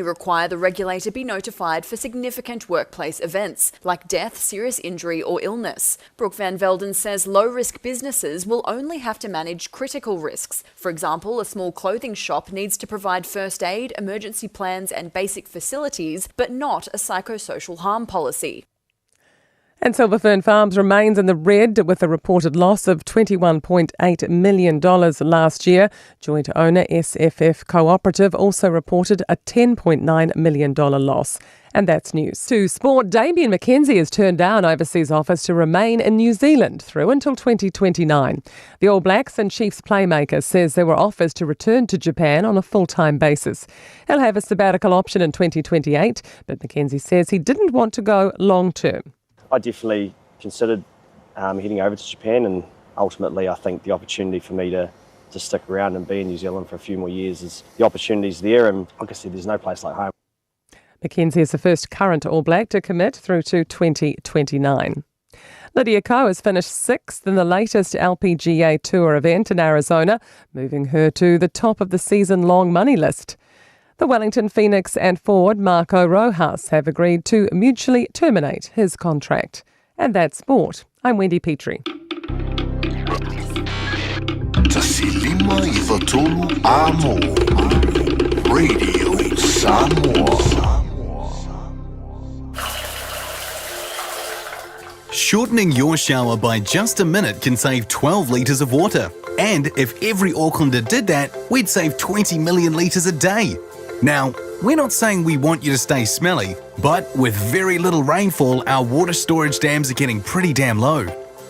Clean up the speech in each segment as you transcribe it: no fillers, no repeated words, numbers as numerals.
require the regulator be notified for significant workplace events like death, serious injury or illness. Brooke van Velden says low-risk businesses will only have to manage critical risks. For example, a small clothing shop needs to provide first aid, emergency plans and basic facilities, but not a psychosocial harm policy. And Silver Fern Farms remains in the red with a reported loss of $21.8 million last year. Joint owner SFF Cooperative also reported a $10.9 million loss. And that's news. To sport, Damien McKenzie has turned down overseas offers to remain in New Zealand through until 2029. The All Blacks and Chiefs playmaker says there were offers to return to Japan on a full-time basis. He'll have a sabbatical option in 2028, but McKenzie says he didn't want to go long-term. I definitely considered heading over to Japan, and ultimately I think the opportunity for me to stick around and be in New Zealand for a few more years is the opportunity's there, and like I said, there's no place like home. McKenzie is the first current All Black to commit through to 2029. Lydia Ko has finished 6th in the latest LPGA Tour event in Arizona, moving her to the top of the season-long money list. The Wellington Phoenix and forward Marco Rojas have agreed to mutually terminate his contract. And that's sport. I'm Wendy Petrie. Tasilima I Watolu Amo Radio Samoa. Shortening your shower by just a minute can save 12 litres of water. And if every Aucklander did that, we'd save 20 million litres a day. Now, we're not saying we want you to stay smelly, but with very little rainfall, our water storage dams are getting pretty damn low.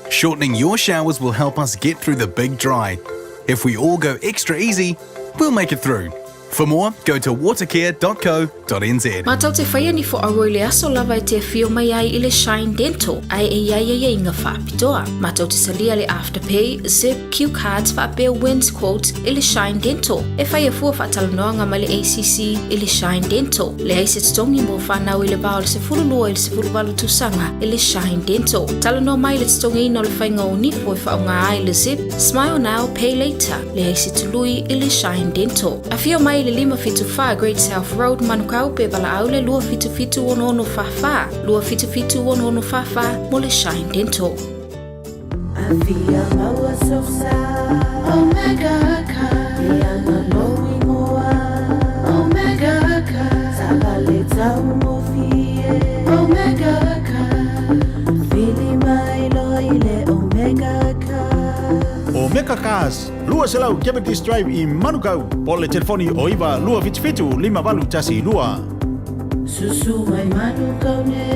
Shortening your showers will help us get through the big dry. If we all go extra easy, we'll make it through. For more, go to watercare.co.nz. Matau te whaia ni fo aroe le aso lava e te fio mai ai i le Shine Dental. Ai e ia inga whaapitoa. Matau te salia le Afterpay, Zip, Q Cards, whaapea wins quotes i le Shine Dental. E whaia fua whaatalanoanga ma le ACC i le Shine Dental. Le aise tongi mo whanau i le bao le se fululua i le se fuluwalu tusanga i le Shine Dental. Talanoa mai le tongi ino le whainga o nifo i whaunga ai le Zip, Smile Now, Pay Later. Le aise tului i le Shine Dental. A fio mai le 575 Great South Road Manukau pe bala au le lua fitu ono fafa. Lua fitu ono fafa mo le Shine Dental. Avia maua sosa Omega ka Iana lowi moa Omega ka Sabale tau mo fie Omega ka Fili mai loile Omega ka Omega Cars, lua selau Cavendish Drive i Manukau. Pole telefoni o iwa lua fitu lima valu tasi lua. Susu mai Manukau ne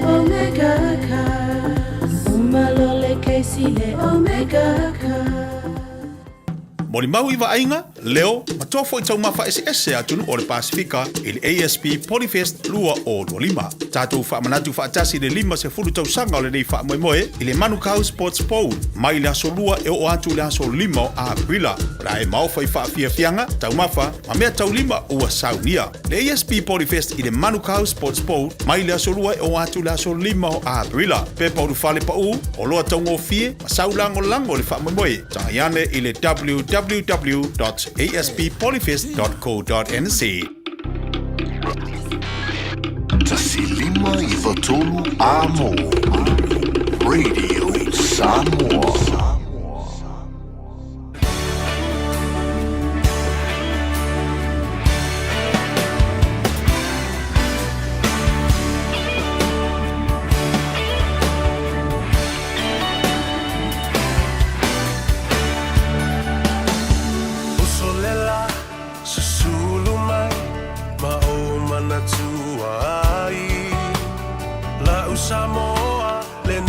Omega Cars. Umalole keisile Omega Cars. Mori mau iwa ainga, leo, matofo i tau mawha SS atunu o le Pasifika i le ASP Polyfest lua o Lima. Tātou whaamanatu whaatasi le 5 se furu tau sanga o le nei wha moe i le Manukau Sports Pole. Mai le aso lua e o atu le aso 5 o Aprila. Ra e mauwha i whaafia fianga, tau mawha, ma mea tau 5 ua saunia. Le ASP Polyfest i le Manukau Sports Pole, mai le aso lua e o atu le aso 5 o Aprila. Pepa uru whale pa u, o loa tau ngō fie, ma saulango lango le wha moe. Tangayane i le www.asppolyfest.co.nz. Tasilima I Watolu Amo Radio Samoa.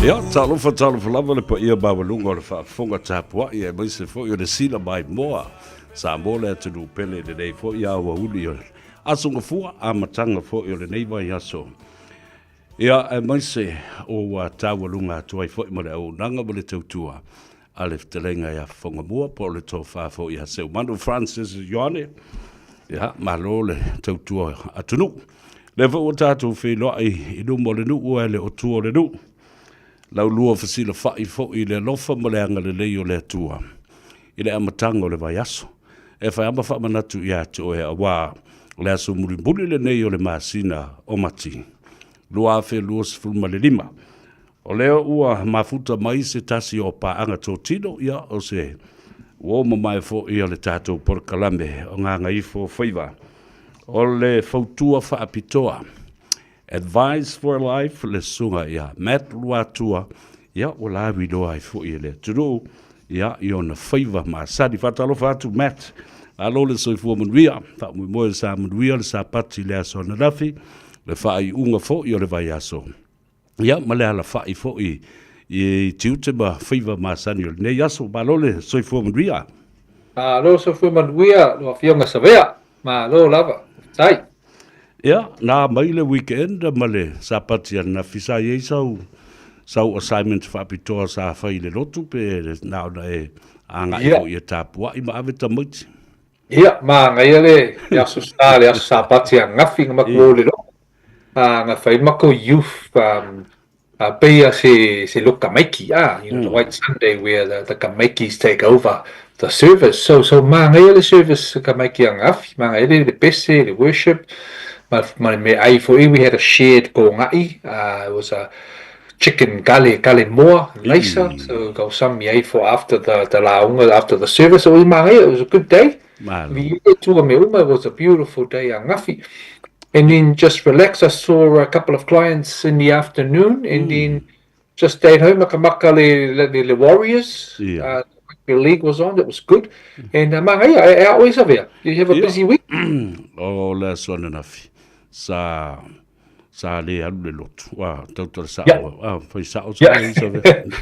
Ia, talofa lava le pa ia mawalunga o le whaafonga tāpua ia mai se fo i o le sila mai moa. Sa mo le atunu pele le nei fo i awa uli o asunga fua a matanga fo i o le nei vai aso. Ia mai se o tāwalunga tuai fo i mo le au nanga mo le tautua. A le ftelenga ia fonga mua po le tō whaafo i haseu. Manu Francis Ioane, ia malo le tautua atunu. Le fo o tātou whiloa i numo le nu ua le o tua le nu. Lau lua fasila whai fo i le lofa mo le anga le lei o le atua. I le amatanga o le vai aso. E whai ama wha manatu i atu o e awa le aso muri le nei o le masina o mati. Lua fe lua se fulma le lima. O leo ua mafuta mai se tasi o paanga tō tino ia o se uoma mai fo ia le tātou porkalame o ngā Gagaifo Faiva. O le fautua whaapitoa. Advice for Life le sunga ia Matt Luatua ia o la widoa i fo ia le turu ia i ona Faiva ma sadi whatalo whatu Matt. Alo le soifua manuia, wha mui moe le sa manuia le sa pati le aso na rafi, le wha i unga fo i o le vai aso. Ia, ma le ala wha i fo i tiute ma Faiva ma sani o le nei aso, ma lo le soifua manuia. Lo soifua manuia, lo a fionga savea, ma lo lava, tai. Ia, nā mai le weekend ma le sa pati ana fisa i sau assignment wha pitoa sa whai le lotu pe nao na anga i fo i tāpua i ma aveta maiti. Ia, ma ngai le aso sa pati a ngafi nga mako le lo. Nga whai mako youth pea se lo kamaiki, the White Sunday where the kamaikis take over the service. So ma ngai le service kamaiki a ngafi, ma ngai le pese, the worship. Ma me ai fo we had a shared ko ngai, it was a chicken gale moa laser, so go some me for after the launga after the service. So it was a good day. It was a beautiful day ngafi. And then just relax. I saw a couple of clients in the afternoon, and then just stayed home. Makamaka the Warriors. The league was on. It was good. And I always have here. You have a busy week. Oh, last one enough. Sa le alu le lotu. Wa tautar sa o. Fai sa o sa ve.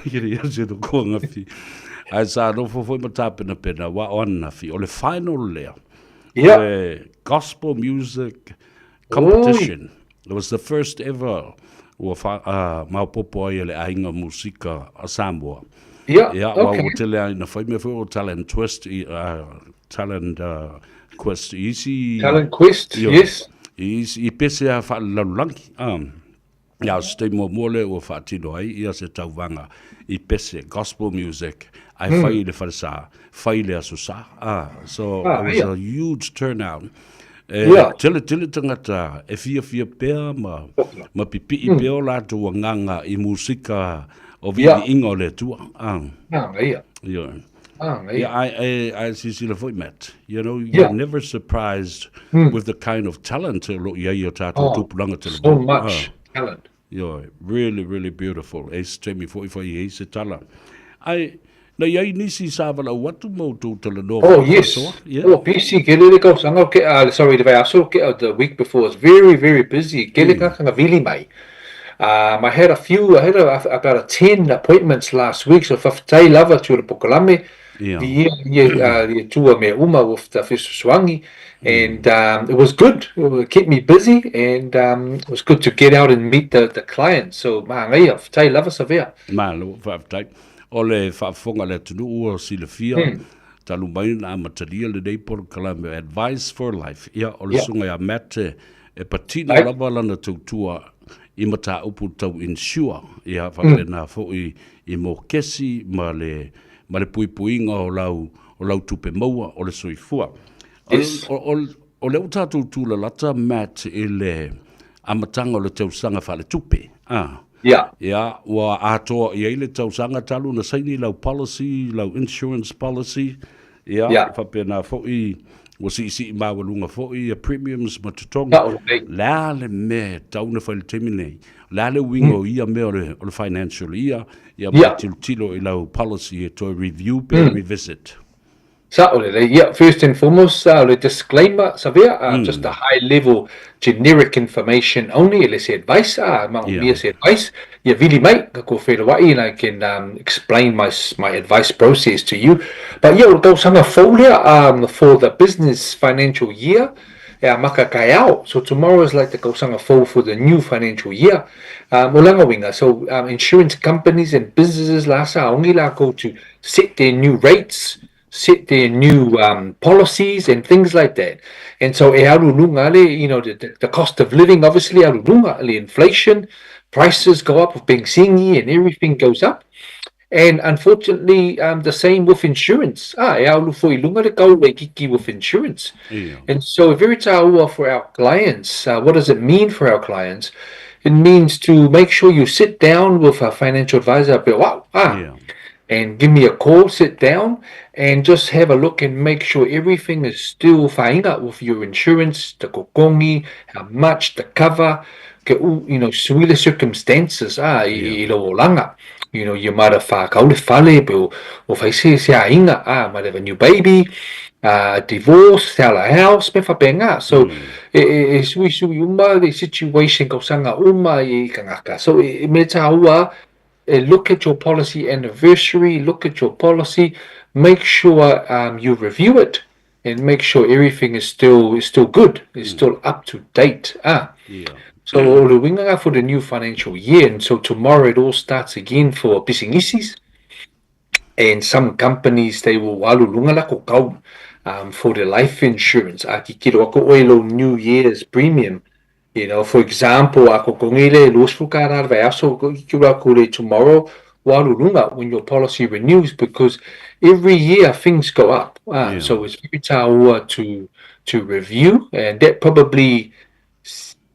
Kiri se do ko ngafi. Ai sa no fo matapena pena wa on nafi. O le final le. Yeah. Gospel music competition. It was the first ever maupopo ai le ainga musika a Samoa. Yeah. Yeah, okay. Wa tele na fai me fo talent twist talent quest easy. Talent quest. Yes. I pese a fa lalangi. Ya stay mo mole o fa tino ai ia se tauwanga I pese gospel music. I fai le farsa, fai le asusa. So it was a huge turnout. Tele tangata e fia pea ma pipi I pea la tu nganga I musika o vi ingo le tua. I see the voice met. You know, you're never surprised with the kind of talent. So much talent. Yeah, really, really beautiful. It's Jamie 44 years talent. Na yai nisi savala watu mo to Telenor. Oh yes. Oh, busy. Kelele sanga sorry, the week before was very, very busy. Kelele kanga vili mai. I had about 10 appointments last week. So faftai lava to the Pokalame. The tua me uma with the Fiswangi. And it was good. It kept me busy, and it was good to get out and meet the clients. So maangai faftai lava savea. Malo faftai. Ole whaafonga le tunu ua sila fia, talu mai na matalia le nei Porkalame, Advice for Life. Ia, ole sunga ia mate, e patina lava lana tautua I mata upu tau insure. Ia, whakena fo I mo kesi, ma le puipuinga o lau tupe maua, o le soifua. O leo tātou tūla lata, Matt, I le amatanga o le tausanga whale tupe. Yeah, wa atoa I ele tausanga talu na saini lau policy, lau insurance policy. Yeah. Whapena fo'i, wa si mawalunga fo'i, premiums matutonga. La le me tauna whale temine. La le wingo ia me o le financial ia. Ia tilo I lau policy to review pe revisit. First and foremost, the disclaimer, just a high-level generic information only. Let's say advice. Advice. Really, mate, and I can explain my advice process to you. But we'll go some for the business financial year. So tomorrow is like the go for the new financial year. So insurance companies and businesses only go to set their new rates, set their new policies and things like that. And so the cost of living, obviously, inflation, prices go up of being singy and everything goes up. And unfortunately, the same with insurance. E aulu fo I lunga le kau e kiki with insurance. Ia. And so very taua for our clients, what does it mean for our clients? It means to make sure you sit down with a financial advisor, Ia. and give me a call, sit down, and just have a look and make sure everything is still whainga with your insurance, the kokongi, how much, the cover, suile circumstances, I lo langa. You might have kaule fale, o whaise se ainga, might have a new baby, divorce, sell a house, me whapenga. So, sui uma, the situation ko sanga uma I kangaka. So, me taua, look at your policy anniversary, look at your policy, make sure you review it and make sure everything is still good, is still up to date. Ia. So o winga for the new financial year, and so tomorrow it all starts again for business. And some companies they will walulunga lako kau for the life insurance. Aki kiro ako oilo New Year's premium. For example, ako kongile lusfukara vaso kura kule tomorrow walulunga when your policy renews, because every year things go up. So it's very taua to review, and that probably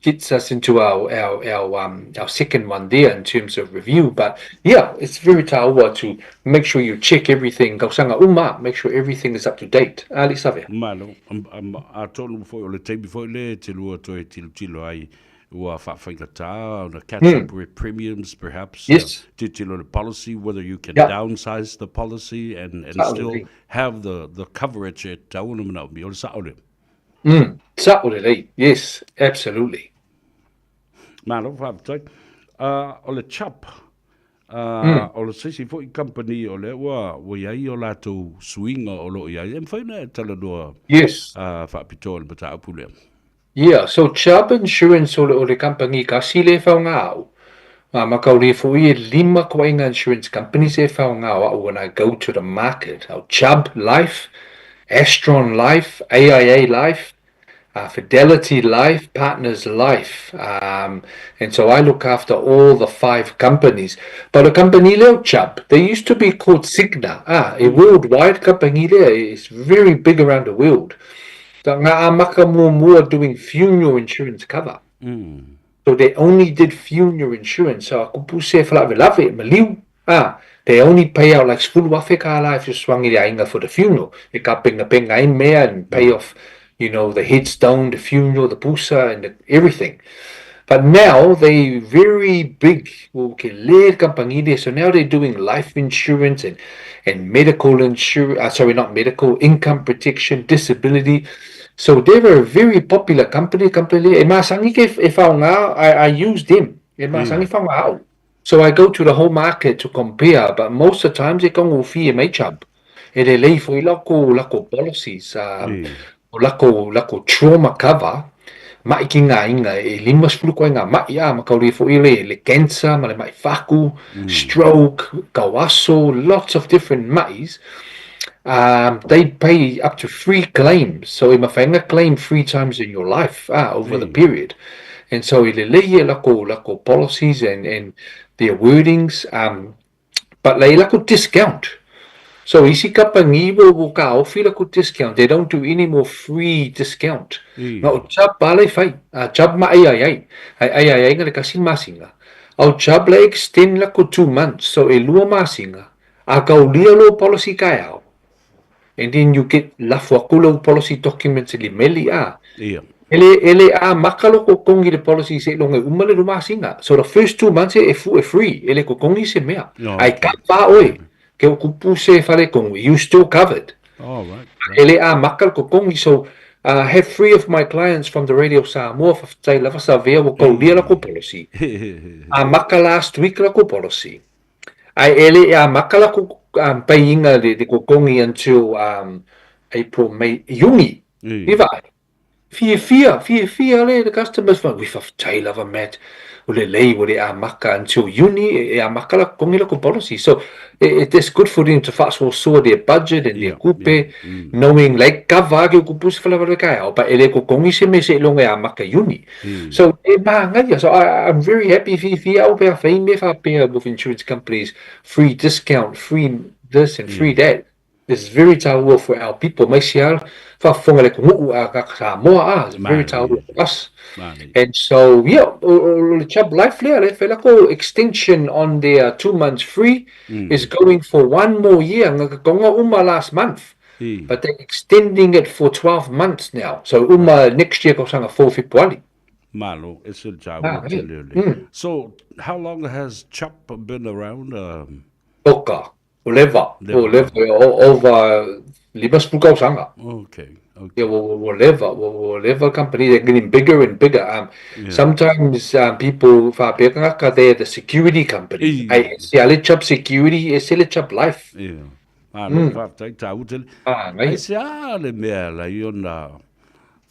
gets us into our second one there in terms of review. But yeah, it's very taua to make sure you check everything. Kausanga make sure everything is up to date. Ali Savia. Malo, a tonu foi o le teibi foi le te lua toi tilo ai ua whawhaingata on a catch up with premiums perhaps. Yes. Tilo the policy, whether you can Yeah. downsize the policy and still have the coverage at taunumana mi o le saole. Saturday, yes, absolutely. Malo, whawhatai. O le chap. O le sisi foi company o le ua iai o lato swinga o lo iai. Em whaina e tala doa Yes. whapito le bata apule. Yeah, so Chubb Insurance o le company kasi le whaungao. Makauri fui 5 koinga insurance companies e whaungao when I go to the market. Chubb Life, Astron Life, AIA Life, Fidelity Life, Partners Life. And so I look after all the 5 companies. But a company leo Chubb, they used to be called Cigna. A worldwide company there is very big around the world. Ngā maka mua doing funeral insurance cover. So they only did funeral insurance. So ako puse whalawelawe, maliu. They only pay out like full wafe ka ala if you swangi le ainga for the funeral. E ka penga ai mea and pay off, the headstone, the funeral, the pusa, and everything. But now they very big. So now they're doing life insurance and medical insurance. Not medical, income protection, disability. So they were a very popular company. I use them. So I go to the whole market to compare, but most of the times they come with fee and Chubb. And they lay for lako policies, lako trauma cover. Mai ki ngā inga e 5 koe ngā mai makauri fo le cancer, ma le mai whaku, stroke, kawaso, lots of different mais. They pay up to 3 claims. So e mawhainga claim 3 times in your life over the period. And so i le lako policies and their wordings, but le lako discount. So isi kapangi will ka ofi lako discount. They don't do any more free discount. No, Chubb bale fai. Chubb ma ai nga le kasi masinga. Au Chubb le extend lako 2 months. So e lua masinga. A kau lia lo policy kai au. And then you get lafuakulo policy documents li meli Ele makalo ko kongi the policy se longa umale lumasinga. So the first 2 months e free. Ele ko kongi se mea. Ai ka pa oi. Ke o kupu se fale kongi. You still covered. Oh, right. Ele makalo ko kongi. So have 3 of my clients from the Radio Samoa tai lava sa vea wo ko lia ko policy. Maka last week la ko policy. Ai ele makala ko payinga de ko kongi until April, May, Juni. Iva. Fia le the customers fa we fa tai lava met o le lei o le a maka until uni e a maka la kongi la ko policy. So it is good for them to fast so their budget and their kupe knowing like kava ke kupus fa la ka but ele ko kongi se longa a maka uni. So e ba ngadia so I'm very happy fia o pe fa me fa pe with insurance companies free discount, free this and free that. It's very tauwa for our people. Mai sial fa fonga le kungu a ka Samoa it's very tauwa for us. And so yeah, the Chubb Life le fela ko extension on their 2 months free is going for 1 more year. Nga konga uma last month. But they're extending it for 12 months now. So uma next year ko sanga 4 Malo, it's a job. So how long has Chubb been around? Oka. Over 50 sanga. Okay. Yeah, whatever company, they're getting bigger and bigger. Sometimes people they're the security company. I see Chubb Security, I see Chubb Life. Yeah. Ai se ale mea la iona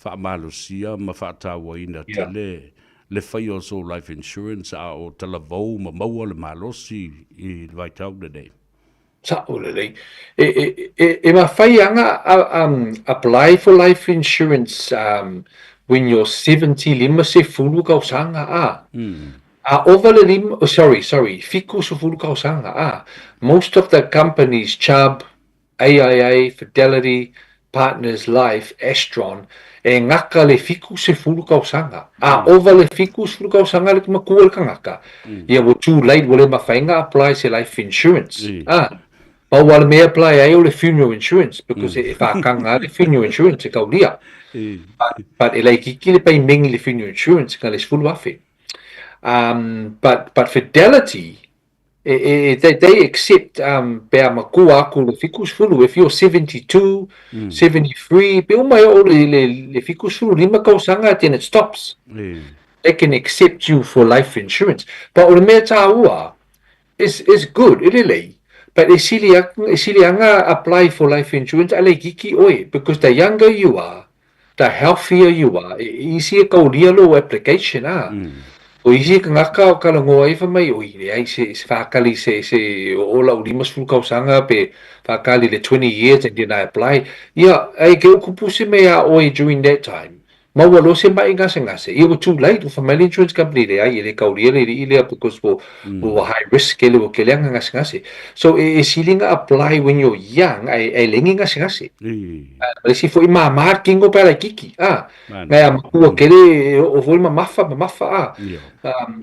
whaamalusia ma whaatawaina te le whai o so life insurance a o talavou ma maua le malosi I vaitau le nei. E ma whai anga apply for life insurance when you're 70 lima se fulu kau sanga over le lima, fiku se fulu kau sanga most of the companies, Chubb, AIA, Fidelity, Partners Life, Astron, e ngaka le fiku se fulu kau sanga over le fiku se fulu kau sanga le makua le kangaka ia wo too late wo le mawhainga apply se life insurance but while may apply I the funeral insurance because if I can't the funeral insurance it go lia but like kiki pay mainly funeral insurance can is full wafe but Fidelity they accept per makua ku le ficus fulu if you're 72 73 pe umai o le ficus fulu lima kau sanga then it stops they can accept you for life insurance but o me taua is good ilele but isilianga apply for life insurance ale kiki oi because the younger you are the healthier you are easier kau lia lo application o isi ka ngaka o kala ngoa I mai o I ai se whakali se o la ulimas fulu kau sanga pe whakali le 20 years and then I apply ai ke ukupu se mea oi during that time maua lo se mai ngase it was too late for my insurance company le ai le kau lia le ile because for high risk ke le o ke leanga ngase so silinga apply when you're young ai lengi ngase le si foi mamar kingo para kiki ngai makua kele o foi mafa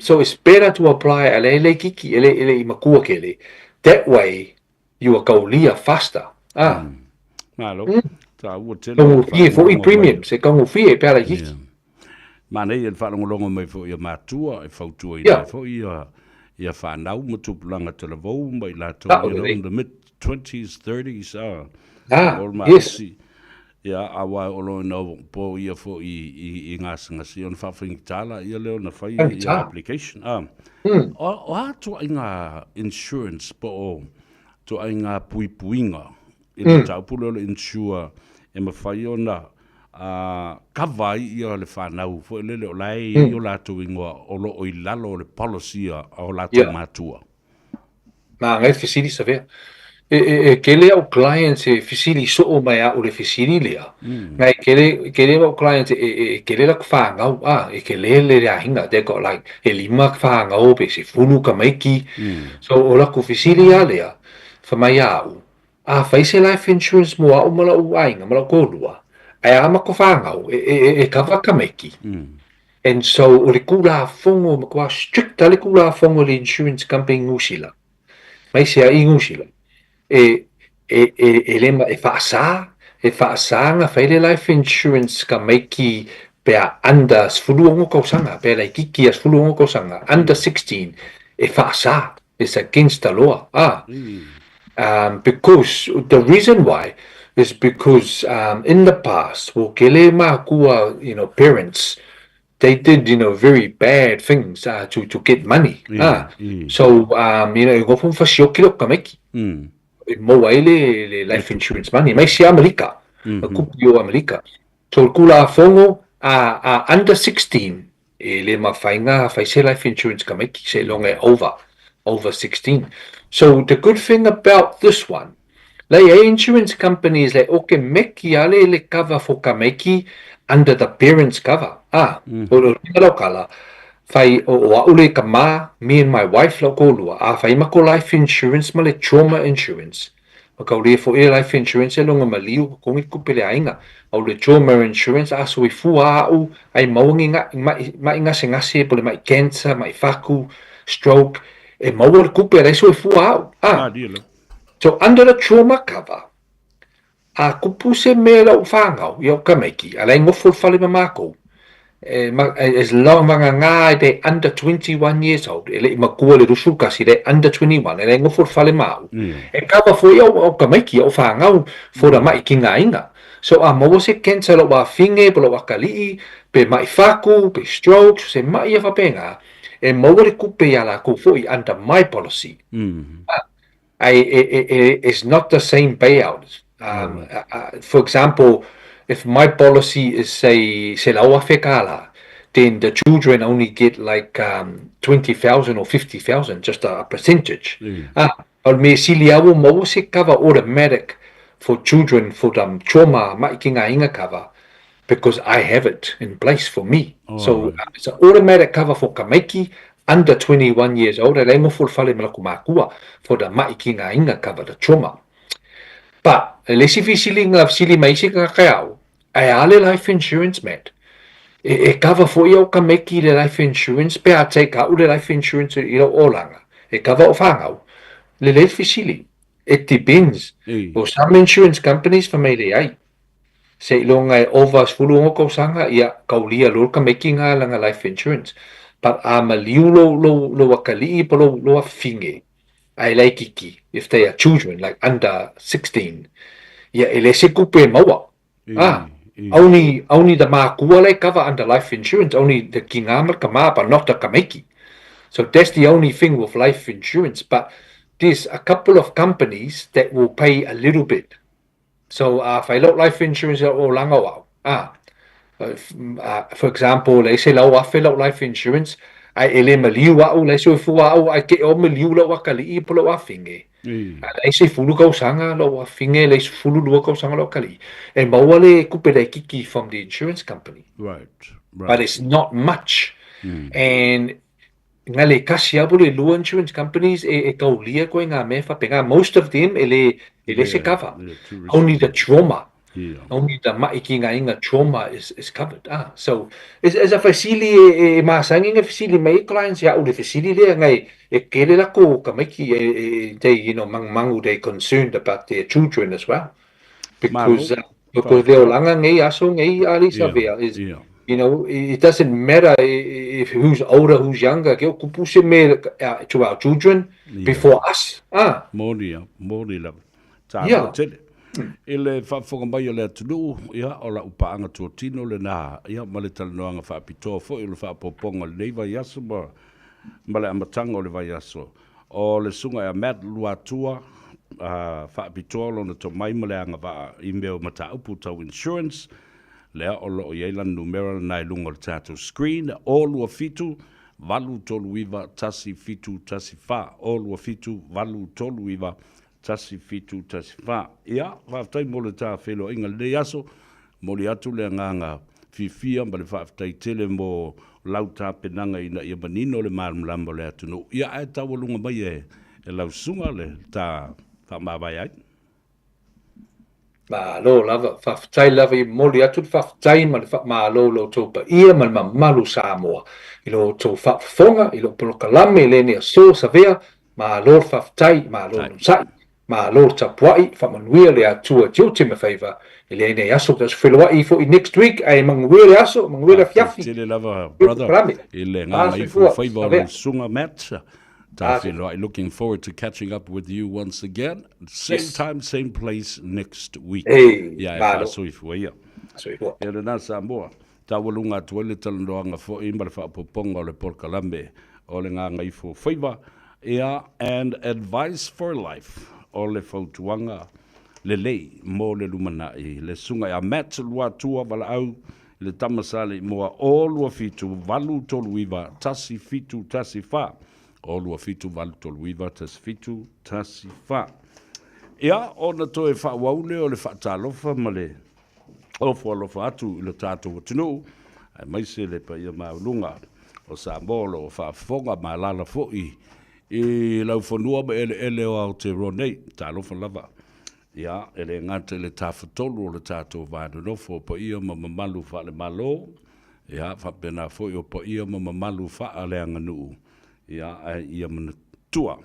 so it's better to apply ele kiki ele makua kele that way you are kaulia faster malo ta u te no foi premium se kangu fie para kiki mana I whanongolongo mai fo ia matua fautua I fo ia whanau matupulanga te lavou mai lato in the mid 20s 30s yes ia awa olo no po ia fo I ngasi on whawhingi tala ia leo na whai ia application o atu inga insurance po o to inga puipuinga I le taupulo le insure e mawhai o na kawai ia le whanau fo le o lai o lato ingoa o lo o I lalo le policy o lato matua ngai fisili sa vea kele au clients fisili so o mai o le fisili lea ngai kele au clients kele la whangau kele le hinga they got like lima whangau pe se funu ka maiki so o la ku fisili a lea whamai au whaise life insurance mua o mala u ainga mala kolua ai ama ko whangau kawa ka maiki and so o le kula fongo makua strict le kula fongo le insurance company ngusila mai se ai ngusila lema whaasa nga whaile life insurance ka maiki pea under sfuluongo kausanga pea lai kiki a sfuluongo kausanga under 16 whaasa is against the law because the reason why is because in the past kele makua parents they did very bad things to get money so go from fasiokilo ka maiki mo le life insurance money mai si Amerika kupio Amerika so kula fongo under 16 le mawhainga whai se life insurance ka maiki se longa over 16. So the good thing about this one, like insurance companies like okay meki ale le cover for ka maiki under the parents cover. Kala fai o ule ka ma, me and my wife lo ko lua fai mako life insurance ma le trauma insurance. Ka ule fo life insurance e longa maliu ko ngi kupele ainga o le trauma insurance so i fua au ai maungi ma inga se ngase pole mai cancer mai faku stroke e mau le kupele so i fua au so under the trauma cover kupu se me lau whangau i au kamaiki alai ngofo fale mamako as long as they under 21 years old ele makua le rusu kasi they under 21 ele ngofo fale mau e cover fo au kamaiki au whangau fo da mai kinga inga so mo se cancer lo wa finge lo wa kali pe mai faku pe stroke se mai fa penga e mo le kupe ya la ku fo under my policy it's not the same payout. For example, if my policy is say la wafekala, then the children only get like 20,000 or 50,000, just a percentage. Or me siliawo mo se cover automatic for children for them trauma making inga cover because I have it in place for me. So it's an automatic cover for kamaiki under 21 years old, e lengo full fale malaku makua for the maikinga inga cover the trauma. But le sili mai se ka kau, ai ale life insurance met. E cover for yo ka meki le life insurance pe a take out le life insurance i lo olanga. E cover o fangau. Le fisili. It depends. For some insurance companies for me le ai. Se longa over fulu ko sanga ia kaulia lo ka making langa life insurance. But maliu lo wakali po lo finge. I like iki if they are children like under 16. Yeah, ele se kupe mawa. Only the makua le cover under life insurance, only the kingamar kama but not the kameki. So that's the only thing with life insurance. But there's a couple of companies that will pay a little bit. So if I look life insurance o lango for example, they say lau afe lau life insurance, ai ele maliu au le so fua au ai ke o maliu lau akali I polo afinge. Ai se fulu kau sanga lau afinge le fulu lua kau sanga lau akali. E maua le kupere kiki from the insurance company. Right. But it's not much. And ngale kasi abu le lua insurance companies e kaulia koe ngā me whapenga. Most of them ele se cover. Only the trauma. Only the maikinga inga trauma is covered. So as a facility masangi nga facility may clients ya ule facility le ngai e kele la ko ka maiki they mangu they concerned about their children as well because they langa ngai aso ngai ali savia is it doesn't matter if who's older who's younger ke kupuse me to our children before us mori la ele whaafonga mai o le atunu, ia, o la upaanga tuatino le nā, ia, ma le talanoanga whaapitoa fo, i le whaapoponga le nei vai aso, ma le amatanga o le vai aso. O le sunga e Matt Luatua, whaapitoa lona to mai ma le anga wha email mata upu tau insurance, lea o lo o ieilan numera nai lunga le tātou screen, o lua fitu, valu tolu iwa, tasi fitu, tasi wha, o lua fitu, valu tolu iwa, tasi fitu tasi wha. Ia, whaftai mo le tā whelo inga le aso, mo le atu le nganga fifia, ma le whaftai tele mo lau tā penanga ina ia manino le marumlamba le atu no. Ia, ai tawalunga mai e lau sunga le tā whamawai ai. Ma lo lava, whaftai lava I mo le atu whaftai ma le whamalo lo tōpa ia ma le mamalu Samoa. I lo tō whafonga, I lo polokalame le nea so savea, ma lo whaftai, ma lo nusai. Ma lo tapuai whamanuia le atua tiote me Faiva I le nei aso tas whelawai fo I next week ai manguia le aso manguia le fiafi tele lava brother I le ngā mai fo Faiva o le sunga match ta whelawai looking forward to catching up with you once again same time same place next week ia e so ifua ia ia le nā Samoa ta walunga tuele talanoanga fo I ma le whaapoponga o le porkalame o le ngā ngai fo Faiva ia and advice for life o le fautuanga le lei mo le lumana I le sunga ia Matt Luatua wala au le tamasale moa o lua fitu valu tolu iwa tasi fitu tasi fa. O lua fitu valu tolu iwa tasi fitu tasi fa. Ia, ona toe wha waule o le wha talofa ma le ofu alofa atu i le tātou watunu. Ai maise le pa ia maulunga o Samoa o wha fonga ma lala fo'i i lau whanua ma ele o Aotearoa talofa lava. Ia, ele ngata le tawhatolu o le tātou whanonofo pa ia ma mamalu wha le malo. Ia, whapena fo'i o pa ia ma mamalu wha le anganuu. Ia, ai ia mana tua.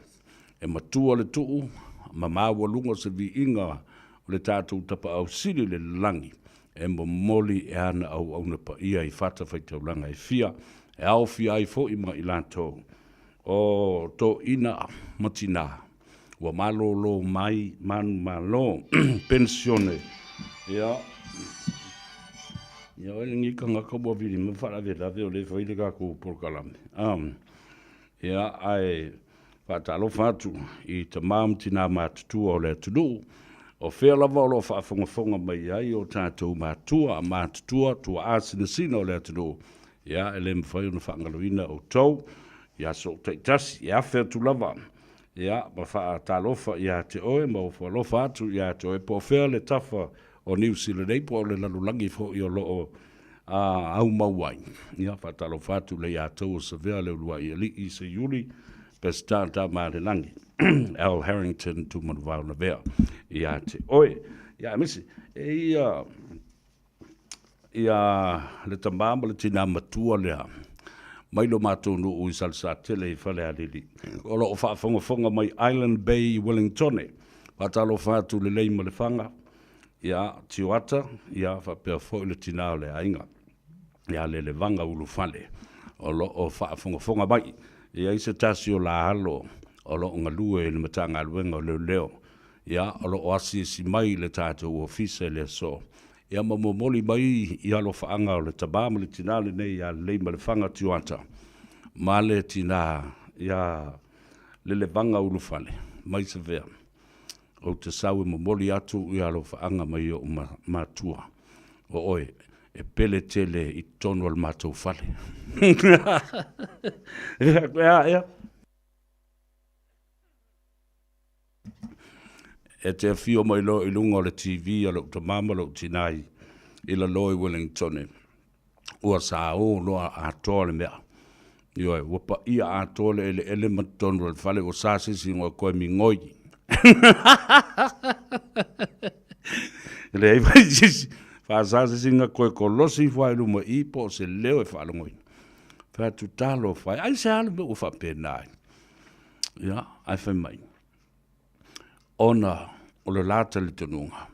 E matua le tuu, ma mawalunga se vi inga o le tātou tapa au siri le langi. E moli e ana au na pa ia i whata whaitau langa e fia. E au fia ai fo'i ma i lantou. O to ina matina. Wa malolo mai man malo pensione. Ia. Ia ele ngi kanga ka bo vili me fala vela ve o le foi le ka ku por kalam. Ia ai fatalo fatu i tamam tina matu o le tudu. O fea lava o lo whaafonga mai ai o tātou mātua tua asina sina o le tudu. Ia ele mwhai o na whaangaluina o tau. Ia so teitasi, ia whea tu lava. Ia, ma wha talofa ia te oe, ma o whalofa atu ia te oe. Po whea le tafa o New Zealand ei, po le lalulangi fo i o loo au mauai. Ia, wha talofa atu le ia tau o Savea le urua i ali i se yuli, pestanta ma le langi. Al Harrington tu manuvau na vea. Ia te oe. Ia, misi, ia le tamama le tina matua lea. Mai lo mātou no ui salsa tele i whale alili. O lo o whaafonga mai Island Bay Wellington. Whatalo whātu le lei ma le whanga. Ia tiwata, ia whapea fo le tinao le ainga. Ia le vanga ulu whale. O lo o whaafonga mai. Ia i se tasi o la halo. O lo o ngalue le matanga aluenga o leo. Ia o lo o asi si mai le tātou o fise le so. Ia mamomoli mai i alo whaanga o le tabama le tina le nei ia lei ma le whanga tiwata. Ma le tina ia le vanga ulufale. Mai se vea. O te sawe mamoli atu i alo whaanga mai o matua. O oe, e pele tele i tonu al matou fale. Ia. E te fio mai lo i lunga o le TV a lo ta mama lo tinai i la loi Wellington. Ua sa o loa a tole mea. Ioe, wapa ia a tole ele matonu al fale o sa sisi ngoi koe mi ngoi. Le eva sisi, fa sa sisi nga koe kolosi fai luma i po se leo e fa ngoi. Fa tu talo fai, ai se alu me o fa penai. Ia, ai fai mai. Ona o le lata le tenunga.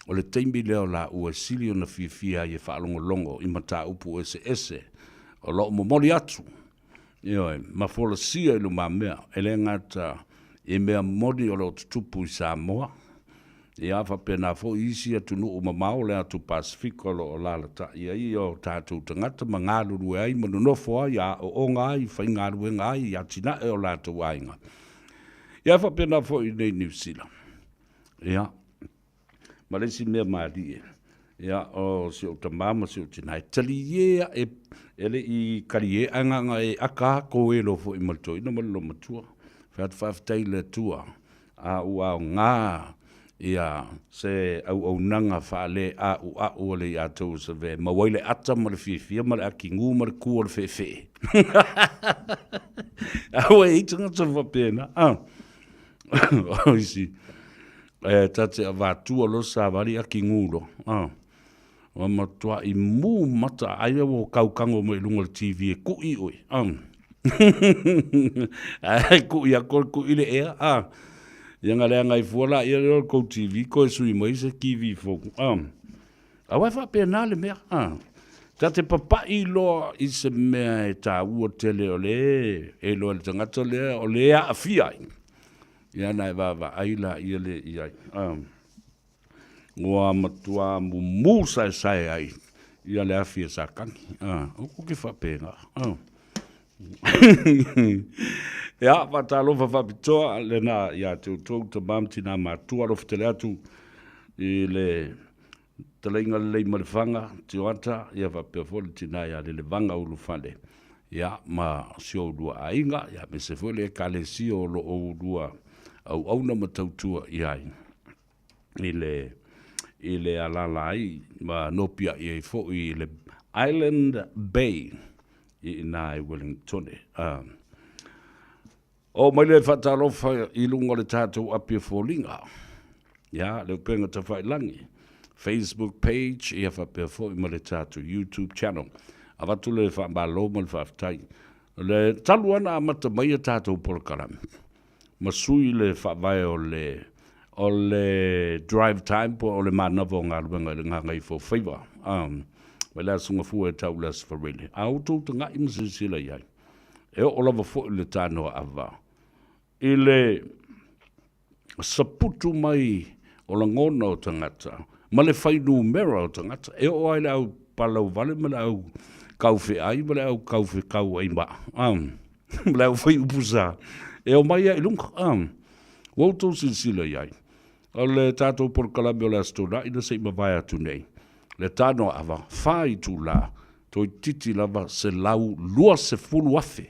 O le teimi leo la ua sili o na fia i e whaalongo i mata upu ese. O lo momoli atu. Ioe, ma fola sia ilu ma mea. Ele ngata e mea modi o lo tutupu i Samoa. I awa pena fo isi atu nu umamau le atu Pasifiko o lalata. Ia i o tātou tangata ma ngāru rue ai manu nofo ai a o ngai whai ngāru e ngai i atina e o lātou ainga. Ia fa pena fo i nei New Zealand. Ia. Ma lesi mea maari e. Ia o si o tamama si o tinai. Tali ia e ele i kari e anganga e aka ko e lo fo i malto. Ina malo matua. Whaatai le tua. A ua o ngā. Ia se au nanga whaale a u le i atou sa ve. Ma waile ata ma le fia ma le aki ngu ma le kua le fe. Awe i tanga sa whapena. Oisi. Tate a vātua lo sa wari a ki ngūro. O matua i mū mata ai o kaukango mo i lunga le TV e kui oi. Kui a kore kui le ea. Ianga lea ngai fuala i a kou TV ko e sui mai se kiwi foku. Awai whapena le mea. Tate papa i loa i se mea e tā ua tele o le. E loa le tangata le o le a fiai. Ia nai wawa aila ia le iai. Ngoa matua mu sai ai. Ia le afia sa kangi. Oko ke whapenga. Ia, whatalo whawhapitoa le na ia te utou te mamti nā mātua rofu tele atu i le te leinga lei ma le whanga, te wata, ia wa pia fole tina ia le wanga ulu whale. Ia ma sio dua ainga, ia me se fole ka le sio lo o dua au auna ma tautua iai. I le alala ai, ma nopia i fo i le Island Bay i nai Wellington. O mai le whatalofa i lunga le tātou apia fōlinga. Ia, leo penga ta whailangi. Facebook page, ia whapea fo i ma le tātou YouTube channel. A watu le whaambalo ma le whaftai. Le taluana a mata mai a tātou polkaram. Masui le whaavai o le drive time po o le manawa o ngā ruenga le Gagaifo Faiva. Mai lea sunga fua e tau las wharele. A utou ta ngā imasi sila iai. E o lava fo i le tānoa awa. I le saputu mai o la ngona o tangata. Ma le whainu mera o tangata. E o ai le au palau vale, ma le au kauwhi ai, ma le au kauwhi kau ai ma. Ma le au whai upusa. E o mai ai lunga. Wautou sila iai. O le tātou porkalame o le astona, ina se ima vai atu nei. Le tāno awa, whai tū la, toi titi lava se lau lua se fulu afe.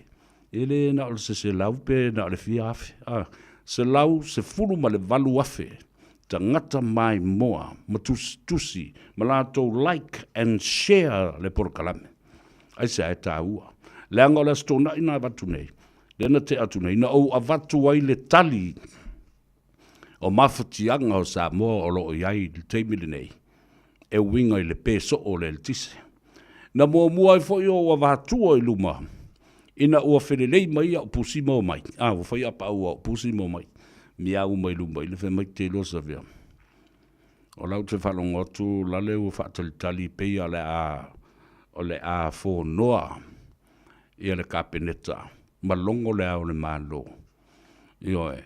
Ele na o se lau pe na o le fia afe. Se lau se fulu ma le valu afe. Ta ngata mai moa, ma tusi, ma lātou like and share le porkalame. Ai se ai tā ua. Le anga o le astona ina avatu nei. Le na te atu nei, na au avatu ai le tali. O mawhatianga o Samoa o loo iai le teimile nei. E winga i le peso o le tise. Na mua i fwoi o wavatua i luma. Ina ua whenelei mai au pusi mo mai. Ua whai apa ua pusi mo mai. Mia u mai luma i le whe mai te losa vea. O lau te whalongotu lale ua whaatalitali pei o le a whonoa. Ia le kapeneta. Malongo le au le malo. Ioe.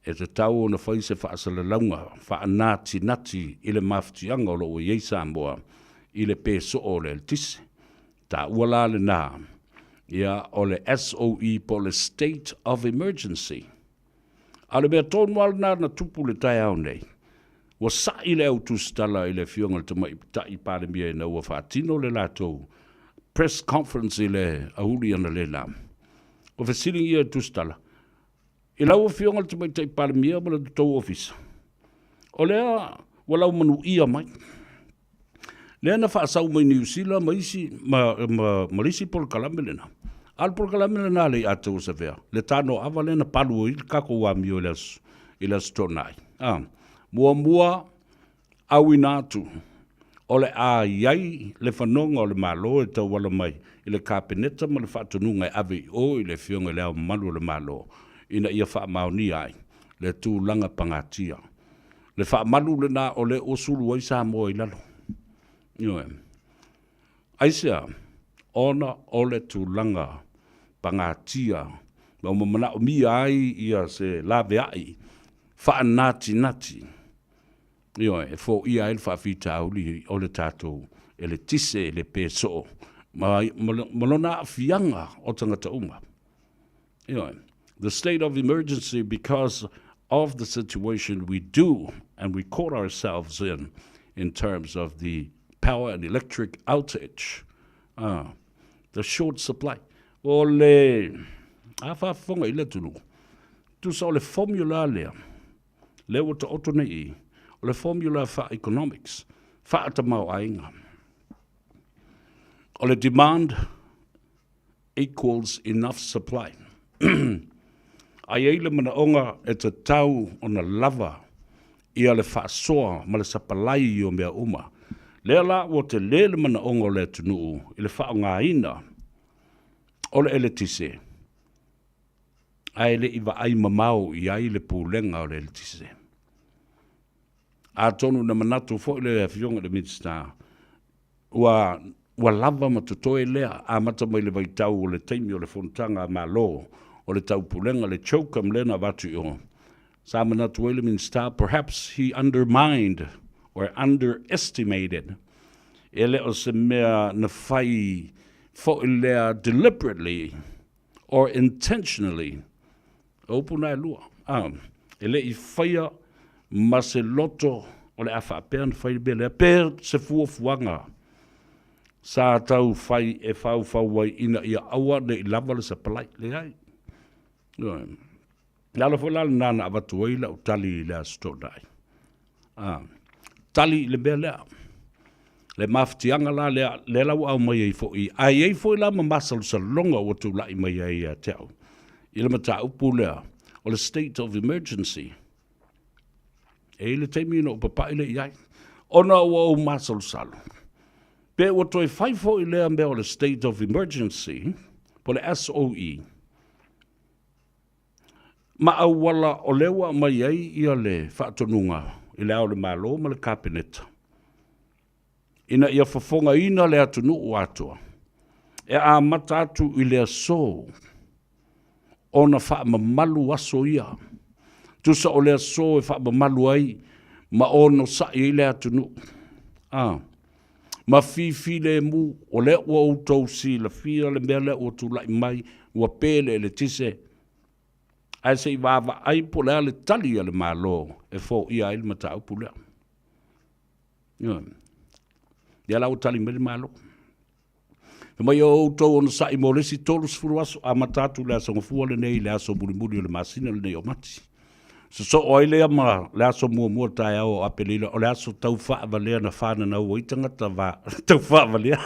E te tau o na whai se whaasala nati i le mawhatianga o loo iei Samoa i le peso o le tise. Ta uala le nā, ia o le SOE po le State of Emergency. A le mea tonu ala nā na tupu le tai au nei. Wa sa i le au tustala i le fionga le tama i tai pāle mia i na ua whaatino le lātou press conference i le ahuri ana le nā. O whasiling ia tustala. I lau fionga le tamai tai pāle mia ma le tau office. O lea, walau manu ia mai. Lea na whaasau mai New Zealand, Malisi polkalame lena. Al polkalame lena le atau sa vea. Le tano awa lena palu i kako wa mio i las tonai. Mua au inatu. O le a iai le whanonga o le malo e tau wala mai. I le kapeneta ma le whaatununga e awe o i le fionga lea malu le malo. Ina ia wha mauni ai, le tūlanga pangatia. Le wha malu le nā o le osulu ai Samoa i lalo. Ioe. Aisea, ona o le tūlanga pangatia, ma mana o mi ai ia se lawe ai, wha nati. Ioe, e fo ia il wha fita auli o le tātou, e le tise, le peso, malona fianga o tangata unga. Ioe. The state of emergency because of the situation we do and we caught ourselves in terms of the power and electric outage, the short supply. O le whaafonga i le tunu, tu sa o le formula lea, le o ta oto nei, o le formula wha economics, wha ata mau ainga. O le demand equals enough supply. Ai eile mana onga e te tau o na lava ia le whaasoa ma le sapalai i o mea uma. Lea la o te lele mana onga o le tunuu i le wha o ngā ina o le ele tise. Ai le iwa ai mamau i ai le pūlenga o le ele tise. A tonu na manatu fo i le fionga le midstar. Ua lava ma tutoe lea a mata mai le vaitau o le teimi o le fontanga ma lo. O le taupulenga le chokam lena watu o. Samana tuele minstar, perhaps he undermined or underestimated. Ele o se mea na whai fo ilea deliberately or intentionally. Opuna e lua. Ele I whaia ma se loto o le a whaapea na whai bele, pēr se fuafuanga, sa tau whai e whau wai ina ia aua ne I lava le sa palai le ai. Nala fo lala nana avatu waila o tali le astodai. Tali le bea lea. Le maftianga la le lau au mai ei fo I. Ai ei fo I la mamasal sa longa o tu lai mai ei a teo. I le mata upu lea. O le state of emergency. E le teimi ino papai le iai. Ona ua o masal salo. Pe o toi fai fo I lea mea o le state of emergency. Po le SOE. Ma au wala o lewa mai ei ia le whaatonunga I le au le malo ma le kabineta. Ina ia whafonga ina le atunu o atua. E a matatu I le aso. Ona wha mamalu aso ia. Tusa o le aso e wha mamalu ai. Ma ono sa I le atunu. Ma fifi le mu o le ua outou si la fia le mea le ua tulai mai. Ua pele le tise. Ai se iwawa ai po lea le tali ale malo e fo ia il mata upu lea. Ia lau tali mele malo. E mai o tau ona sa I mo lesi tolu sifuru aso a matatu lea sangofua le nei le aso muri le masina le nei o mati. So oi lea ma le aso mua tai au apelila o le aso tau faa valea na whana na ua itangata va tau faa valea.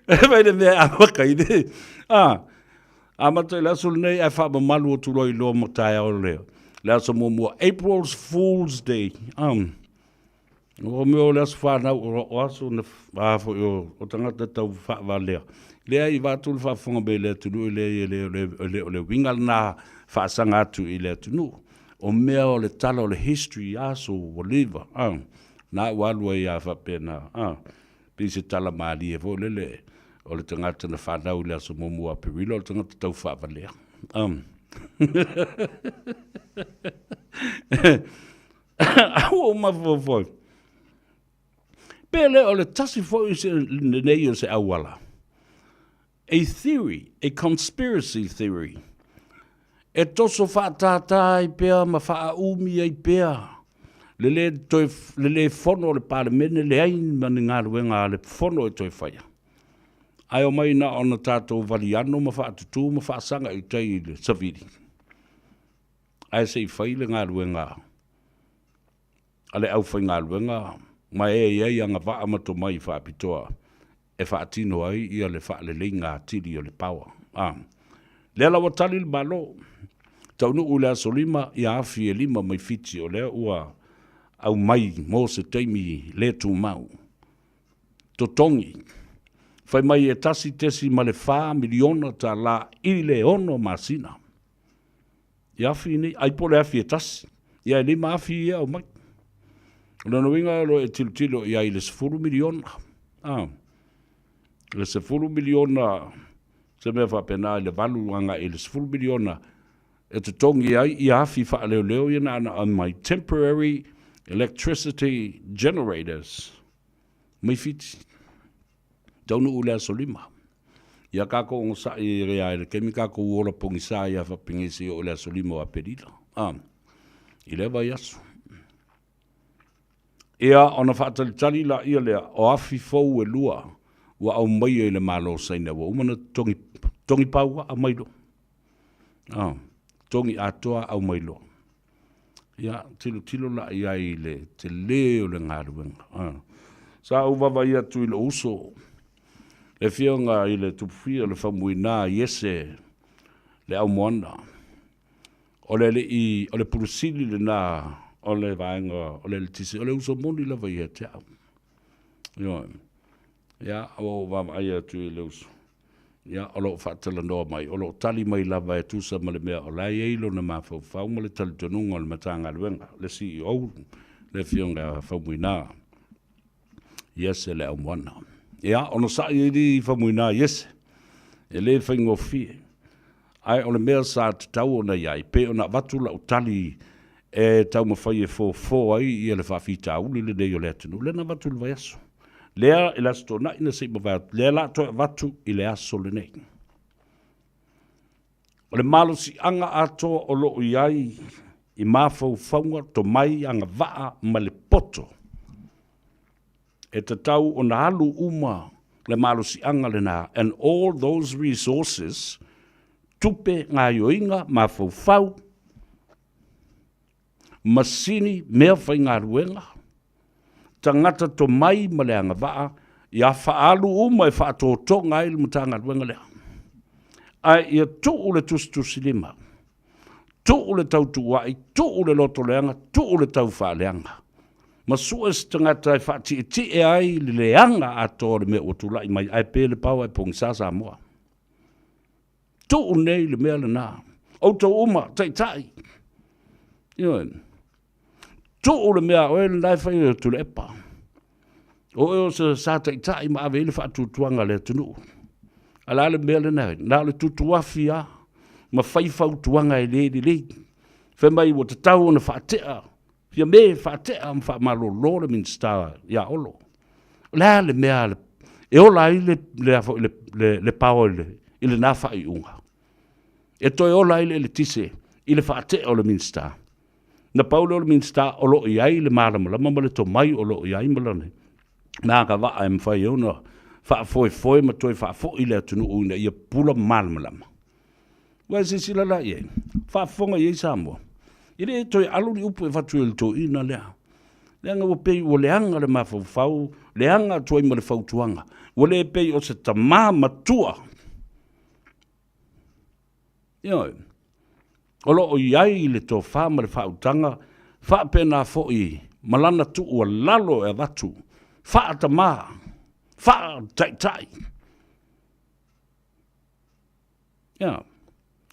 E mai le mea awaka I ne. Amata le aso nei ai wha malu o tuloi lo matai au leo. Le aso mua April's Fool's Day. O meo le aso whanau o aso na whafo o tangata tau wha lea. Lea I wātulu whafonga be lea tunu le wingal na whaasanga atu I lea tunu. O mea o le tala o le history aso o liva. Na walua I a whapena. Pise tala maali e vo lele. O le tangata na whanau le aso momua perilo, o le tangata tau whawalea. Au o mawawai. Pele o le tasi fwoi se nei o se awala. A theory, a conspiracy theory. E toso whaatātai pēr ma whaaumi ai pēr. Le fono le parlemene le ain mani ngā ruenga le fono e toi whaia. Ai o mai na ona tātou valiano ma whaatutu ma whaasanga I tei le saviri. Ai se I whaile ngā ruenga. Ale au whai ngā ruenga. Ma e anga wha amato mai whaapitoa. E whaatino ai ia le wha le ngā tiri o le pawa. Lea lawa tali le malo. Taunu u lea solima I afi e lima mai fiti o lea ua au mai mo se teimi le tu mau. Totongi. Fai mai e tasi tesi ma le wha miliona ta la I le ono masina. I afi ni, ai po le afi e tasi. Ia e lima afi ia o mai. Lana winga lo e tilo ia I le 10 miliona. Le 10 miliona se mea whapena I le valu anga I le 10 miliona. E te tongi ai I afi wha leo ia na ana on my temporary electricity generators. Mai fiti. Taunu ulea solima. Ia kako o sa I rea ele kemi kako uola pongi sa ia whapingisi o ulea solima o aperila. I lewa yasu. Ia ona whaatalitali la ia lea o afi fau e lua ua au mai e le malo saina wa umana tongi paua a mailo. Tongi atoa au mailo. Ia tilo la ia I le te leo le ngaruenga. Sa uwawa ia tu I le uso. Le fionga I le tupufia le whamuina yese le au moana. O le purusili le na o le vaenga, o le tisi, o le uso moni la vai te au. Ia, o wama aia tu I le uso. Ia, o lo whaatala noa mai, o lo tali mai la vai tusa ma le mea o lai eilo na mawhau ma le tali tonunga o le matanga luenga, le CEO, le fionga whamuina. Yese le au moana. Ia, ono sa I di whamuina yese. E le whaingo fie. Ai, o le mea sa te tau o na iai, pe o na watula o tali e tau mawhai e fō ai I le whawhita uli le nei o le atinu. Le na watula vai aso. Lea I le aso na ina se mawai atu. Lea la toa watu I le aso le nei. O le malo si anga ato o lo iai I mawhauwhaunga to mai anga waa ma le poto. E te tau o na halu uma le malusi anga le nā. And all those resources, tupe ngā yoinga, mawhauwhau, masini mea whai ngā ruenga, tangata to mai ma le anga waa, ia whaalu uma e whaatoto ngā ili muta ngā ruenga lea. Ai ia tuu le tustusi lima, tuu le tau tuwai, tuu le loto leanga, tuu le tau wha leanga. Masua si tangata e whaati e ti e ai le leanga ato le mea utulai mai ai pēle pau ai pongsa Samoa. Tuu nei le mea le nā. Auto uma, tai tai. Tuu le mea oe le nai whai o tule epa. O eo sa tai tai ma ave le whaatu tuanga le tunu. Ala le mea le nai, nā le tutuafia, ma whaifau tuanga e le le. Whemai o te tau na whaatea. Fia me whaatea am wha malo lore min star ya olo. La le mea le, e ola i le pao i le nā whai unga. E toi ola i le tise, i le whaatea o le min star. Na paule o le min star olo i ai le mālamalama ma le to mai olo i ai malane. Nā ka waa e mwhai euna, whaafoe ma toi whaafo i le atunu uina i a pula mālamalama. Wai se sila la i ei, whaafonga i ei Samoa. I re toi aluri upu e whatu e le to ina lea. Leanga o pei o leanga le mawhauwhau, leanga toi ma le whautuanga. O le pei o se tamā matua. Ioi. O lo i ai le tō wha ma le whautanga, wha pēnā fo i malana tu ua lalo e watu. Wha tamā, wha tai tai. Ia.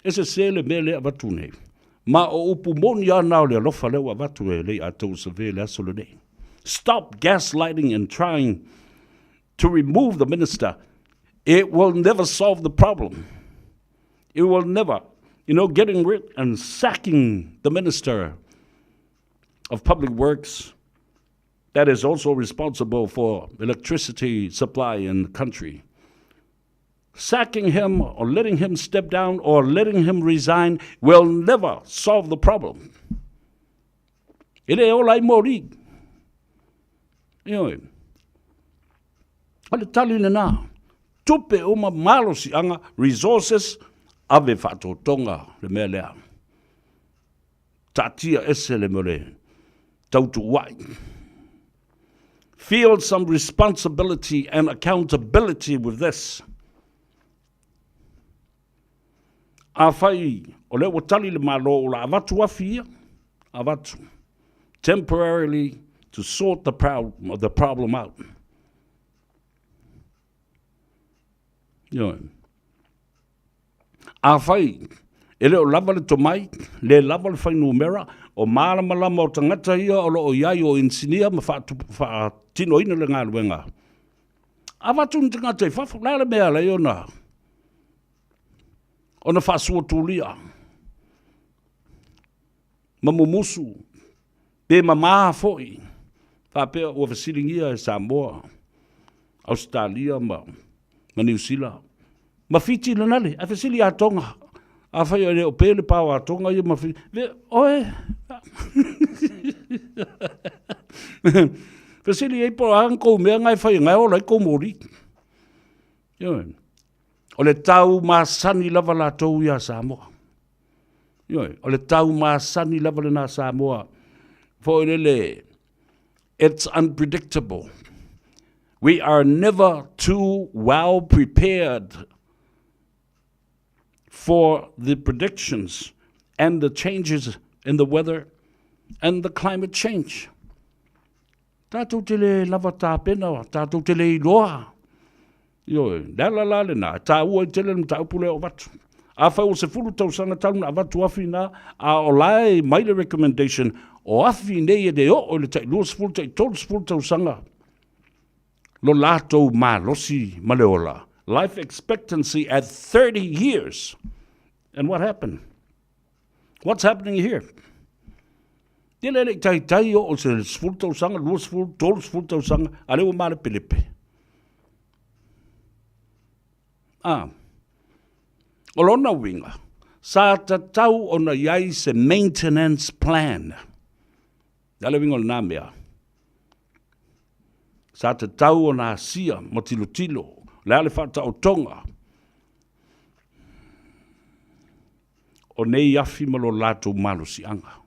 E se le me le watu nei. Ma o upu moni a nao le alofa leo a watu e le a tau sa ve le aso le nei. Stop gaslighting and trying to remove the minister. It will never solve the problem. It will never. Getting rid and sacking the minister of public works that is also responsible for electricity supply in the country. Sacking him or letting him step down or letting him resign will never solve the problem. Ele olai mori. Ale tali na. Tupe uma malosi anga resources ave whaatotonga le mea lea. Tatia ese le mele. Tautu wai. Feel some responsibility and accountability with this. A whai, o le watali le malo o la avatu awhia, avatu, temporarily to sort the problem out. A whai, e leo lava le tomai, le lava le whai numera, o malama o tangata ia o lo o iai o insinia ma wha tino ina le ngā luenga. Avatu ni tangata i whafu, la mea le iona. Ona whaasua tūlia. Mamumusu. Pe mamaa foi. Whapea ua whasiringia e Samoa. Australia ma New Zealand. Ma whiti lanale. A whasili a tonga. A whai o reo pele pāo a tonga. Ia ma whiti. Oe. Whasili e po anko mea ngai whai ngai ola i ko mori. Ia. O le tau māsani lava la tau ia Samoa. O le tau māsani lava le nā Samoa. For it's unpredictable. We are never too well prepared for the predictions and the changes in the weather and the climate change. Tātou te le lava tā pena, tātou te le iloa. La le nā, tā ua I tele na tā upule o watu. A whai o se furu tau sanga tau na watu afi nā, a o lai mai le recommendation, o afi nei e de o le tai luas furu tai tōru furu tau sanga. Lo lātou mā losi maleola. Life expectancy at 30 years. And what happened? What's happening here? Tele tai tai o se furu tau sanga, luas furu, tōru furu tau sanga, a leo mā le pilipe. O lona winga, Sa tatau ona iai se maintenance plan. Dale wingo le nā mea. Sa tatau ona asia mo tilo. Le ale whata o tonga. O nei afi malo lato malo sianga.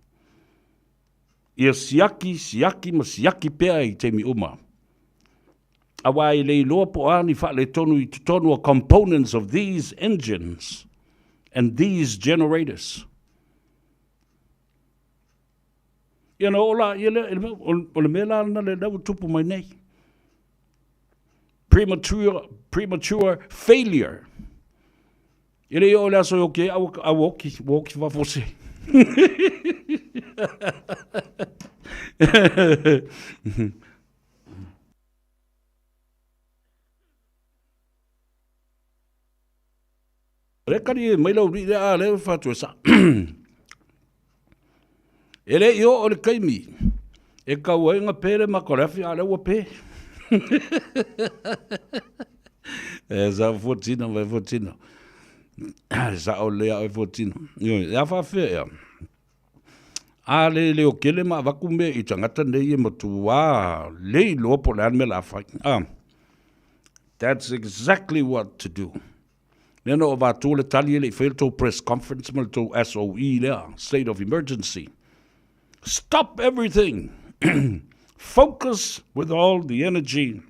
Ia siaki ma siaki pea I te mi uma. Awa I lei loa po ani wha le tonu I tonu a components of these engines and these generators. Ia na ola, o le mea lana le lau tupu mai nei. Premature failure. Ia le o le aso yoke, a woki wafose. Rekari mai lau ri le a le fatu sa. Ele yo o le kaimi. E ka wenga pere makorafi a le wa pe. E za fotina vai fotina. Za o le a fotina. Yo, ya fa fe ya. A le o kele ma vakume I tangata nei e matua le lo po le me la fa. That's exactly what to do. Neno o vātua le tali le whaeto press conference mal to SOE there, state of emergency. Stop everything. Focus with all the energy,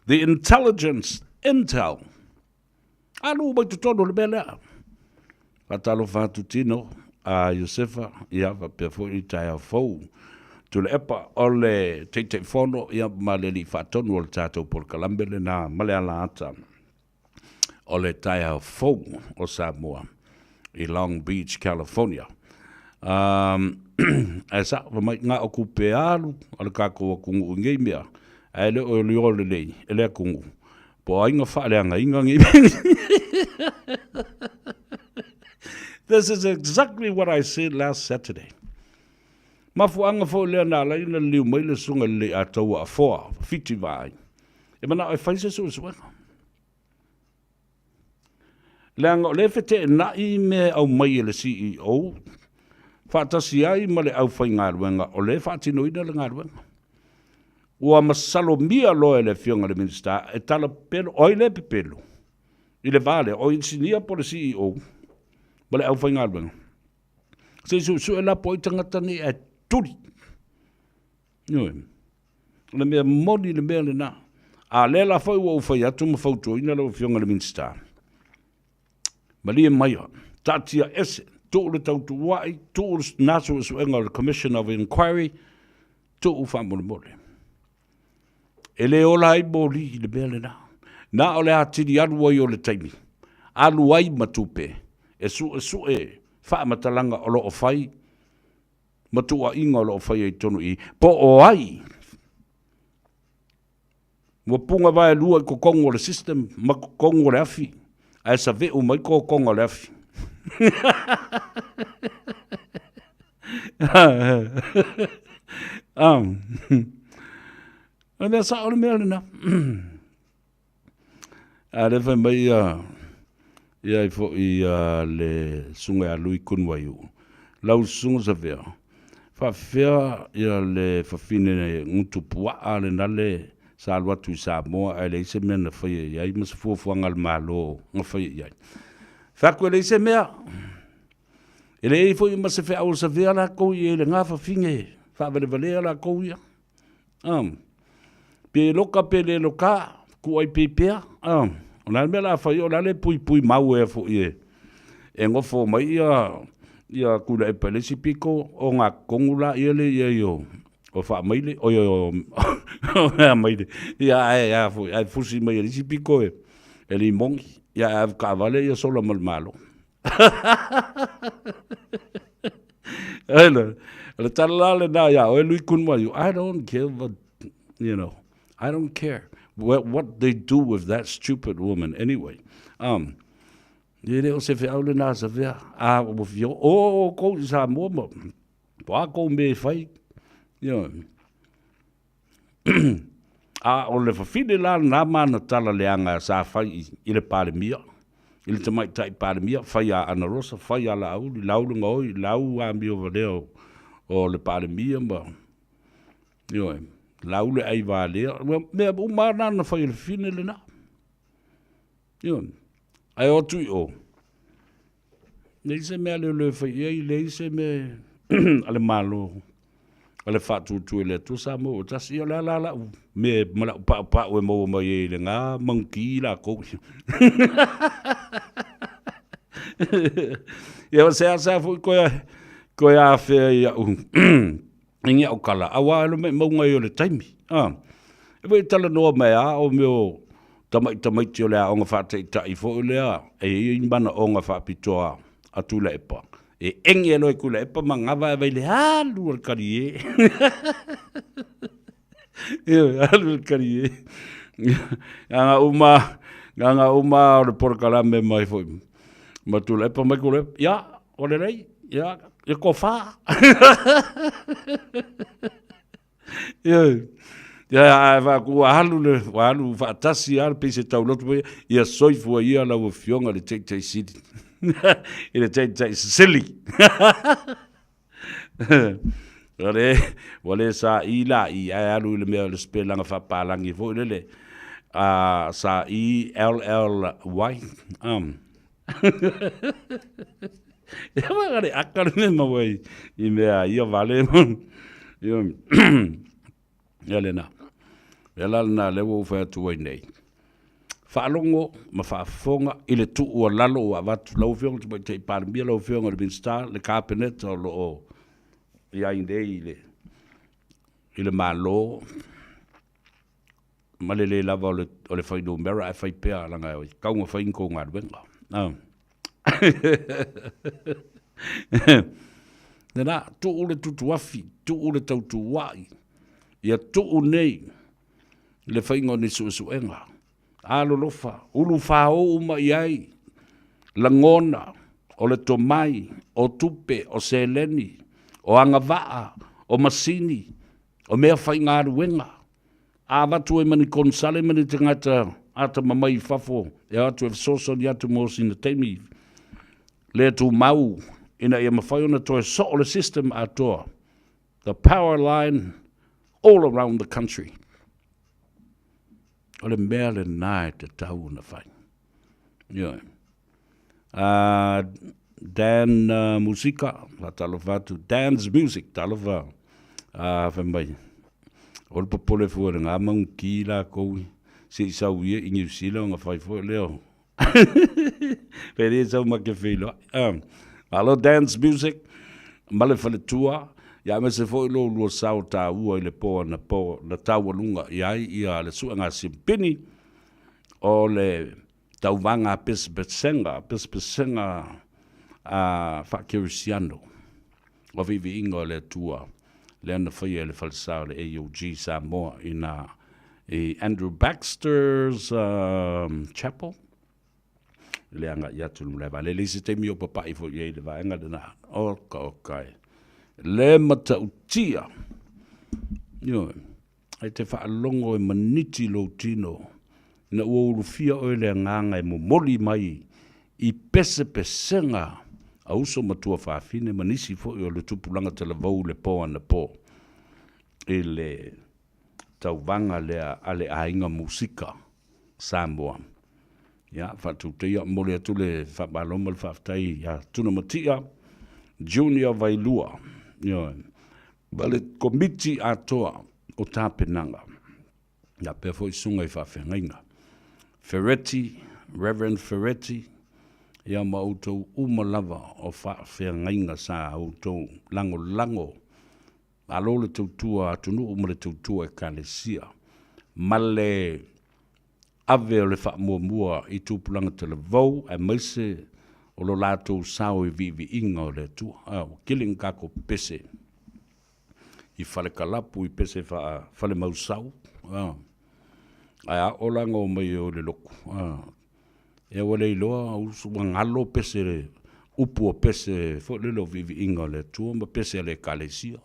the intelligence, intel. Alu mai tutono le bela. Patalo fatu tino a Josefa ia va perfo I taia fou. Tu le epa o le te fono ia maleli fatonu o le tātou por kalambele na male ala ata. O le taia fou o Samoa I Long Beach, California. E sa mai ngā o kupe alu o le kako o kungu ngei mea. E le o le o le lei, e le kungu. Po ainga whaaleanga inga ngei This is exactly what I said last Saturday. Mafuanga fo lea nā lai na liu mai le sunga le a taua a foa, fiti vai. E mana o e whaise su suenga. Leanga o le fete na I me au mai le CEO. Whaatasi ai ma le au whai ngā ruenga o le whaatino ina le ngā ruenga. Ua masalo mia loe le fionga le minister e tala pelo, oi le pepelo. I le vale, o insinia po le CEO. Ma le au whai ngā ruenga. Se su e la po I tangata ni e turi. Nui. Le mea moni le mea le na. A le la whai ua ufai atu ma whautua ina le fionga le minister. Ma lia mai o. Tatia ese. Tō le tautu wai. Tō le nasu e suenga le Commission of Inquiry. Tō u whamone mole. E le ola I mori I le mea le na. Na o le hatiri alu ai o le taimi. Alu ai matupe. E su e. Wha matalanga o lo o whai. Matua inga o lo o whai e tonu I. Po o ai. Mua punga vai lua I ko kongo le system. Ma ko kongo le afi. Ai sa ve o mai ko kongo le afi. Mea sa o le mea le na. A le whai mai ia I fo I le sunga a lui kunwai u. Lau sunga sa vea. Whawhea ia le whawhine ngutu pua a le nale sa alwatu I Samoa a le ise mea na whai iai masa fuafuanga le malo nga whai iai. Whakua le ise mea. E le e fo I masa whea o sa vea la kou I le ngā whawhinge. Whawale valea la kou ia. Pe loka pe le loka ku ai pe pea. O nā mea la whai o nale pui mau e fo I e. E ngofo mai ia kula e palesi piko o ngā kongula ia le ia yo. O wha maile o yo. O maile. Ia fo ai fusi mai e lisi piko e. E li mongi. Ia ka vale ia sola mal malo. Ela talale na ya o lui kunwa you. I don't care what I don't care what they do with that stupid woman anyway. Ele o se fe aule na sa vea a o fio o ko sa mo pa ko me fai a o le fafine la na mana tala leanga sa fai I le pale mia I le tamai tai palemia, whai a ana rosa, whai a la au, li lau lunga oi, lau a mi o valeo o le palemia ma. Io e, lau le ai valea, mea umana na whai le fine le na. Io, ai o tui o. Nei se mea le whai ei, nei se me ale malo. Ale fatu tu le tu sa mo ta si la me mala pa o mo mai le nga monkey la ko ya sa fu ko ya fe ya inga o kala awa lo me mo ngai le taimi e we tala no me a o meu tamai tio le o nga fa tai fo le e imbana o nga fa pitoa atu le pa e enge lo kula e pa mangava vai le halu al karie halu al karie nga uma o por kalame mai foi matula e pa mai kule ya ole rei ya e ko fa ya va ku halu fa tasi al pise taulo ya soifu ia la o fionga le take city il était silly. Wale sa ila I alu le mea le spelanga fa palangi fo le sa ILLY ya magari akal me mawai I mea ia vale ya lena ela na le wo fa tu nei whaalongo ma whaafonga I le tu ua lalo ua watu lau whionga tu mai te paramia lau whionga le binstar le kāpeneta o lo o ia indei I le malo ma le lava o le whainu mera e whaipea langa oi kaunga whainko ngā ruenga nena tu ule tutu afi tu ule tautu wai ia tu nei le whaingo ni suenga alo lofa ulu fao uma iai langona o le tomai o tupe o seleni o angavaa o masini o mea whai ngā ruenga a watu e mani konsale mani te ngata ata mamai fafo e atu e soso ni atu mosi na teimi le tu mau ina ia mawhai ona toe so o le system atoa the power line all around the country o le mea le nai te tau na whai. Dan Musika, la talo whatu, Dan's Music, talo wha. Whamai. O le papole fua ngā maung ki la koui, si sau ia I New Zealand, ngā whai fua leo. Pere sau make whilo. Hello, Dan's Music, male whale tua, ia me se foi lo lua sao ta ua I le poa na tau alunga iai ia le sua ngā simpini o le tauwanga pespesenga whakirisiano o vivi ingo le tua le ana whaia le falsao le AOG Samoa ina Andrew Baxter's Chapel le anga iatu lumleva le lisi te mio papai fo iei le vaenga dena okay le mata utia ai te whaalongo e maniti lo tino na ua urufia o le nganga e momoli mai I pese pesenga a uso matua whaafine manisi fo o le tupulanga te la vau le po ana po e le tauwanga lea ale ainga musika Samoa whatu te ia mole atu le whabaloma le whaftai tuna matia Junior Vailua Vale komiti atoa o tāpenanga. Ia pia foi sunga I whawhengainga. Ferretti, Reverend Ferretti, ia mautou umalava o whawhengainga sa autou lango. Alo le tautua atunu umale tautua e kalesia. Male ave o le whamuamua I tūpulanga te le vau, e maise o lo lātou sao I vivi inga o le tua. Killing kako pese. I whale kalapu I pese whale mausau. Ai a olanga o mai o le loku. E wale iloa usu wangalo pese le upu o pese fo lelo vivi inga le tua ma pese le kalesia.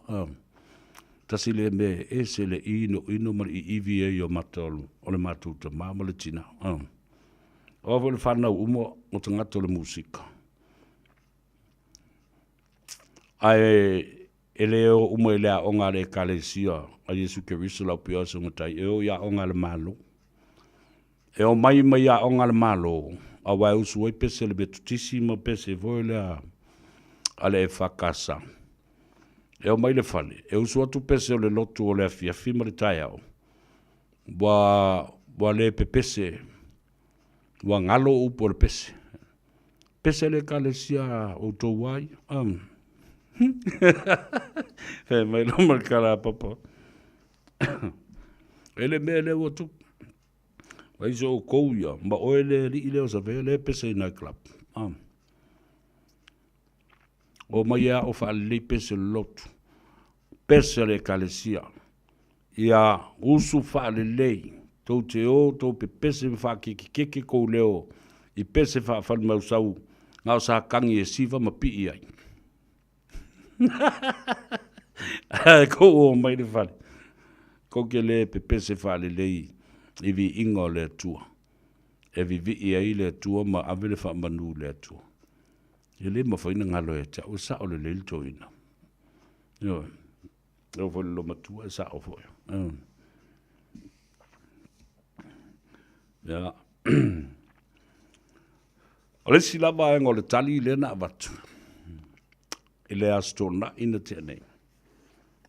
Tasi le me se le ino mari I ivi e o matolu o le matuta mama le tina. O le whanau umo o tangata le musika. Ai e leo umo e lea onga le kalesia a Yesu Keriso lau pia se ngatai e o ia onga le malo. E o mai ia onga le malo a wai usu oi pese le betutisi ma pese voi lea a le e whakasa. E o mai le whale, e usu atu pese o le lotu o le afiafi ma le tai au. Wa le pepese, wa ngalo upo le pese. Pese le kalesia o tō wai, He mai loma kara papa. Ele me le wotu. Vai so kouia, ma oele li ile o sa vele pese na club. O mai o fa le pese lotu. Pese le kalesia. Ia usu fa le lei. Tau te o, tau pe pese fa keke kou leo. I pese fa mau sau. Ngau sa kangi e siva ma pi ai. Ko o mai le fale. Ko ke le pe pese fale lei i vi ingo le tua. E vi i ai le tua ma avele fa manu le tua. E le ma faina ngalo e ta o sa o le le toina. Yo. Yo fo lo matua sa o fo. Ya. Ole sila ba ngole tali le na batu. Ele astona ina tene.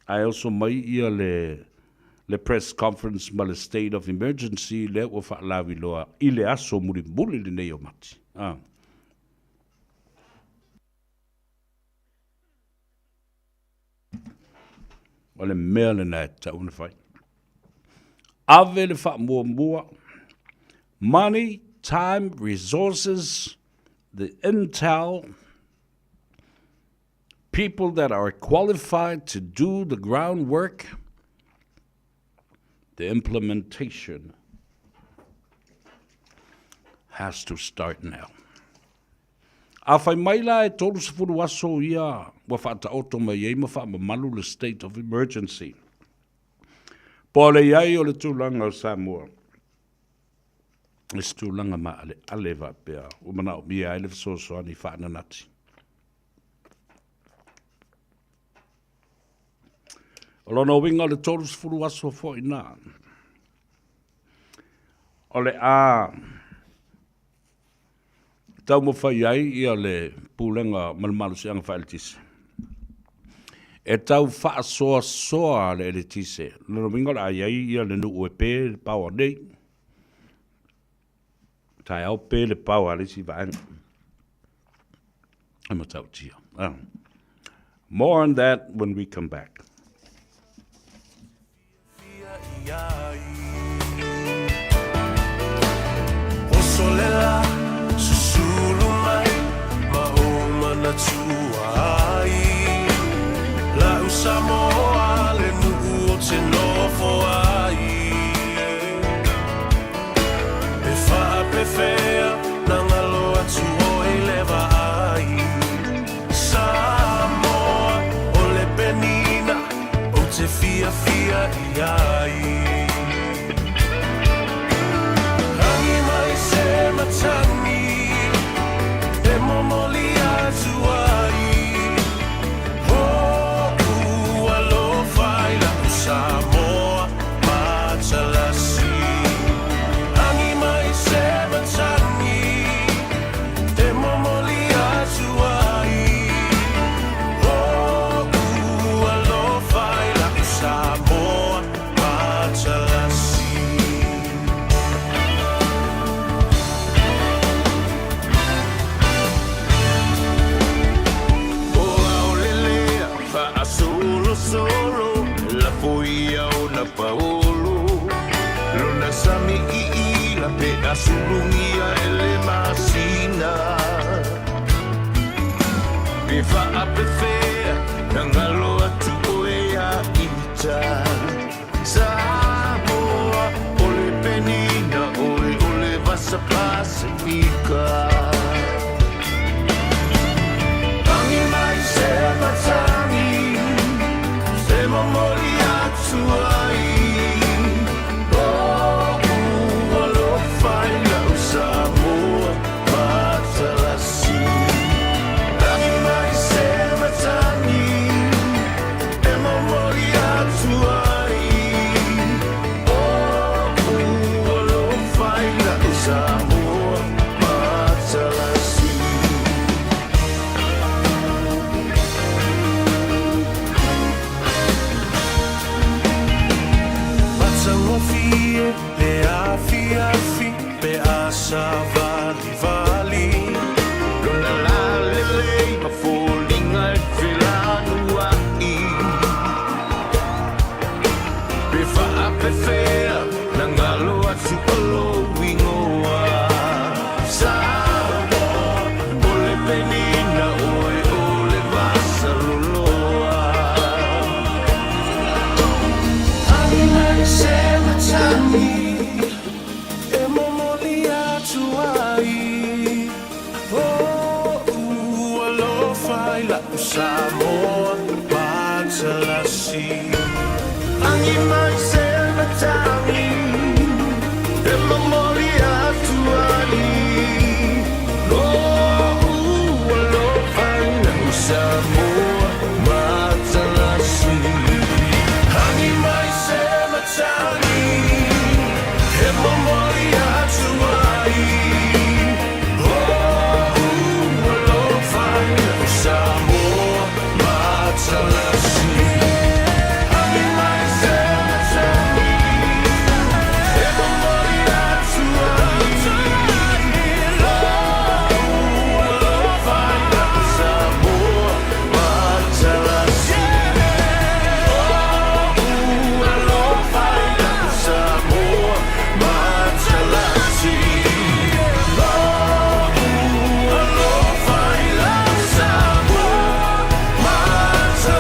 I also mai ia le press conference ma le state of emergency le o fa lavi loa ile aso muri le nei o mati. Ole mea le na ta una fai. Ave le fa mua. Money, time, resources, the intel, people that are qualified to do the groundwork, the implementation has to start now. A fai maila e tolu se furu aso ia wa whaata oto mai ei ma wha malu le state of emergency. Po le iai o le tūlanga o Samoa. Le tūlanga ma ale va pea. O mana o mia ele so ani whaana nati. O lona winga le tolu se furu aso fo ina. O le tau mo fai ai ia le pūlenga malmalu se anga whaile tise. E tau wha soa le tise. Lero mingo le ai ia le nu ue pē le pāua nei. Tai au pē le pāua le si vaenga. Ema tau tia. More on that when we come back. Osolela susulu mai mahoma na tuai la Samoa le nuku o te nofo ai e wha pe fea na ngalo atu o e lewa ai Samoa o le penina o te fia iai Matani, e momoli atu ai. Oh, alo fai la Samoa matalasi. Angi mai se matani, e momoli atu ai. Oh, alo fai la Samoa matalasi. Solo la poia o la paolo lona sami I la pe asulungia ele masina pe fa pe fea ngalo atu oea ita Samoa ole penina ole vasa pacifica Angi mai se matani Memori atu ai Oh, alo fai la Samoa vali vali lona la lele ma falling ai filanu ai pe fa pe fea na ngalo atu olo wingoa Samoa ole penina oi ole vasaluloa ai mai se matani e momoli atu ai alo fai la Samoa patalasi ai mai se matani e momoli atu ai alo fai la Samoa patalasi ai mai se matani e momoli atu ai alo fai la Samoa patalasi ai mai se matani e momoli atu ai alo fai la Samoa patalasi alo fai la Samoa patalasi alo fai la Samoa patalasi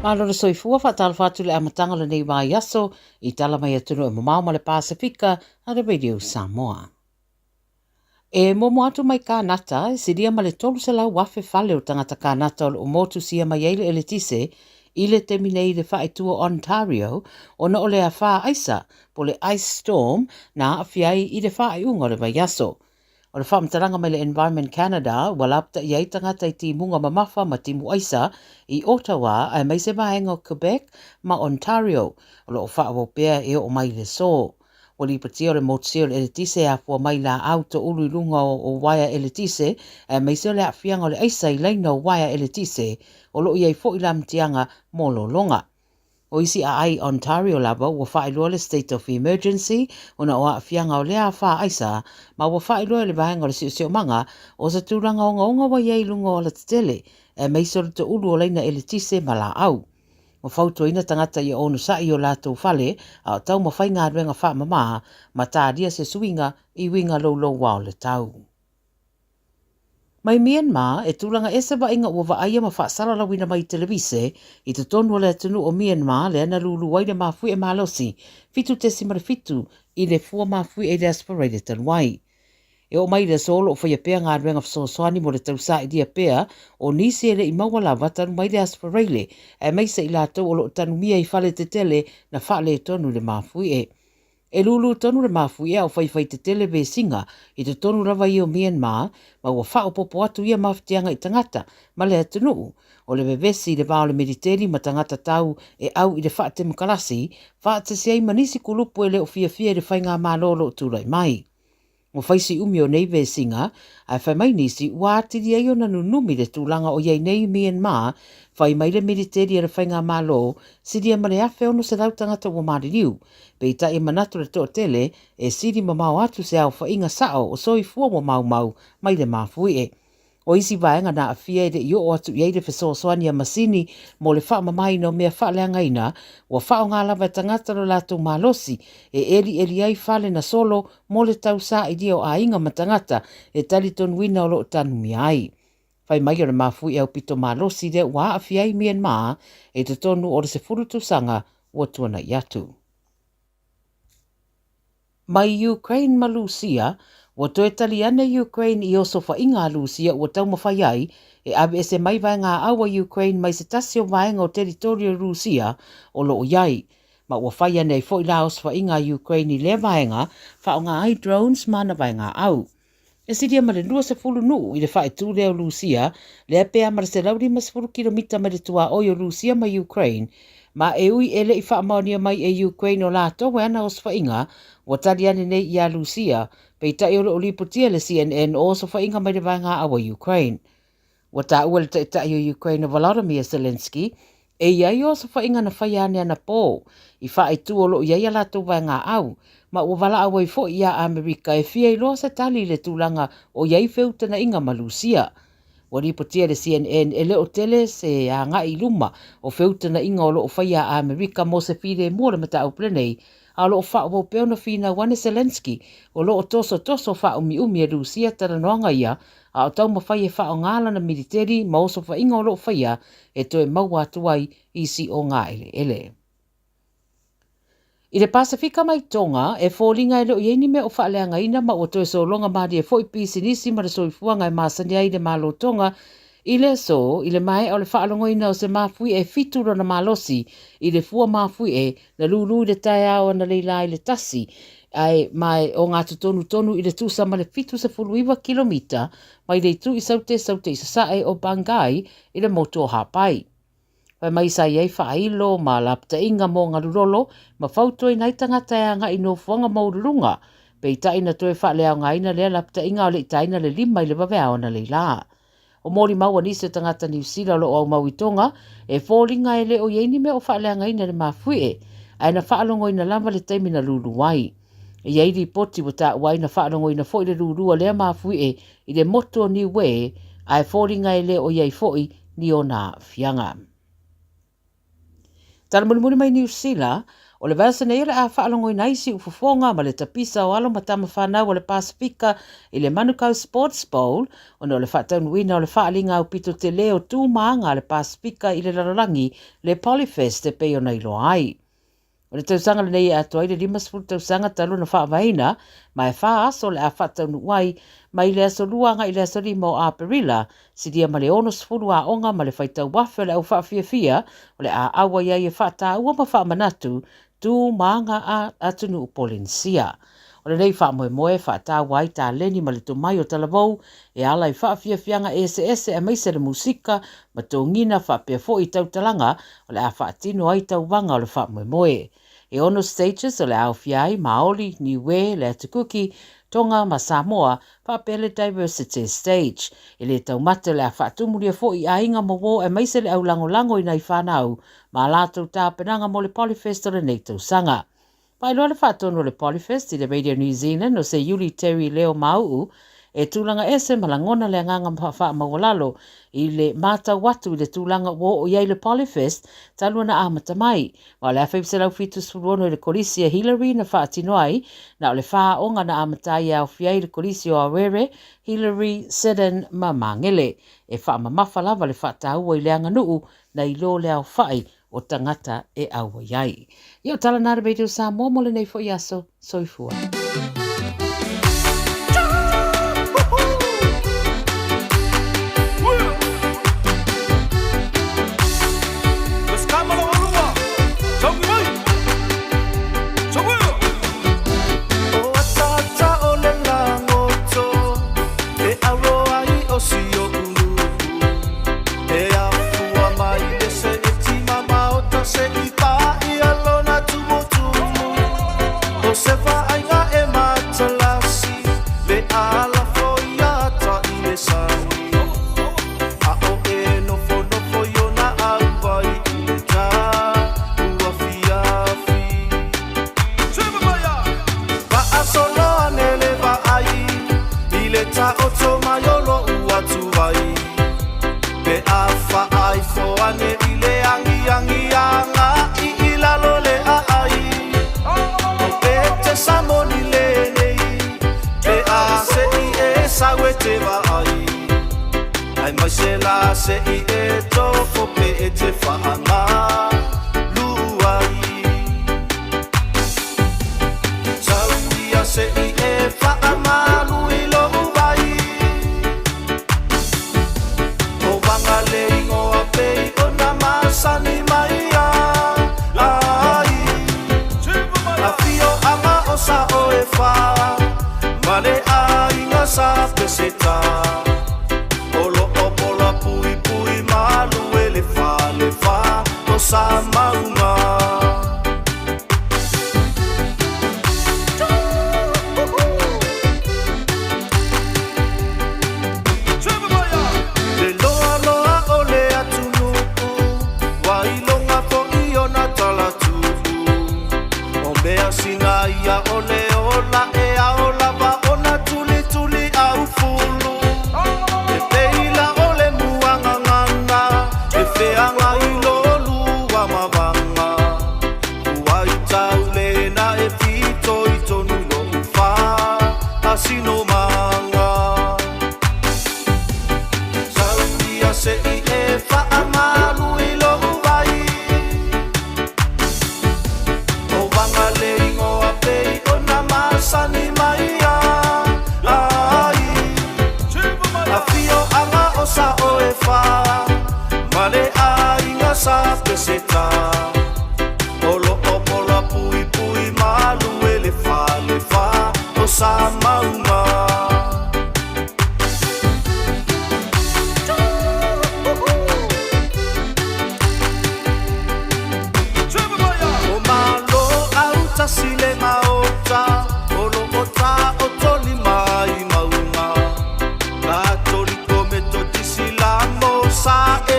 Malora soifua whaatala whātu le amatanga le nei mai aso I tala mai atunu e mamau ma le Pasifika a le Radio Samoa. E momo atu mai kānata e siria ma le tolu se lau wafe fale o tangata kānata o le umotu sia mai eile e le tise I le teminei le whaetua Ontario o na o le a wha aisa po le ice storm na awhiai I le whaeunga o le mai aso. O le whaamtaranga mai le Environment Canada, walapta I ei tangata I timunga mamafa ma timu aisa I Ottawa ai mai se mahenga o Quebec ma Ontario o lo o whaawopea e o mai le so. O li patia o le motsio le tise a fua mai la auto ulu lunga o waia ele tise ai mai se o le awhianga o le aisa I leina o waia ele tise o lo iei fo I lamtianga molo longa. O isi a ai Ontario lava ua whaelua le state of emergency o na o awhianga o lea wha aisa ma ua whaelua le vahenga o le sio manga o sa tūranga o ngaunga wa iei lunga o la tele e meisoro te ulu o leina ele tise ma la au. O whautua ina tangata I onu sa I o lātou whale a o tau ma whainga ruenga wha mama ma tāria se suinga I winga lo wao le tau. Mai Myanmar, e tūlanga ese wa inga ua waaia ma whaasara lawina mai televise I te tonu le atunu o Myanmar le ana lulu waile mafui e malosi, fitu tesi mara fitu I le fua mafui e le aspirated tanwai. E o mai le solo o whaia pea ngā ruenga whasosoani mo le tausa I dia pea o nisi ele I mawala watanu mai le aspirale e meisa I lātou o lo tanu mia I whale te tele na whale tonu le mafui e. E lulu tonu le mafui e au whai te tele ve singa I te tonu rawa I o Myanmar ma ua whao popo atu ia mafutianga I tangata ma le atunu o le vevesi le vao le mediteri ma tangata tau e au I le whaate mkalasi whaate siai manisi kulupu e le o fia le whainga malolo tūrai mai. O whaisi umi o nei ve singa, ai whai mai nisi ua atiri ai o na nunumi le tūlanga o iei nei Myanmar, whai mai le mediteri e le whainga malo, siria mare awhe ono se lau tangata ua maririu, pe ita e manatu le toa tele, e siri mamau atu se au whainga sao o soi fua mo mau mai le mafui e. O isi vaenga na awhia e I o atu iei le whesoasoani a masini mo le wha mamai no mea wha leanga ina, ua wha o ngā lava tangata lo lātou malosi e eli ai whale na solo mo le tau sa I dio a inga matangata e taliton wina o lo tanu mi ai. Whai mai o le mafui au pito malosi le ua awhia I Myanmar e te tonu o le se furutu sanga ua tuana I atu. Mai Ukraine ma Lucia, ua toe tali ana Ukraine I oso whainga Lucia ua tau mawhai ai, e abe ese mai vai ngā awa Ukraine mai se tasi o vaenga o teritorio Lucia o lo o iai. Ma ua whai ana I fo I laos whainga Ukraine I le vaenga, wha o ngā ai drones mana vai ngā au. E siria ma le lua se fulu nuu I le whae tū leo Lucia, le apea ma se lauri ma se fulu kilomita ma le tua oio Lucia ma Ukraine, Ma e ui ele I whaamaonia mai e Ukraine o lātou e ana o swainga, wa tari ane nei I a Lucia, pei tai olo o lipotia le CNN o so whainga mai le vanga awa Ukraine. Wa ta ua le tai o Ukraine o Volodymyr Zelensky, e iai o so whainga na whaiane ana pō, I whae tu olo iai a lātou vanga au, ma ua wala awa I fo I a Amerika e fia I loa se tali le tūlanga o iai whiutana inga ma Lucia. Wa ripotia le CNN e leo tele se a ngai luma o whiutana inga o loo whaia a Amerika mo se whire mua le mata au plenei, a loo wha o peo na whina wane Zelensky o loo toso wha umi e Lucia tara noanga ia, a o tau mawhai e wha o ngāla na militeri ma oso wha inga o loo whaia e toe maua atuai isi o ngā ele. I le Pasifika mai Tonga, e fōlinga e leo ieni me o whaaleanga ina ma o toe so longa mahdi e fōi pisinisi ma le soifuanga e māsani ai le malo Tonga, I le so, I le mai o le whaalongo ina o se mafui e fitura na malosi, I le fua mafui e na lulu I le tae awa na leila I le tasi, ai mai o ngā tonu I le tūsa ma le fitu se fuluiwa kilomita, mai le tu I saute I sasae o Bangai I le moto o hapai. Pai mai sa iei whailo ma lapta inga mō ngā rurolo, ma whautoi nai tangata e anga I no fuanga maururunga, pei taina toe whaalea ngā ina lea lapta inga o le taina le lima I le wawea na le la. O mōri maua nisi o tangata New Zealand o au mau I Tonga, e fōringa e le o ieni me o whaalea ngā ina le mawhue e, ai na whaalongo ina lama le taimi na lulu wai. E iei ri poti wa ta wai na whaalongo ina fo I le lulua lea mawhue e, I le moto ni we, ai fōringa e le o iei foi ni o nā fianga. Tara mulimuli mai New Zealand, o le vasa nei le a whaalongo I naisi ufufonga ma le tapisa o alo matama whanau o le Pasifika I le Manukau Sports Bowl, o le whaataunuina o le whaalinga au pito te leo tū maanga le Pasifika I le rarangi le Polyfest e peo nei loa ai. O le tausanga le nei atua I le 5 tausanga talu na whaavaina, ma e wha aso le a whaataunu wai, ma I le aso luanga I le aso lima o Aparila, si dia ma le ono sfuru a onga ma le whaitau wafe le au whaafia, o le a awa iai e whaata ua ma whaamanatu, tū maanga a atunu upolinsia. O le nei whaamoe whaata wai tā leni ma le tumai o talavou, e ala I whaafianga ese e maise le musika, ma tō ngina whaapea fo I tautalanga, o le a whaatino ai tau wanga o le whaamoe. E ono stages o le au fiai, Maori, Niue, le Atukuki, Tonga ma Samoa, whaapele diversity stage. E le taumata le a whaatumuria fo I ainga mawo e maise le au lango I nei whanau, ma lātou tāpenanga mo le Polyfest o le nei tausanga. Pai loa le whaatono le Polyfest I le Radio New Zealand o se Yuli Terry Leo Mau, e tūlanga ese malangona le nganga mwha mawalalo I le mātau watu I le tūlanga wo o iei le Polyfest talua na amata mai. Wa le awhai lau fitu suruono I le kolisia Hillary na whaatino ai, na o le wha onga na amata I au fiai le kolisia o Awere, Hillary Sedan Mamangele, e wha mamafa lava le whaataua I le anga nuu na I lo le au whai o tangata e aua iai. Ia tala nara Radio Samoa mo le nei fo iaso soifua. Se I e tofo pe e te whaanga luai Saudia se I e whaamalu I lo uai O wanga le ingoa pei o na masani mai ai A fio anga o sa o e wha Male a inga sa peseta Sa maunga Mea sina ia ole ola e aola va ona tuli tuli au fulu. E peila ole muanga ngana, e feanga ilolu wa mawanga. Uai taule na e fito i tonu lo ufa, asino manga. Saudia se i e fa amalu ilo uai. O vanga le ingo a pei o na masani mai ai. A fio anga o sa o e fa, male a inga sa peseta. Olo o pola pui pui malu e le fa o sa maunga. O malo au tasile maota, olo ota o toli mai maunga. Katoliko metodisila mo sa e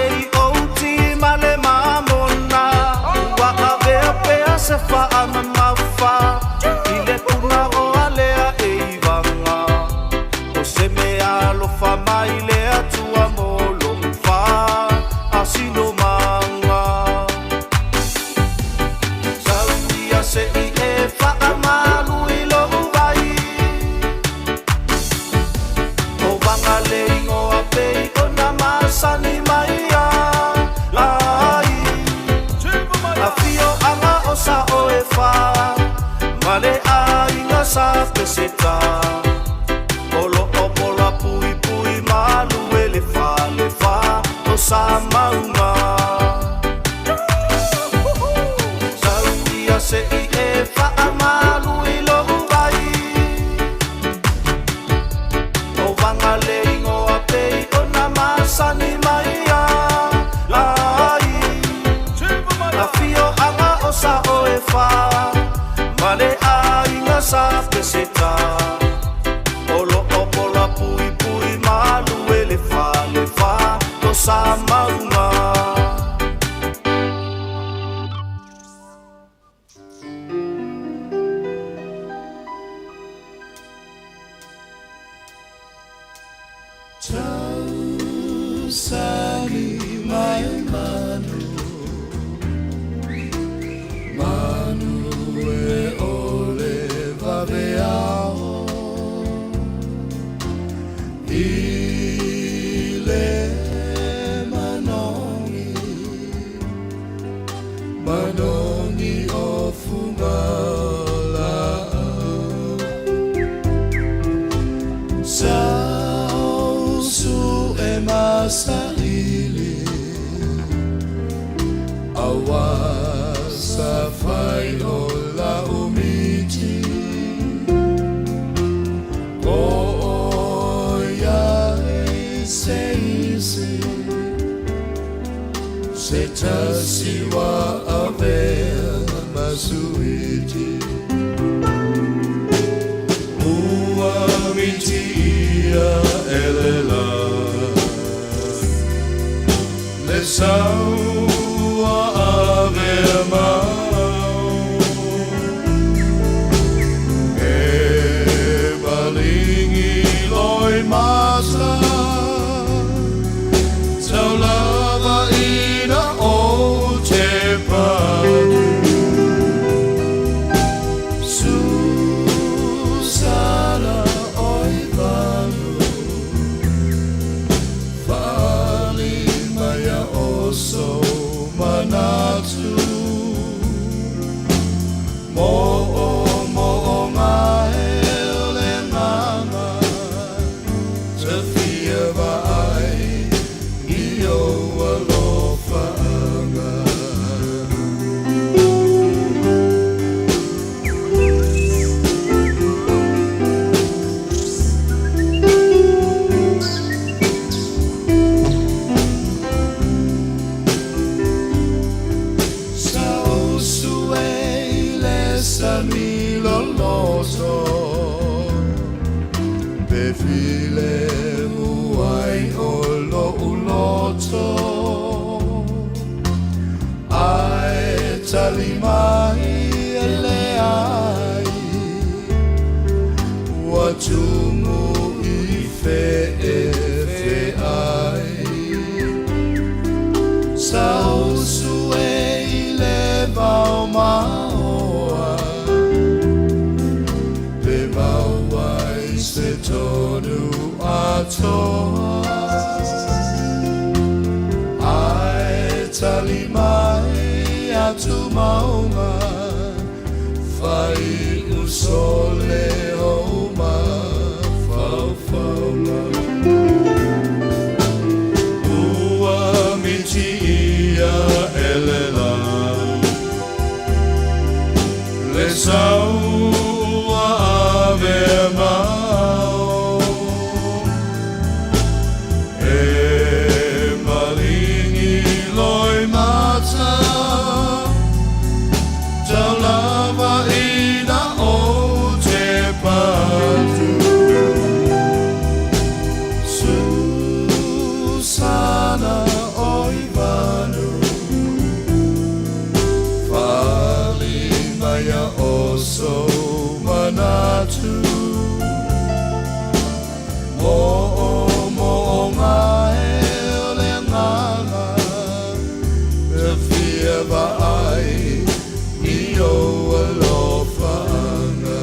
o ti male mamona. Wa avea pea se fa ama mafa, ile puna o alea e ivanga. O se mea lo fa mai lea tua molo fa, asino manga. Saudia se i e fa amalu ilo uai. O vanga le ingo a pei o na masani mai ai. A fio anga o sa o e fa, male a inga sa peseta. Olo o pola pui pui malu e le fa o sa maunga. Saudia se i e fa amalu ilo uai. O vanga le ingo a pei o na masani mai ai. A fio anga o sa o e fa, male a inga sa peseta. Olo o pola pui pui malu e le fa o sa maunga. Tausani mai manu, manu e ole vaveao. Ile manongi, manongi o fungala. Sausu e masaili, awasa fai o la umiti. Se tasiwa avea masuiti. Ua mitia elela, le saua avea mau. E balingi loi masa, tau lava ina o te padu. Susana oi vanu, fali maya oso manatu. Mo ngā hele nganga, te fia vai i o alofanga. Ai talimai elea ai usole homa faufaula ua miti ia elela le saua ave mau e malingi loi mata tau lava ina o te patu Susana oi vanu Fali maya oso manatu Mo ngae le nganga Me Faiva ai Io alofanga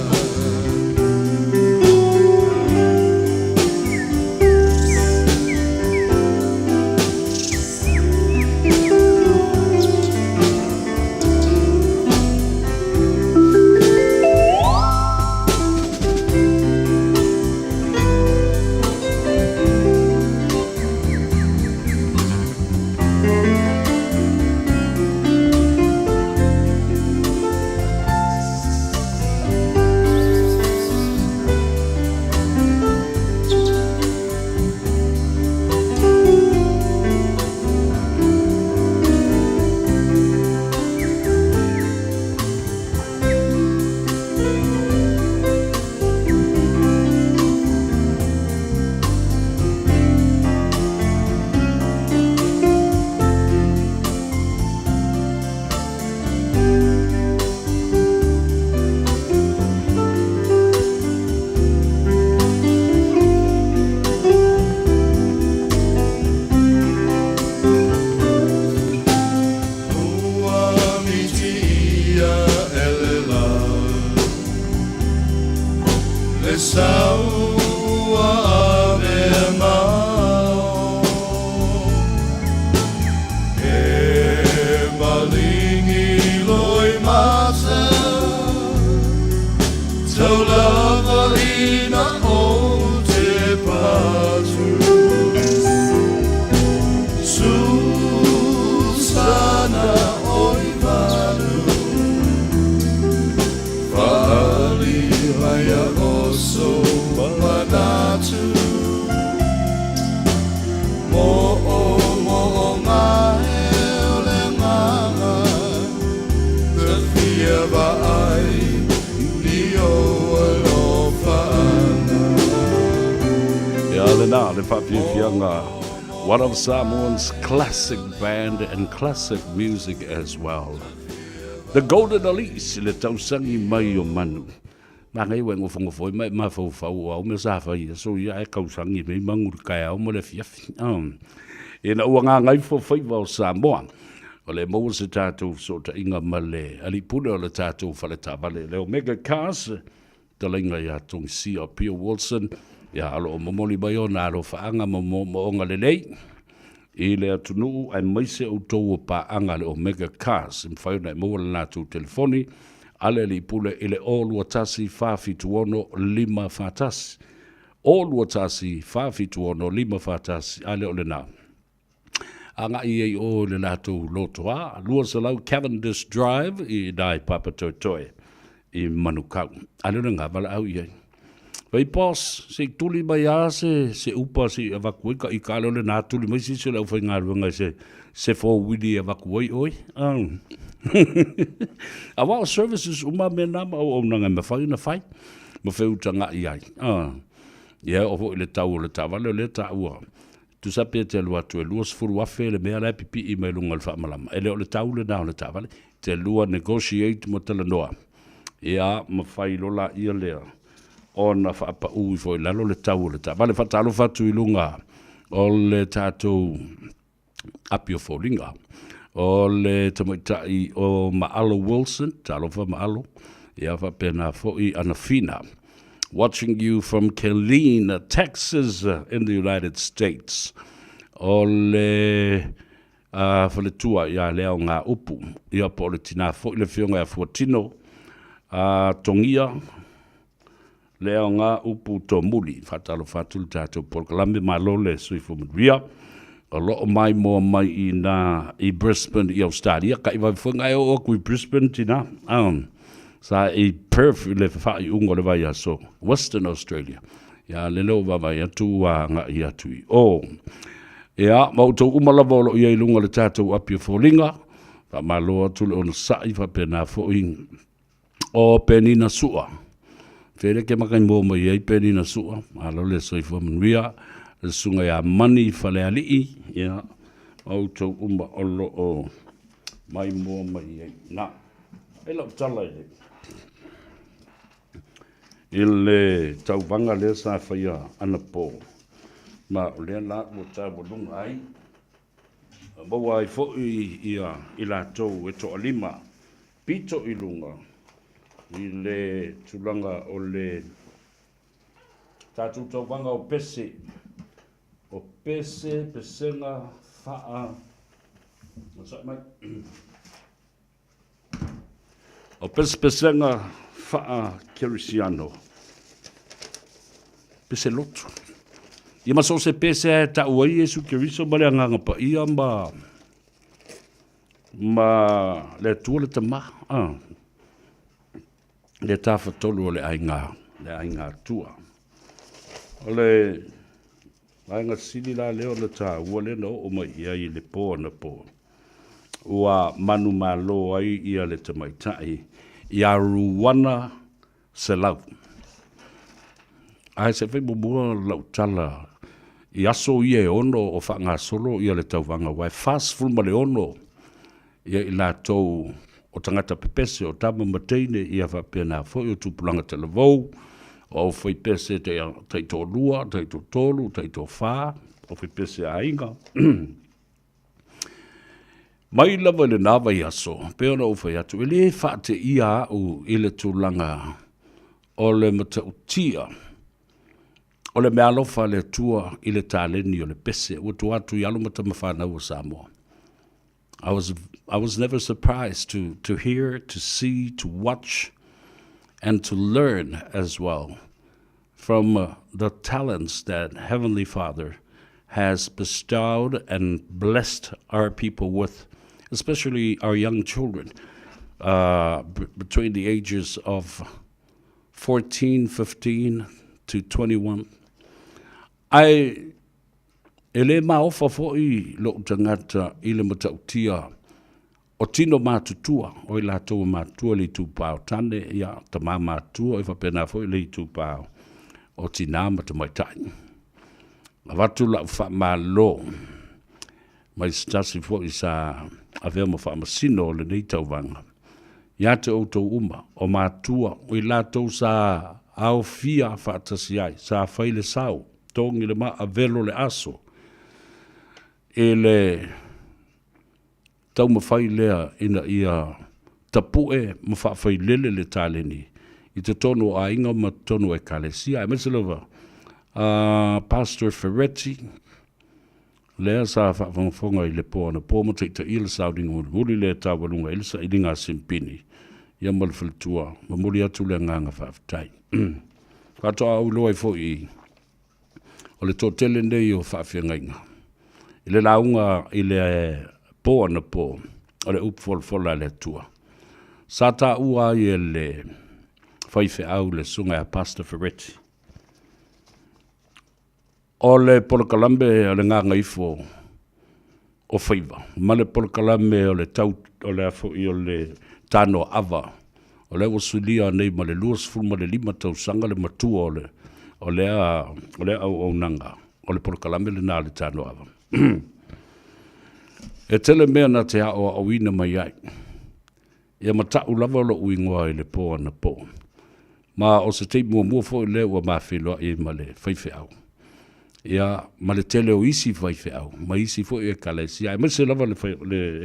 One of Samoa's classic band and classic music as well. The Golden Elise le tausangi mai o manu. Nā ngai wengo whangofoi mai mawhau au me sāwhai so ia e kausangi mei mangur kai au mo le fiafi. E na ua ngā ngai Faiva o Samoa. O le mau se tātou so ta inga male alipune o le tātou whale tāwale. Le Omega Cars, ta lainga ia tong Sia Pia Wilson. Ia alo o momoli mai o nā alo whaanga mo onga le nei. I le atunu ai maise o tau o paanga le Omega Cars. Mwhaiuna e mua le nātou telefoni. Ale li pule i le olua tasi whawhitu ono 5 whatasi. Olua tasi whawhitu ono 5 whatasi. Ale o le nā. Anga i e o le nātou lotoa. Lua salau Cavendish Drive i Dai Papa Toitoe. I Manukau. Ale o le ngā wala au i e. Pai pos, se tuli mai a se upa se evakuai, ka i kālo le nā tuli mai se lau whai ngā ruanga se whawili evakuai oi. A wao services uma me nama o nanga me whai na whai, ma wheutanga i ai. Ia o i le tau o le tawale o le taua. Tu sape te lua tu e luas furu wafe le mea lai pipi i mai lunga le whaamalama. E leo le tau le nā o le tawale, te lua negotiate mo tala noa. Ia ma whai lola ia lea. Ona whaapa ui fo i lalo le tau le tau. Vale whatalo whatu i lunga o le tātou apio fōringa. O le tamaitai o Maalo Wilson, talo wha Maalo. Ia whapena fo i Anafina. Watching you from Killeen, Texas, in the United States. O le whaletua ia leo ngā upu. Ia po le tina fo i le whionga a Fuatino. tongia leo ngā upu tō muli whatalo whatulu tātou Polokalame malo le sui fumanuia o loo mai moa mai i Brisbane i Australia ka iwa whungai o kui Brisbane tina sa i Perth i le whai ungo le vai aso Western Australia ia le leo wawai atu ngā i atu i ia mautou umalawa o ia i lunga le tātou apia fōlinga ka malo atu le ona sai whapena fōi o penina sua Fere ke makai mō mai ei penina sua, alo le soifua manuia, le sunga ia mani whale alii, ia, autou uma olo o mai mō mai ei. Nā, e lau tala e. I le tauvanga le sa whaia ana pō. Ma o lea nā mo tā walunga ai, maua ai fo ia i la tau e to alima, pito i lunga, I le tulanga o le tātou tauvanga o pese pesenga whaa o pesenga whaa kerisiano pese lotu ia maso se pese e ta uai Yesu Keriso ma le anganga pa ia ma le tua le tama le tafa tolu o le ainga tua. O le ainga sili la leo le ta ua le no o mai ia I le po na po. Ua manu malo ai ia le tamaitai. Ia ruwana se lau. Ai se whi bubua lau tala. I aso ia e ono o whanga solo ia le tauvanga wai. Fast fulma le ono ia I la tau o tangata pepese o tama mateine ia whapena fo o tupulanga te lavou o whai pese te to lua, te to tolu, te to wha, o whai pese a inga. Mai lava le nawa I aso, peona o whai atu, ele whaate ia au ile tūlanga o le matautia, o le mea lofa le tua I le tāleni o le pese, o tu atu I alumata mawhanau o Samoa. I was never surprised to hear, to see, to watch, and to learn as well from the talents that Heavenly Father has bestowed and blessed our people with, especially our young children between the ages of 14, 15 to 21. Ele maofa fo'i lo tangata I le matautia o tino mātutua o I lātou mātua le tūpāo tane ia tamā mātua I whapena fo'i le tūpāo o tina matamaitai. A watu la ufa mālo mai stasi fo'i sa avea ma whaamasino le nei tauvanga. Ia te outou uma o mātua o I lātou sa au fia whaatasi ai, sa whaile sau, tongi le maa avelo le aso. Ele tau mawhai lea ina ia tapue mawhawhai lele le tāleni. I te tono a inga ma tono e kalesia. E mesilova, Pastor Ferretti, lea sa whawhonga I le pōna, pōma te ila saudinga huli le tāwalunga, ilisa I ringa simpini. Ia malwhilitua, mamuri atu le nganga whawhitai. Katoa au loa I fo I, o le tōtele nei o whawhianga inga. I le launga I le pō na pō, o le upfolfola le tua. Sa tā ua I le whaiwhi au le sunga a Pastor Ferretti. O le Polokalame o le Gagaifo o Faiva. Ma le Polokalame o le tau, o le afo I o le tano ava. O le wasulia nei ma le luas fulu ma le lima tau sanga le matua o le au nanga. O le Polokalame le nā le tano ava. E tele mea na te hao a wina mai ai. Ia matau lava lo uingoa I le pō na pō. Ma o se te mua fo I le ua mawhiloa I ma le whaiwhi au. Ia ma le tele o isi whaiwhi au. Ma isi fo I e kalesia. E mese lava le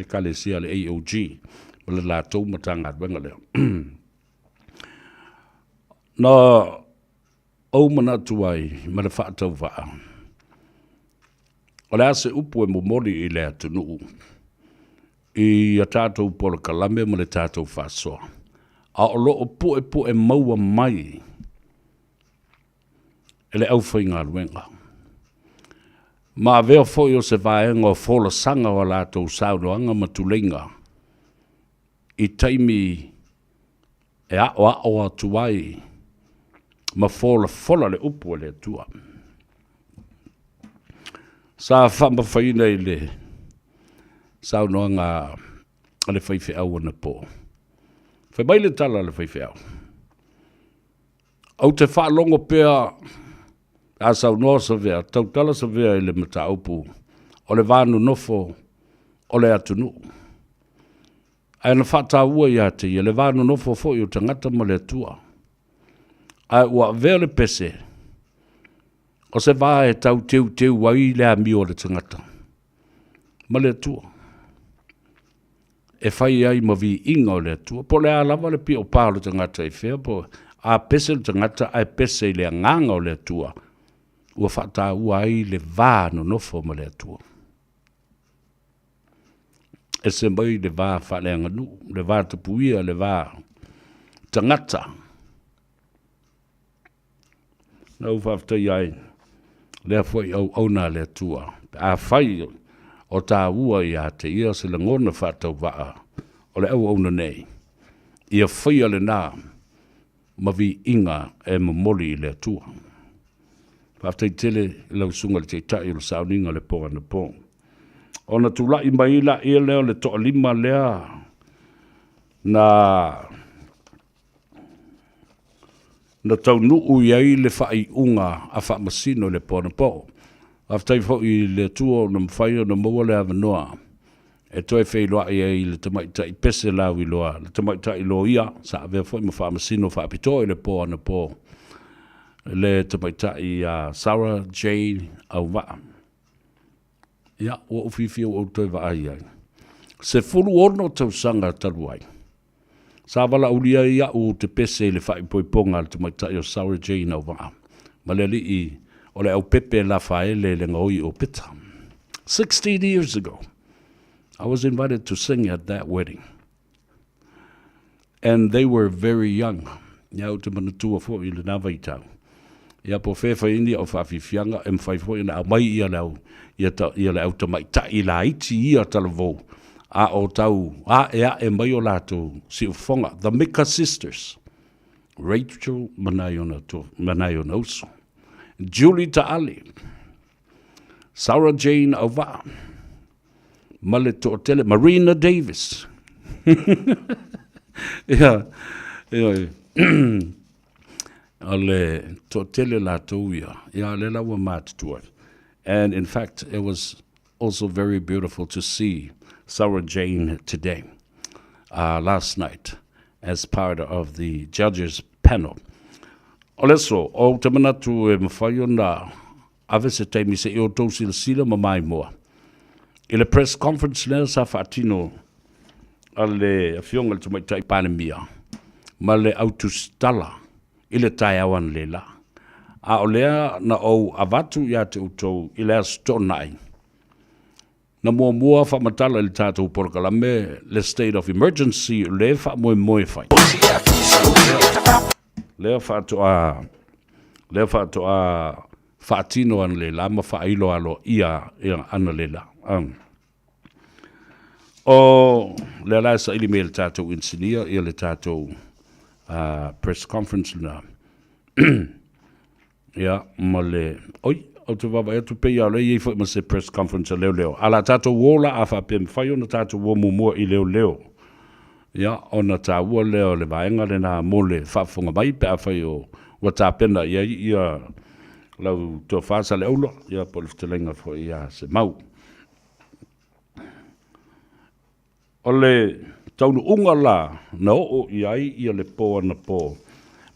e kalesia le AOG. Ma le lātou matanga adwenga leo. Na au manatu ai ma le whaatau whaa. O le ase upu e momori I le atunu. I a tātou Polokalame ma le tātou whasoa. a o loo po e maua mai e le au whainga luenga. Ma veo foi o se vaenga o fola sanga o lātou saunoanga matulenga i taimi e a o atuai ma fola le upu le tua. Sa whamba whaina i le saunoanga le whaiwhi au ana po. Whai mai le tala le whaiwhi au. Au te whaalongo pēa a saunoa sa vea, tautala sa vea i le mata upu, o le vānu nofo, o le atunu. Ai na whata ua i ate, i le vānu nofo fo i o tangata ma le atua. Ai ua vea le pese, o se vā e tau teu wai le ami o le tangata. Ma le atua. E whai ai ma vi inga o le atua, po le alawa le pi o pālo tangata i whea, po a pese le tangata ai pese i le nganga o le atua. Ua whata ua ai le vā no nofo ma le atua. E se mai le vā whaleanga nu, le vā tapuia, le vā tangata. Nau whaftai ai, lea fwoi au auna le atua. A whai o tā ua i a te ia se le ngona whatau waa, o le au auna nei. Ia whai ale nā, ma vi inga e mamoli i le atua. Whaftai tele lau sunga le te tai o sauninga le ponga na pong. Ona tula i mai la ia leo le toa lima lea na tau nuu iai le whai unga a wha masino le pona po. Whaftai fo i le tua na mwhai o na maua le avanoa. E toi whai loa iai le tamaita i pese lau i loa. Le tamaita i loa ia sa avea fo i ma wha masino wha apito i le pona po. Le tamaita i Sarah Jane Auwa. Ia, ua uwhiwhi o toi wa ai ai. Se fulu ono tau sanga taru ai. Sa wala ulia ia u te pese le whai poiponga le tamaita i o Sarah Jane Auwa. Ma le li i o le au pepe la whaele le ngoi o pita. 16 years ago, I was invited to sing at that wedding. And they were very young. Ia o te manatua fo i le nawa i tau. Ia po whewha ini o whawhiwhianga e mwhaifo ina a mai ia lau ia le au tamaita i la iti ia talavou a o tau a e mai o lātou si o whonga the Mika sisters Rachel Manayona Uso Julie Ta'ali Sarah Jane Auwa Male To'otele Marina Davis ia ale To'otele lātou ia le laua mātutua. And in fact, it was also very beautiful to see Sarah Jane today, last night, as part of the judges panel. Oleso, o te manatu e mawhaio na ave se teimi se i o tōsila sila ma mai moa. I le press conference lea sa whaatino a le whionga le tumaitai panemia, ma le autustala i le tai awan le la. A o lea na o avatu ia te utou i lea stonai. Na mua whamatala le tātou porkalame le state of emergency le wha moe whai. Lea whatoa whaatino an le la ma whailo alo ia ana le la. O lea la sa ili me le tātou insinia ia le tātou press conference na. Ia, ma le, oi, au te wawa e tu pei au le, iei fwoi ma se press conference leo. Ala tātou wola a whapem whai o na tātou wo mumua i leo. Ia, o na tā ua leo le vaenga le na mole whafunga mai pe a whai o wa tā pena ia lau tō whāsa le aulo, ia poliftelenga fwoi ia se mau. O le taunu unga la na o iai ia le pō ana pō.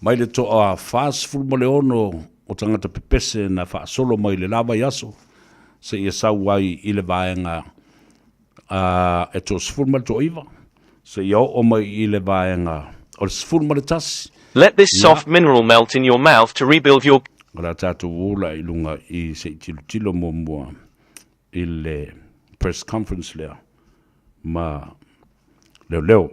Mai le tō a fast food mo le ono o tangata pepese na wha solo mai le lava yaso se ia sau ai i le vaenga e tō sifurma le tō iwa se ia o mai i le vaenga o le sifurma le tasi. Let this soft mineral melt in your mouth to rebuild your... Ora tātou wola i lunga i se tilo mua i le press conference lea ma leo.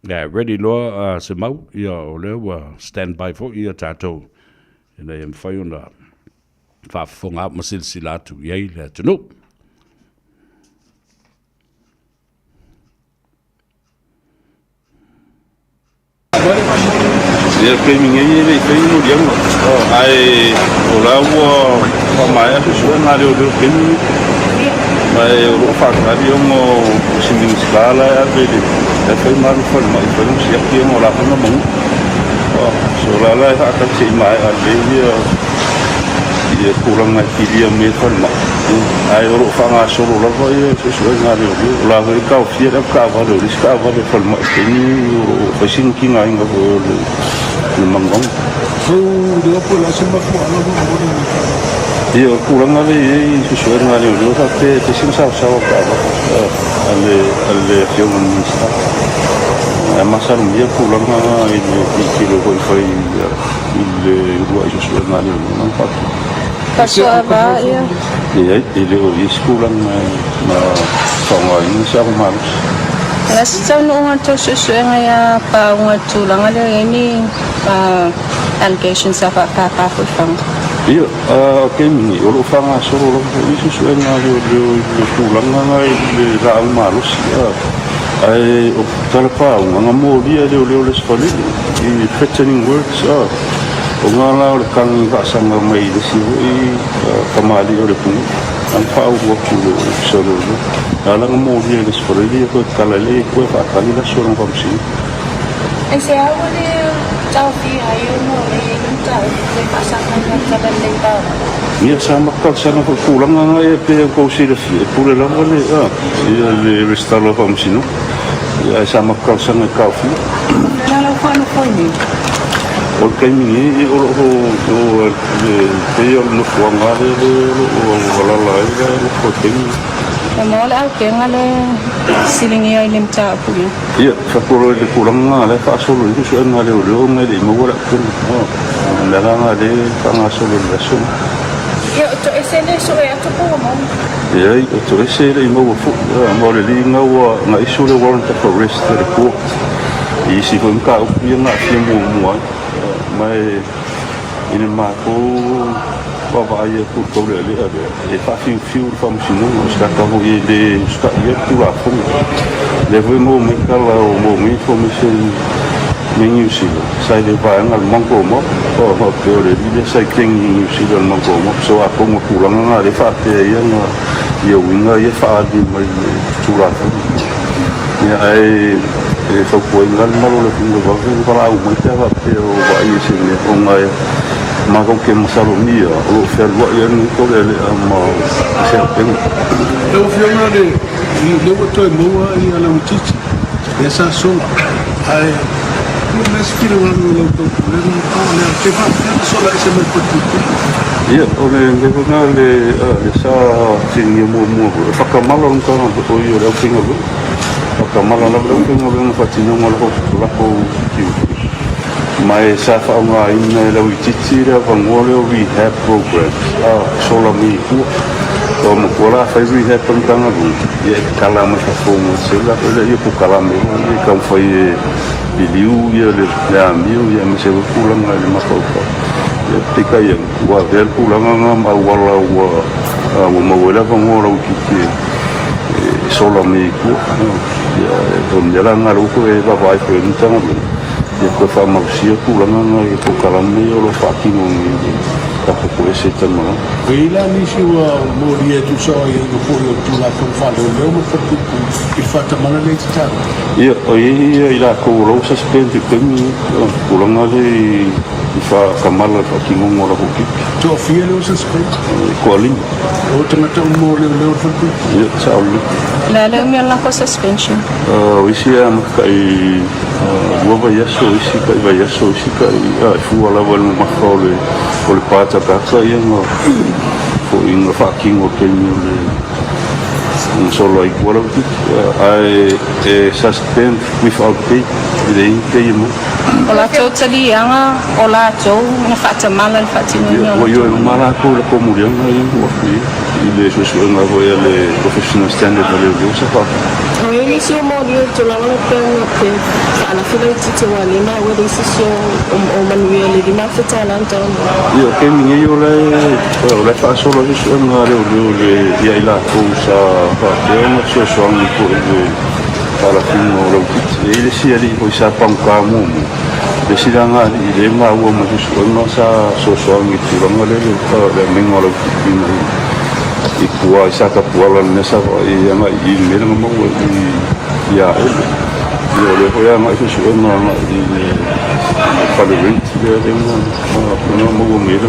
Yeah, ready loa se mau ia o leo stand by fo ia tātou. Ina ia mwhai ona whaafonga ap masilsila atu iei le tunu. Ia kei minga ia le kei no lianga. Ai o la ua mai atu sua ngā reo kei minga. Mai o roa whakari o mo simbing skala e vele. E whai maru whai mai whai mo siaki o mo la hana mangu. So la e whakati mai a le ia kuranga kiria me whai mai. Ai o roa whanga soro la whai e sua ngā reo reo. La whai kau whiera ka wale o riska wale whai mai kei ni o whai sinki ngā inga o le mangong. So dua pula semua kuala mo. Ia kuranga le e sua ngā reo reo ka te simsa sawa ka ale fiona minsta. E masaru ia kuranga i le kilo hoi whai i le rua i sua ngā reo reo nang paki. Kasua ba ia? Ia i le o i kuranga na whaunga i nisa o marus. Nasi tau no ngā tau susuenga ia pa unga tūlanga leo ini allegations a whakapapui whanga. Ia, kei mingi, o lo whanga soro lo i susuenga leo tūlanga ngai le rao marus. Ai o talapa unga ngā mōria leo le spalili i threatening words. O ngā la o le kangi whaasanga mai le siwo i kamali o le pungu. Ang whao waku le soro le. Alanga mōria le spalili e koe kalale e koe whaakali la soro whamsi. E se awa le tau fi ai o mo le tau le whaasanga ngā kalale tau. Ia sa makasanga ko kulanga nga e pe ko si le pule la le ia le restalo whamsi no. Ia sa makasanga ka fi. Nala whanu whaini. O kai mingi o te o no fuanga le o wala la le ko te E mo le au ke ngale silingi ai lim ta puya. ia whakoro le kuranga le whaasolo i kusu anga le o leo me le imawara kuni le ranga le whangasolo le aso Ia o to ese le so e ato po mo. ia i o to ese le imawa fu mo le li ngawa nga iso le warrant of arrest le court i si ko mka upi nga fia mua mai ina mako baba ia ku ko le e fa fiu fam sinu ska ka ho ye de ska ye tu la fu le voi mo me kala o mo mi information menu si sai de va ngal mango mo o ke le di sai king ni si del mango mo so a ko mo ku la nga le fa te ye nga ye winga ye fa di mai tu la fu ya ai e fa ko ngal malo le fu va ko la u mai te va te o va ye si ne o ngai ma con che masalo mia o fermo io non to le ma sempre Eu fiona de levo to moa i ala utiti. Essa so ai no mes filo no lo to le te fa so la ese me potito. ia o le vona le sa tingi mo fa kamala un kana o io le fingo fa kamala na le fingo no fa tingo mo la ko kiu mai sa fa nga in le utiti le vangole o rehab program so la mi o mo kola fa rehab tanga lu ia kala mo fa fomo se la le io kala me i kan foi biliu ia le amiu ia me se kula nga le mako ia tika ia wa ver kula nga ma wala wa mo wala fa ngora utiti so la mi ku ia don ia nga ru ko e va vai pe tanga lu ia ko fa ma sia kula nga i ko kala me o lo fa ki mo ka ko ese tama Ila ni si wa moria tu so ia ko po tu la ko fa le mo fatu i fata mana le tata. ia o ia ko ro suspend ko mi kula nga le i fa kamala fa ki mo ra ko ki To fia le suspend. ko lin O tangata mo le fatu. ia sa li La le mi ala ko suspension. o isi am kai wa va yaso isi kai va yaso isi kai fu ala va ma ko le pata ka ia no fo in fa ki mo ke ni le un solo ai qualo ai suspend without pay le in ke mo Ola tau talianga, ola tau, na whaatamala, na whaatinoina. Yo mala ko la ko murianga yo ile susuenga ko le professional standard le yo sa pa. Oye si mo dio tulanga pe pe ana fila titi wale na wale sisio o manuel di ma fetala então. Yo ke minha yo le fa solo susuenga le ya ila ko sa pa de no susuenga ko para fino lo ele si ali ko sa pangka mo. Desidanga ile ma wo mo susuenga sa susuenga tulanga le mengolo ikua isaka puala nesa i anga I mera mo I ya le hoya ma isu na I para rent de no mo mera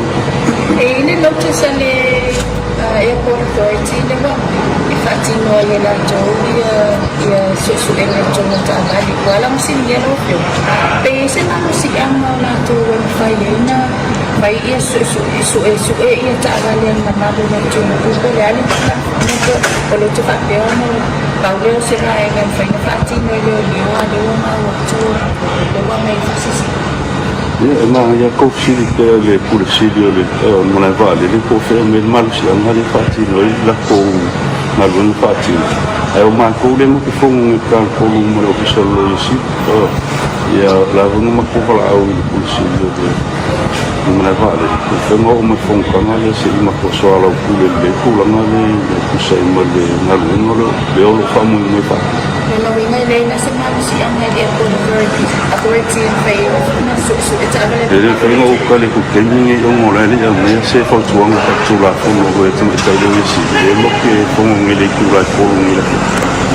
Ini notice ale airport authority de ba ifati no yela jodi ya susu ene jomo ta ali wala musin yelo pio pe se na musi ama na to faina bai ia susu ia ta ali na mabo na jomo ko le ali na ko polo te pa pe no Paulo se na ene faina fati no yo ade ma wa to le wa mai fasisi ma ya ko sili ke le pulsili le non vale le ko fe me mal si anga le fati no la ko ma non fati e o ma ko le mo ko fon ka ko mo lo ki solo isi ya la no ma ko la o pulsili de non vale ko fe mo mo fon ka ma le si ma ko so ala ku le ko la ma le ko sai mo le na no le o fa mo mo fa Kalau ingin lain nasi manis yang ada pun authority in Faiva, masuk itu ada. Jadi kalau kali ku kini yang mulai ni yang ni saya faham tuang tak cula pun boleh tu kita ada isi. Dia ke pun milik cula pun milik.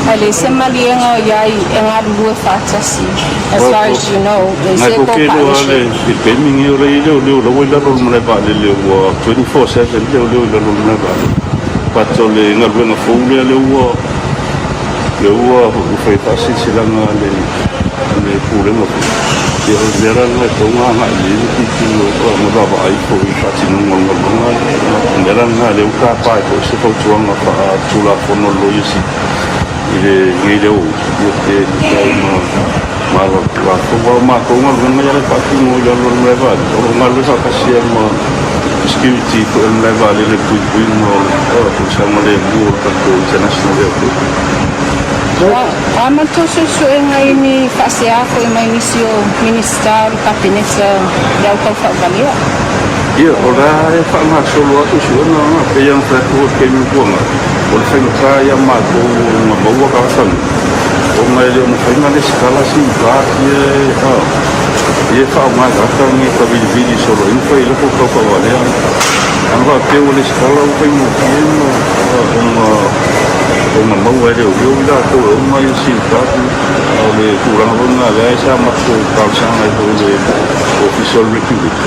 Ali semali yang ada dua fantasi. As far as you know, they say go partnership. Di kini ni orang ini orang orang mulai balik le 24/7 dia orang mulai balik. Patut le ngarang phone dia le le fai fasi silanga le pure mo dia vera le tonga nga le ki mo ba ai ko fasi no mo vera nga le ka pa ko se ko tuanga pa tula fono lo yisi ile o te ma lo la ko ma ko ma nga le fasi mo lo le va o ma le fa kasi mo security ko le va le ku mo ko sa mo le bu ko international Ama tu susu engai ni fase ako mai misio minister kabinete ya ko fa valia. Ia ora e fa ma solo atu suona pe yang fa ko ke mi buanga. Ol fa no ka ya ma ko ma bo ka san. O mai le mo fa ma de skala si va ye fa ma ka ta ni ko vi solo in fa ile ko fa valia. Anga pe o le skala o pe mo uma mau ele eu já tô uma e sim tá olha kurang uma vez a maco calção aí do official recruit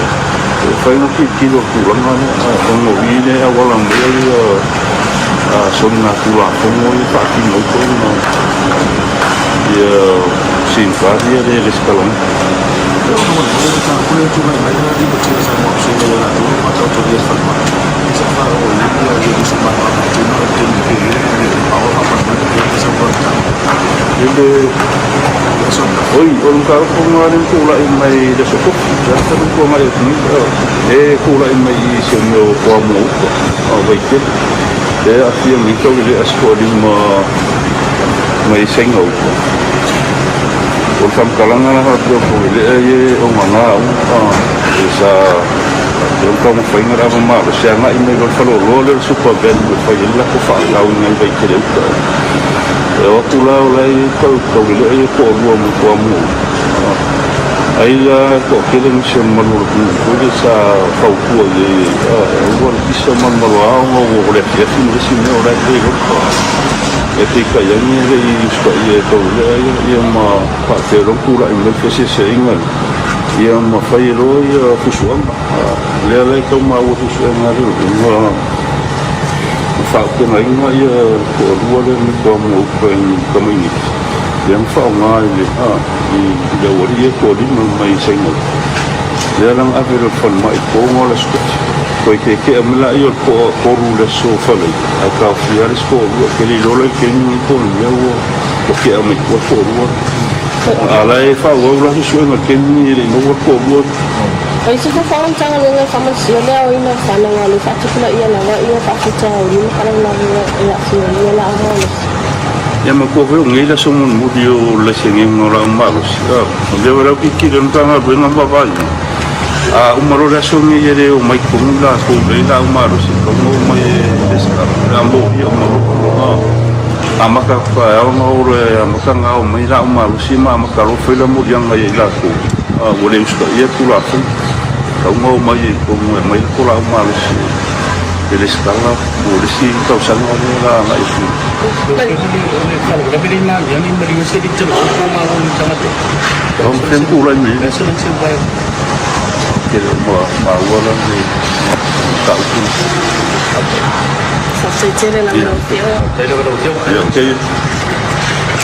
foi no que tiro kurang uma vida agora meio a sona kula como e faz no como e sim faz ele escalão Oi, orang kau pengaruh kula imai dah cukup, dah terus pengaruh ni, kula imai semua kamu, baik je, akhirnya mereka boleh asal di mai sengau. Orang kalangan lah tu boleh orang mana, bisa orang kamu pengen apa mah, siapa imai kalau roller super band, pengen lah kau faham yang baik je. Waktu lain kau bila kau buat kamu, ayah kau kira macam malu, kau bisa kau buat ni, kau bisa malu, kau boleh jadi macam ni orang tu. Ketika yang ni supaya kau yang pakai rokok lah, yang kasi seingat, yang pakai rokok kusuang, lelai kau mahu kusuang ada, fakta lain ya kedua dan kamu ini yang fakta ini di jauh dia kodi memang sengat dalam akhir fun mai komo la skut koi ke amla yo koru la sofa lai aka fiaris ko keli lola keni ko yo ko ke amit ko Ala e whauaura hi suenga keni le noa kōmua. Ai se ka whaong tanga lenga whamasia lea o ina whananga le whatukula ia lawa ia whakutau o lima karang lawa ia fia ia la amoles. Ia ma kōwhi o ngeira songon muri o lesengi ngora umaros. Lewa rau ki kire ntanga ruenga mawai. Umaro rea songi ere o mai kongi la kōwhi la umaros. Kongo mai leska. Rambo ia umaro. Amaka pa aonga ore amaka ngao mai la umaros. Ima amaka rofela muri anga ia la kōwhi. Wale uska ia kula fu. Kaunga mai kongo mai kula umaros. Ele skala o resi tau sanga la na isu. Tapi lima yang ini beri mesti dicerut sama orang sangat. Orang tempu lah ni. Kira mahu ni tak usul. Saya ceri lah menurutio. Saya dah menurutio. Ya, okay.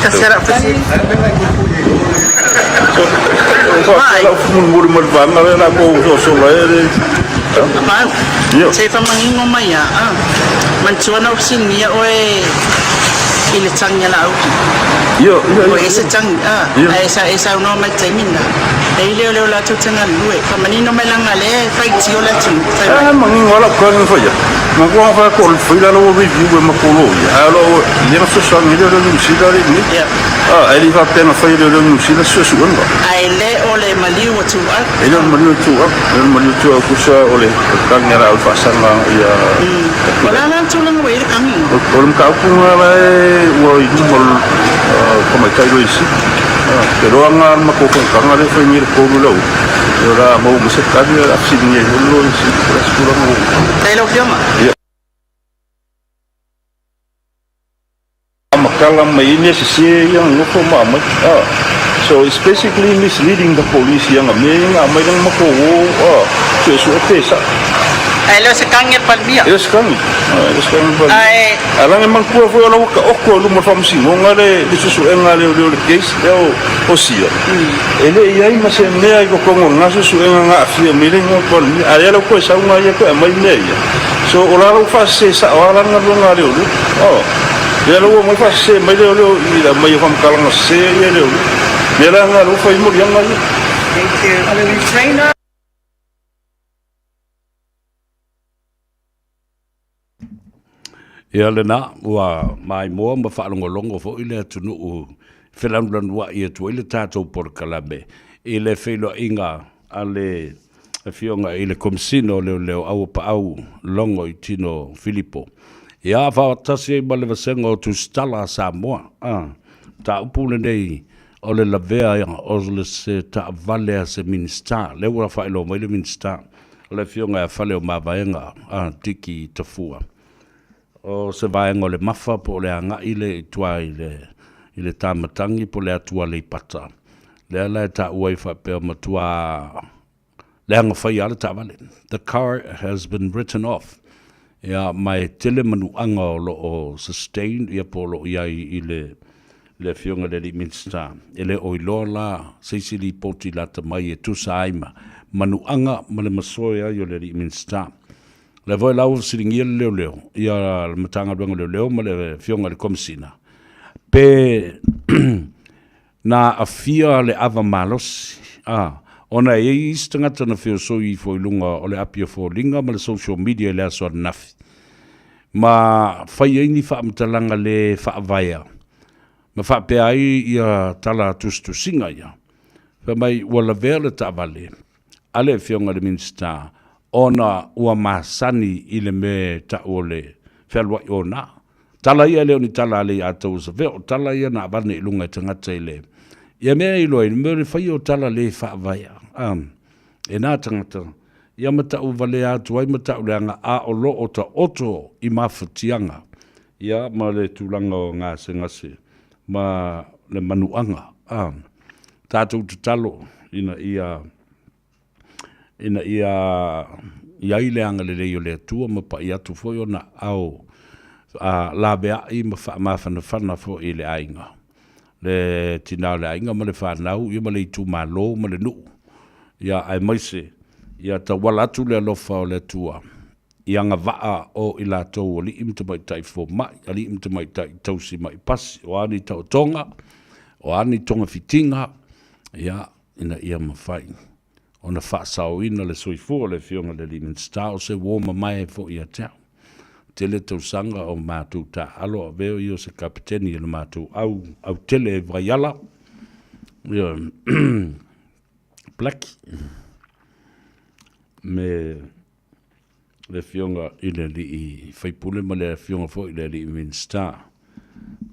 Terserah pasti. Kalau mulu berbang, ada apa usul lain. Apa? Saya pamangin ngomay mancuan na usin niya oy ilitsang niya na auto. Yo, isa chang isa no may taimin na. Dahil leo la tutsangan luwe. Pamanino may lang ale fight siyo la chun. Mangin wala ko ng faya. Magwa fa ko fila lo review makulo. Alo, niya social media lo sila rin ni. Ali fa pena faya lo sila susuan ba. Aile ole maliw tuwa. Ele maliw tuwa kusa ole kang nera alfa sana ya. Wala nang tulang way kami. Orang kau pun ay wo idumol kamay kayo isi. Pero ang makukong kang ale fa ni ko lo. Ora mau musik kami apsin niya lo isi kurang mo. Tayo kyo ma. Makalang may ini sisi yang nguko mamat. So it's basically misleading the police yang may lang makuho. So tesa. Hello sa kangir palbia. Yes kami. Ay. Alang emang kuo fo ala ka okko lu mo famsi ngale disusu engale le case o sia. Ele yai mase ne ai ko ngasu su enga afia miling ko ni ay ala ko sa nga ya ko mai ne ya. So ola lo fa se sa ola nga lo ngale lu. Ya lo mo fa se mai le ila mai fam kalang se ya le. Nela nga lo fa mo yang ngai. Thank you. Ale trainer. Ia lena ua mai moa ma whaalongolongo fo ile atunu u whilamlan wa ia tu ile tātou por kalame. Ile whilo inga ale whionga ile komsino leo au pa au longo i tino Filipo. Ia whaatasi e male vasenga o tu stala Samoa. Ta upule nei o le lavea o le se ta vale a se minsta. Leo ura whaelo mai le minsta. Le whionga e whale o mawaenga tiki tafua. O se vaenga o le mafa po le anga ile i tua ile tamatangi po le atua le pata. Le ala e ta uai whapea matua le anga whai ala ta vale. The car has been written off. Ia mai tele manu anga o lo o sustained ia po lo iai ile le fionga le li minsta. Ele o ilo la seisili poti la ta mai e tusa aima. Manu anga ma le masoya yo le li minsta. Le voi lau siringia leo ia le matanga duanga leo ma le fionga le komsina pe na afia le ava malos ona e istanga tana fio so i foi lunga o le apia fo linga ma le social media le aso nafi ma fai ni fa mtalanga le fa vaia ma fa pe ai ia tala tustu singa ia fa mai wala vele ta vale ale fionga le minsta ona ua masani ile me ta ole felwa ona tala ia leo ni tala le atou se veo tala ia na bane lunga tangata ile ia me ilo i me fai o tala le fa vaia e na tangata ia mata u vale atu ai mata u leanga a o lo o ta oto i mafutianga ia ma le tulanga o ngase ngase ma le manuanga tatou talo ina ia ile anga le leo le tua ma pa ia tu foi ona au la bea i ma fana fo ile ainga le tina le ainga ma le fanau i ma le tu malo ma le nu ia ai maise ia ta wala tu le lofa o le tua ia nga vaa o ila tau li imta mai tai fo mai ali imta mai tai tausi mai pasi o ani tau tonga O ani tonga fitinga, ia, ina ia mawhai. O na whaasauina le soifua le fionga le Limon Star, o se woma mai fo ia tau. Tele tau sanga o mātou ta alo a veo i o se kapiteni i le mātou au tele e vaiala. Ia, plaki. Me le fionga i le li i whaipule ma le fionga fo i le Limon Star.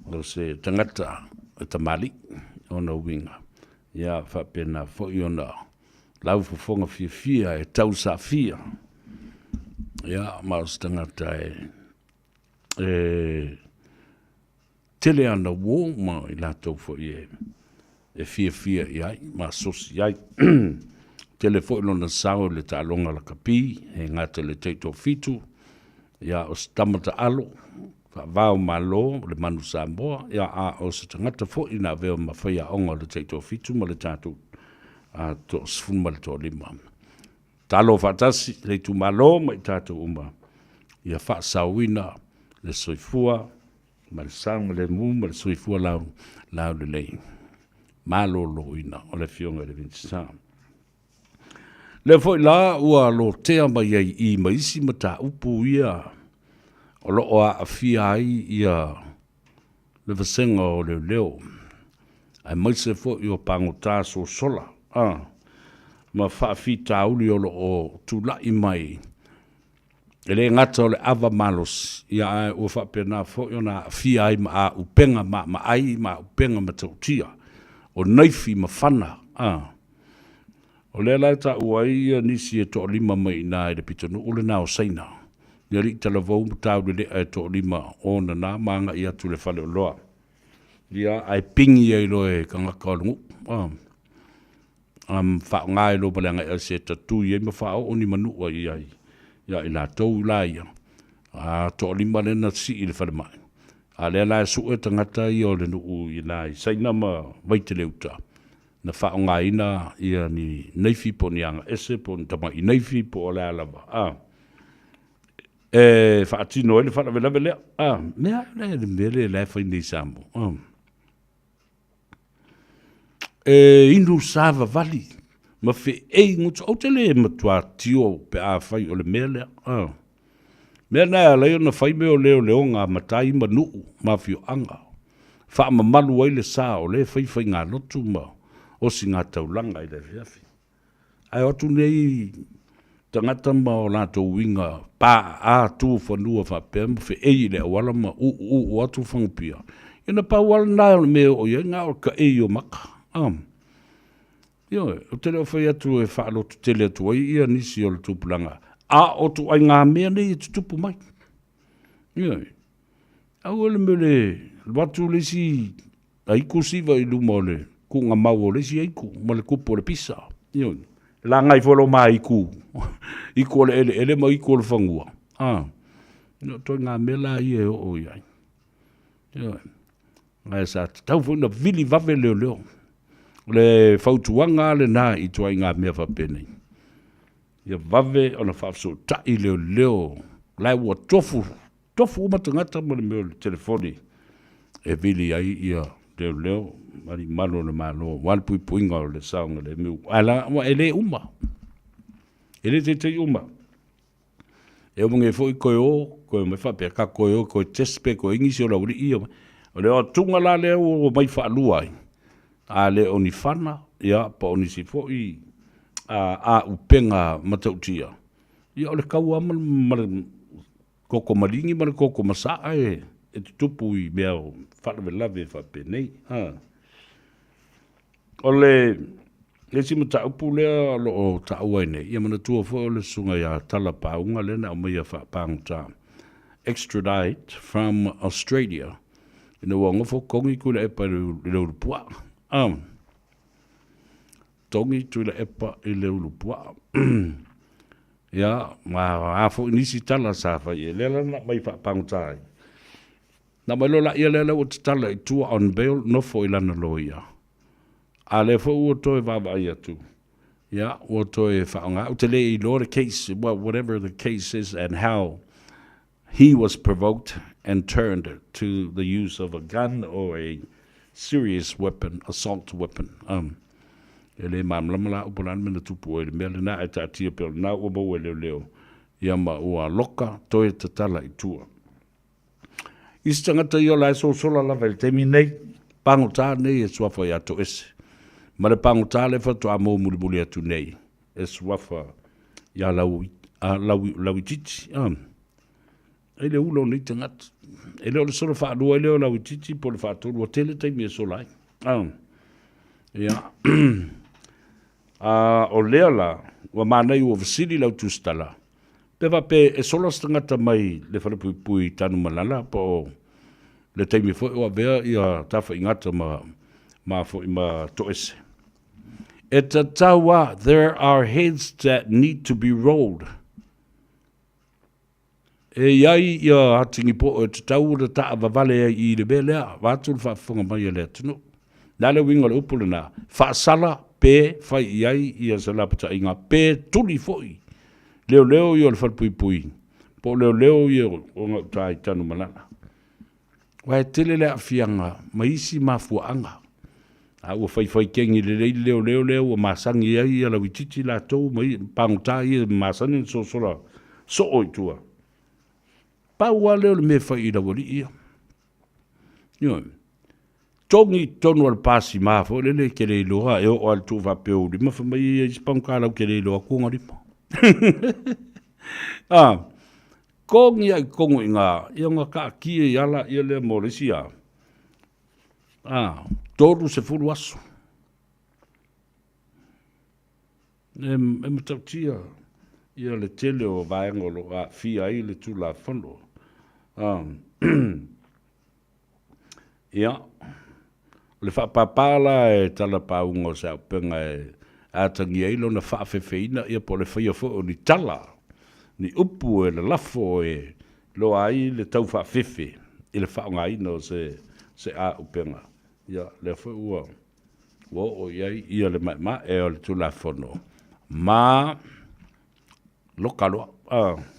O se tangata e tamali o na winga. Ia, whapena fo i o na lau fufonga fia e tau sa fia. Ia, maus tangata tele ana wō ma i lātou fo i e fia iai, ma sosi iai. Tele fo i lona sao le tālonga la kapi, he ngata le teito fitu. Ia, o se tamata alo, vau malo le manu Samoa. Ia, o se tangata fo i na veo ma whaia onga le teito fitu ma le tātou. To sfuma le to lima. Talo fatasi le tu malo mai tātou uma. Ia whaasauina le soifua, ma le sang, le mu, ma le soifua lau le lei. Malo loina o le fionga le vinsa. Le foi la ua lo tea mai ai I maisi ma tā upu ia. O lo o a fia ai ia le vasenga o le leo. Ai maise foi o pango tā so sola. Ma whaafi tauli o lo o tūlai mai. E le ngata o le ava malos. Ia ai o whapena fo i ona fia ai ma a upenga ma ai ma upenga ma tautia. O naifi ma whana. O le lai ta uai ia nisi e to lima mai nā e le pitanu o le nā o saina. Ia ri tala vau mutau le e to lima o na nā maanga ia tu le whale o loa. Ia ai pingi ai loe kangaka o lungu. Whaongai lo palanga e se tatu i e ma whao o ni manua i ai. Ia i la tau la ia. To lima lena si i le whale mai. A le la su e tangata i o le nuu i la i saina ma waite leuta. Na whaongai ina ia ni neifi po ni anga ese po ni tama i neifi po o le alava. E whaatino e le whalavela lea. Mea le mele le whai nei Samoa. Inu sava vali. Ma fe ngutu au te le matua tio pe a whai o le mea lea. Mea nea leo na whai meo leo ngā matai ma nuu ma fio anga. Wha ma malu ai le sā o le whai ngā lotu ma o si ngā taulanga i le whiawhi. Ai otu nei tangata ma o lātou winga pā a tū whanua whapea ma fe le awala ma u atu whangupia. Ina pā wala nā o mea o ia ngā o ka o maka. Ia, o tele o whai atu e whaalotu tele atu ai ia nisi o le tūpulanga. O tu ai ngā mea nei e tutupu mai. Ia, au ole mele, watu le si aiku siwa I luma o le ku ngā mau o le si aiku, ma le kupo le pisa. Ia, la ngai wholo mā aiku. Iku o le ele ma iku o le whangua. Ia, toi ngā mea la ia o iai. Ia, ngai sa tau whuna vili vave leo. Le fautuanga le nā I tuai ngā mea whapenei. Ia vave o na whafso tai leo. Lai ua tofu umatangata ma le meo le telefoni. E vili ai ia leo. Mari malo le malo. Walpui puinga o le saunga le meu. Ala, ele uma. Ele te uma. E o mange fo I koe me whapea ka koe tespe, koe ingisi o lauri ia. O leo tunga la leo o mai whaalua ai. A le oni whana, ia, pa oni si fo I a upenga matautia. Ia, o le kaua koko maringi, ma le koko masaa e tupu I mea o whalawe lawe whapenei. O le si mata upu lea o taua nei. Ia mana tua fo o le sunga ia tala paunga lena o mea whapanguta. Extradite from Australia. Ina wanga fo kongi kula e pa le urupua. Tongi tuila epa I le ulupua. Ia, ma afo inisi tala sa whai e lela na mai whapangutai. Na mai lola ia lela o te tala I tua on bail no fo I lana loia. A le fo ua toe vava ia tu. Ia, ua toe whaonga. O te le I lo the case, well, whatever the case is and how he was provoked and turned to the use of a gun or a serious weapon, assault weapon. Ele mamlama la upolan mena tupu ele mele na e tatia pe na o mo ele leo. Ia ma ua loka toe tatala i tua. Isi tangata i o lai so sola la vele temi nei, pango tā nei e suafa i ato ese. Ma le pango tā le fatu a mō muli muli atu nei, e suafa i a lau titi. E le ulo nei tangata. E leo le sola wha anua e leo lau titi po le wha atonu o tele teimi e solai. Ia. O lea la, wa mānei ua vasili lau tūstala. Pewa pe e sola stangata mai le whanapui pui tanu malala po le teimi fo ua vea ia tafa ingata ma fo ima toese. E ta taua, there are heads that need to be rolled. E iai ia hatingi po e ta tau da ta avavale i le belea, watu le whaafunga mai e lea tunu. Nale winga le upule na, whaasala pe whai iai ia sa lapata inga pe tuli foi. Leo i o le whanpui pui. Po leo i o ngau tai tanu malana. Wai tele lea fianga, maisi mafuanga. A ua whai kengi leo o masangi iai ala wititi la tau mai pangutai masani so sola so oitua. Paua leo le me whai ila wali ia. Tongi tonu al pasi mafo lele kele iloa e o al tu va peu lima whamai i spankala kele iloa kunga lima. Kongi ai kongo i ngā, ia ngā ka kia i ala i lea Maurisia. Toru se furu aso. E matautia, ia le tele o vaengolo a fia i le tula whano. Ia, le whapapala e tala paungo sa upenga e atangi eilo na whaafewheina ia po le whaia fo ni tala. Ni upu e le lafo e lo ai le tau whaafefe i le whaonga ino se a upenga. Ia le fo ua. O iai ia le mai e o le tula whono. Ma lokalo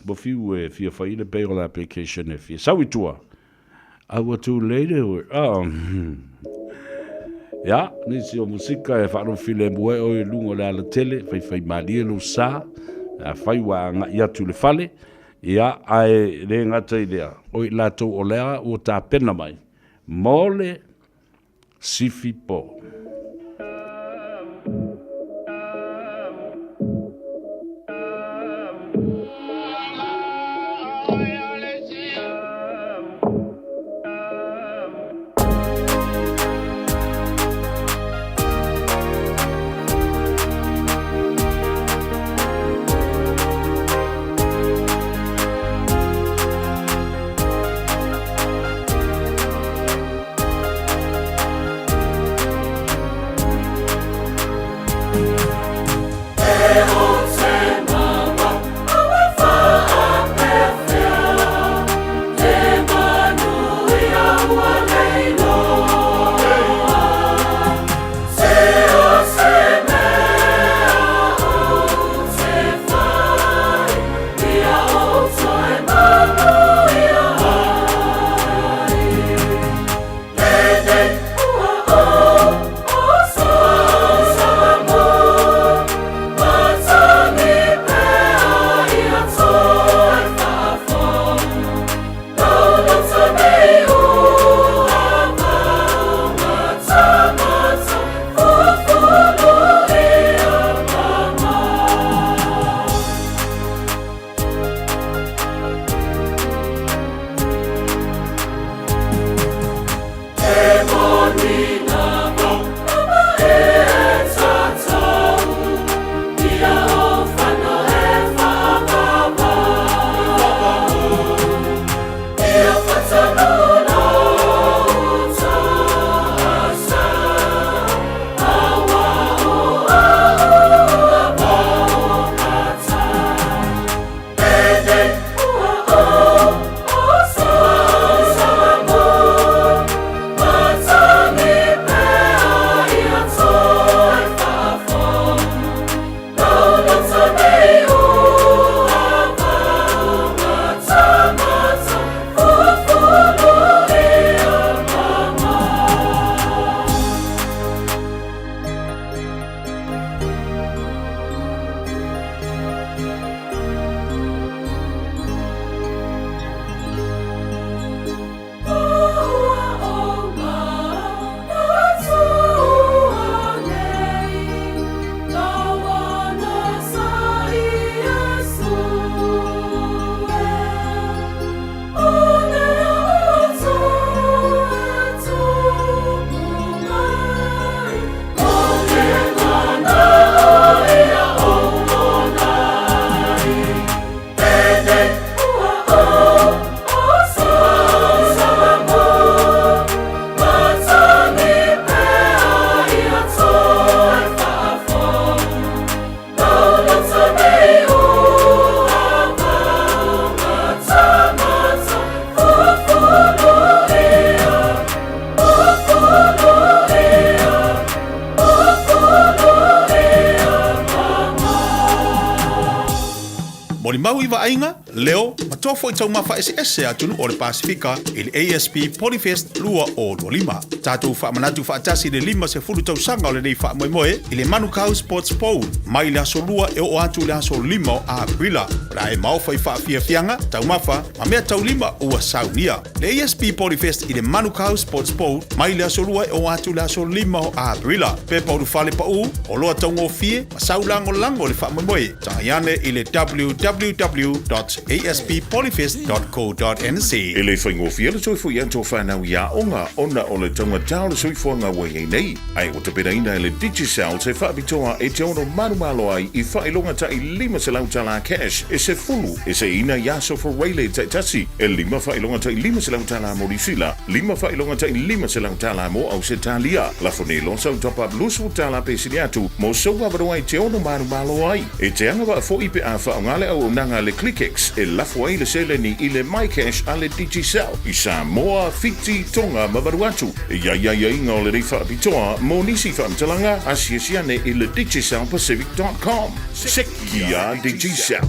bo fiu e fia whaile payroll application e fia. Sawi tua. Awa tu later. Ya, nisi o musika e whaaro file mue o e lungo le ala tele, whai malie lo sa, whai wa nga ia tu le fale, ia ai le ngata i lea, o i lato o lea o ta pena mai, mole sifi po. Moli mau iwa ainga, leo, matofo I tau mawha ese atunu o le Pasifika I le ASP Polyfest lua o Dualima. Tātou wha manatu wha atasi le 5 tau sanga o le nei wha moe I le Manukau Sports Bowl. Mai le aso lua e o atu le aso 5 o Aprila. Ra e mau whai wha fia fianga, tau mawha, ma mea tau 5 ua saunia. Le ASP Polyfest I le Manukau Sports Bowl. Mai le aso lua e o atu le aso 5 o Aprila. Pe pauru whale pa u, o loa tau ngō fie, ma saulango lango le wha moe. Tangayane I le www.asppolyfest.co.nz. E le whaingofia le soifo I anto whanau ia onga ona o le taunga tau le soifo ngā wai nei. Ai o te peraina e le Digicel se whaapitoa e te ono marumalo ai I whailonga ta I 5 se lautala cash e se fulu e se ina yaso for Waylay taitasi e 5 whailonga ta I 5 se lautala mo Risila 5 whailonga ta I 5 se lautala mo au se talia la fonelo sa top up lusu tala pe siliatu mo so wabaro ai te ono marumalo ai e te anga wa fo ipe a whaongale au nanga le ClickX e lafo ai le seleni I le MyCash a le Digicel I Samoa Fiti Tonga Mabaruatu e ia inga o le rei whaapitoa mo nisi whaamtalanga asiasiane I le digicelpacific.com Sekia Digicel.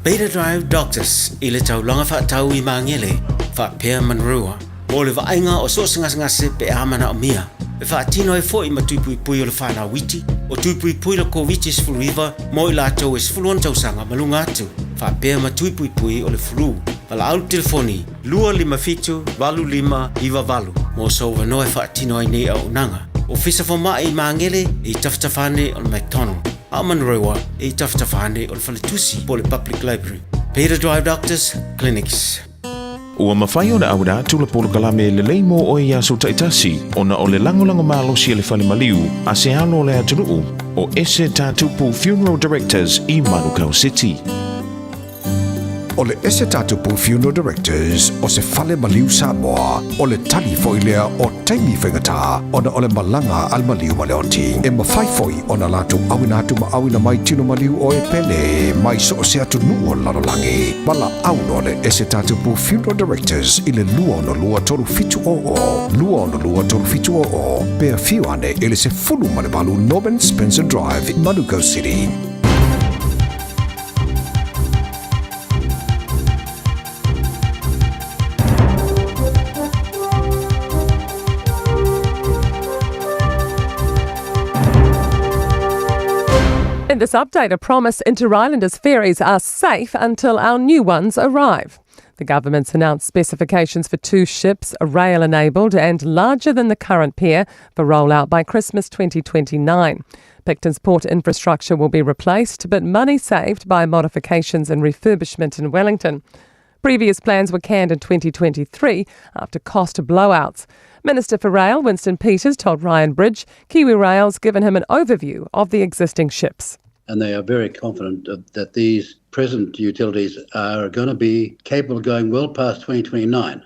Beta Drive Doctors I le taulanga whaatau I mangele whaapea manrua mo le vainga o so ngase pe amana o mia e whaatino e fo I matuipui o le whana witi o tuipui le COVID fluiva mo I lātou e sfuluan tausanga malunga atu whaapea matuipui o le flu Pala au telefoni, 255-25 mo so wanoe whaatino ai nei au nanga. O fisa whama I mangele I taftafane o le McDonald. A manrewa I taftafane o le Whaletusi po le Public Library. Peter Drive Doctors Clinics. Ua mawhai o na awada tula polo kalame le leimo o ia so taitasi o na o le langolango malosi le whale maliu a se alo le atunuu o ese tatupu Funeral Directors I Manukau City. O le ese tatupu Funeral Directors o se whale maliu Samoa o le tali foilea o taimi whengata o na o le malanga al maliu maleoti e mawhai foi o na latu awina atu ma awina mai tino maliu o e pele mai so o se atu nuo lanolangi mala au no le ese tatupu Funeral Directors I le lua toru fitu o pea fiu ane ele se fulu malebalu Norman Spencer Drive in Manukau City. In this update, a promise Inter-Islanders ferries are safe until our new ones arrive. The government's announced specifications for 2 ships, rail-enabled and larger than the current pair, for rollout by Christmas 2029. Picton's port infrastructure will be replaced, but money saved by modifications and refurbishment in Wellington. Previous plans were canned in 2023 after cost blowouts. Minister for Rail, Winston Peters, told Ryan Bridge Kiwi Rail's given him an overview of the existing ships. And they are very confident that these present utilities are going to be capable of going well past 2029.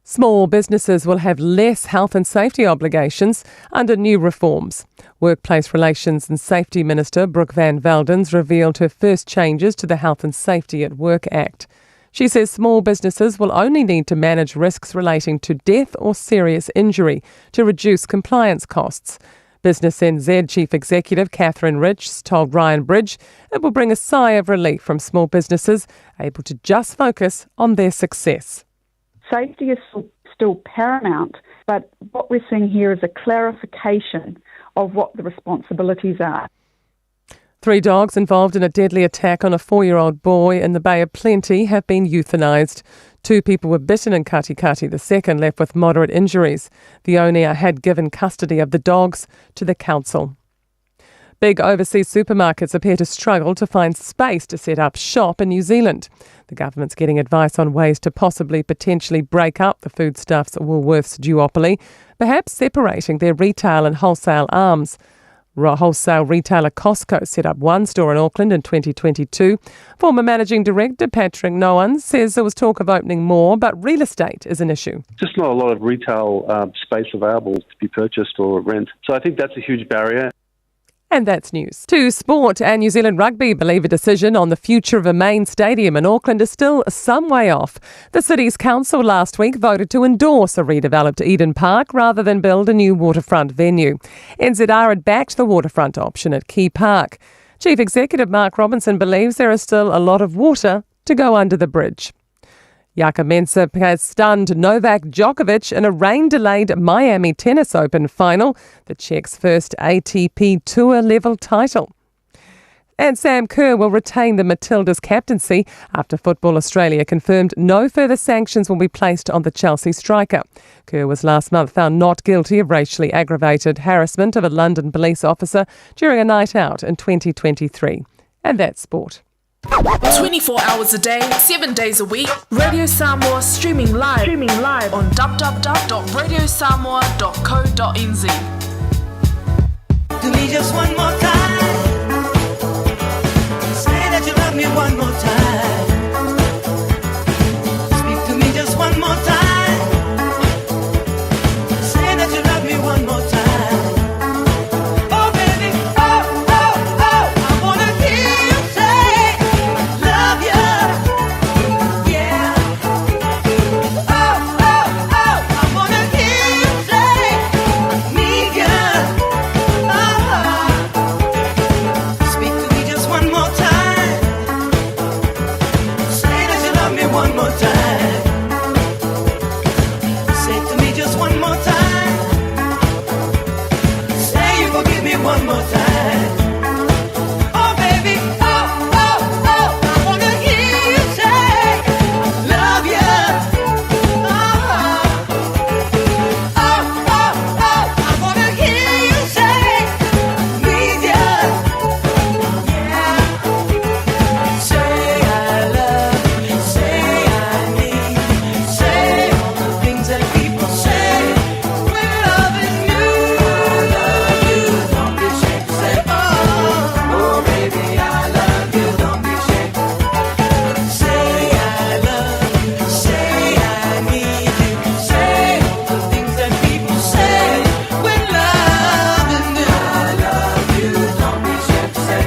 Small businesses will have less health and safety obligations under new reforms. Workplace Relations and Safety Minister Brooke Van Veldens revealed her first changes to the Health and Safety at Work Act. She says small businesses will only need to manage risks relating to death or serious injury to reduce compliance costs. Business NZ Chief Executive Catherine Rich told Ryan Bridge it will bring a sigh of relief from small businesses able to just focus on their success. Safety is still paramount, but what we're seeing here is a clarification of what the responsibilities are. 3 dogs involved in a deadly attack on a 4-year-old boy in the Bay of Plenty have been euthanised. 2 people were bitten in Katikati, the second left with moderate injuries. The owner had given custody of the dogs to the council. Big overseas supermarkets appear to struggle to find space to set up shop in New Zealand. The government's getting advice on ways to potentially break up the Foodstuffs Woolworths duopoly, perhaps separating their retail and wholesale arms. Wholesale retailer Costco set up 1 store in Auckland in 2022. Former Managing Director Patrick Noan says there was talk of opening more, but real estate is an issue. Just not a lot of retail space available to be purchased or rent. So I think that's a huge barrier. And that's news. To sport, and New Zealand Rugby believe a decision on the future of a main stadium in Auckland is still some way off. The city's council last week voted to endorse a redeveloped Eden Park rather than build a new waterfront venue. NZR had backed the waterfront option at Key Park. Chief Executive Mark Robinson believes there is still a lot of water to go under the bridge. Jakob Mensah has stunned Novak Djokovic in a rain-delayed Miami Tennis Open final, the Czech's first ATP Tour level title. And Sam Kerr will retain the Matildas captaincy after Football Australia confirmed no further sanctions will be placed on the Chelsea striker. Kerr was last month found not guilty of racially aggravated harassment of a London police officer during a night out in 2023. And that's sport. 24 hours a day, 7 days a week. Radio Samoa streaming live on www.radiosamoa.co.nz. Do me just one more time. Say that you love me one more time. Speak to me just one more time. Say that you love me one more time. Oh baby, oh, oh, oh, I wanna hear you say love you. Yeah. Oh, oh, oh, I wanna hear you say need you. Speak to me just one more time. Say that you love me one more time. Say to me just one more time. Say you forgive me one more time. Oh baby, oh, oh, oh, I wanna hear you say love you. Oh, oh, oh, oh, I wanna hear you say need you. Say I love you, say I need you, say all the things that people say when loving you. I love you, don't be ashamed to say oh, oh baby I love you, don't be ashamed. Say I love you, say I need you, say all the things that people say when loving you. I love you, don't be ashamed to say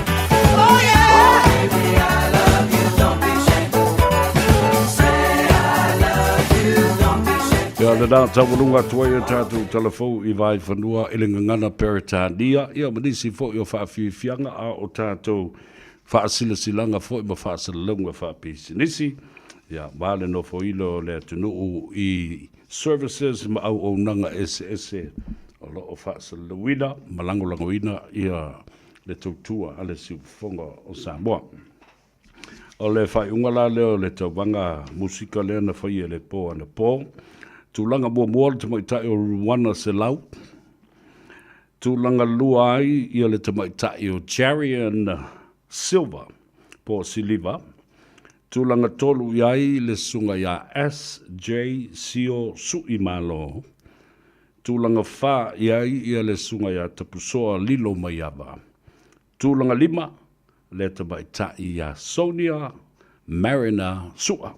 oh yeah, oh baby I love you, don't be ashamed. Say I love you, don't be ashamed. Ia le nā taurunga tua ia tātou telefou I vai whanua I le ngangana Peritania. Ia manisi fo I o whaafianga a o tātou whaasilasilanga fo I ma whaasalalunga whaapisinisi. Ia wale no fo ilo le tunuu I services ma au o nanga SS o lo o whaasalalawina, malangolangoina ia le tautua ale siufonga o Samoa. O le whaiungala leo le tauwanga musika lea na whai e le pō ana pō. Tūlanga mua le tamaitai o Ruana se lau. Tūlanga lua ai ia le tamaitai o Jarian Silva po Siliva. Tūlanga tolu iai le sunga ia S.J. Sio Suimalo. Tūlanga wha iai ia le sunga ia tapusoa Lilo Maiava. Tūlanga lima le tamaitai ia Sonia Marina Sua.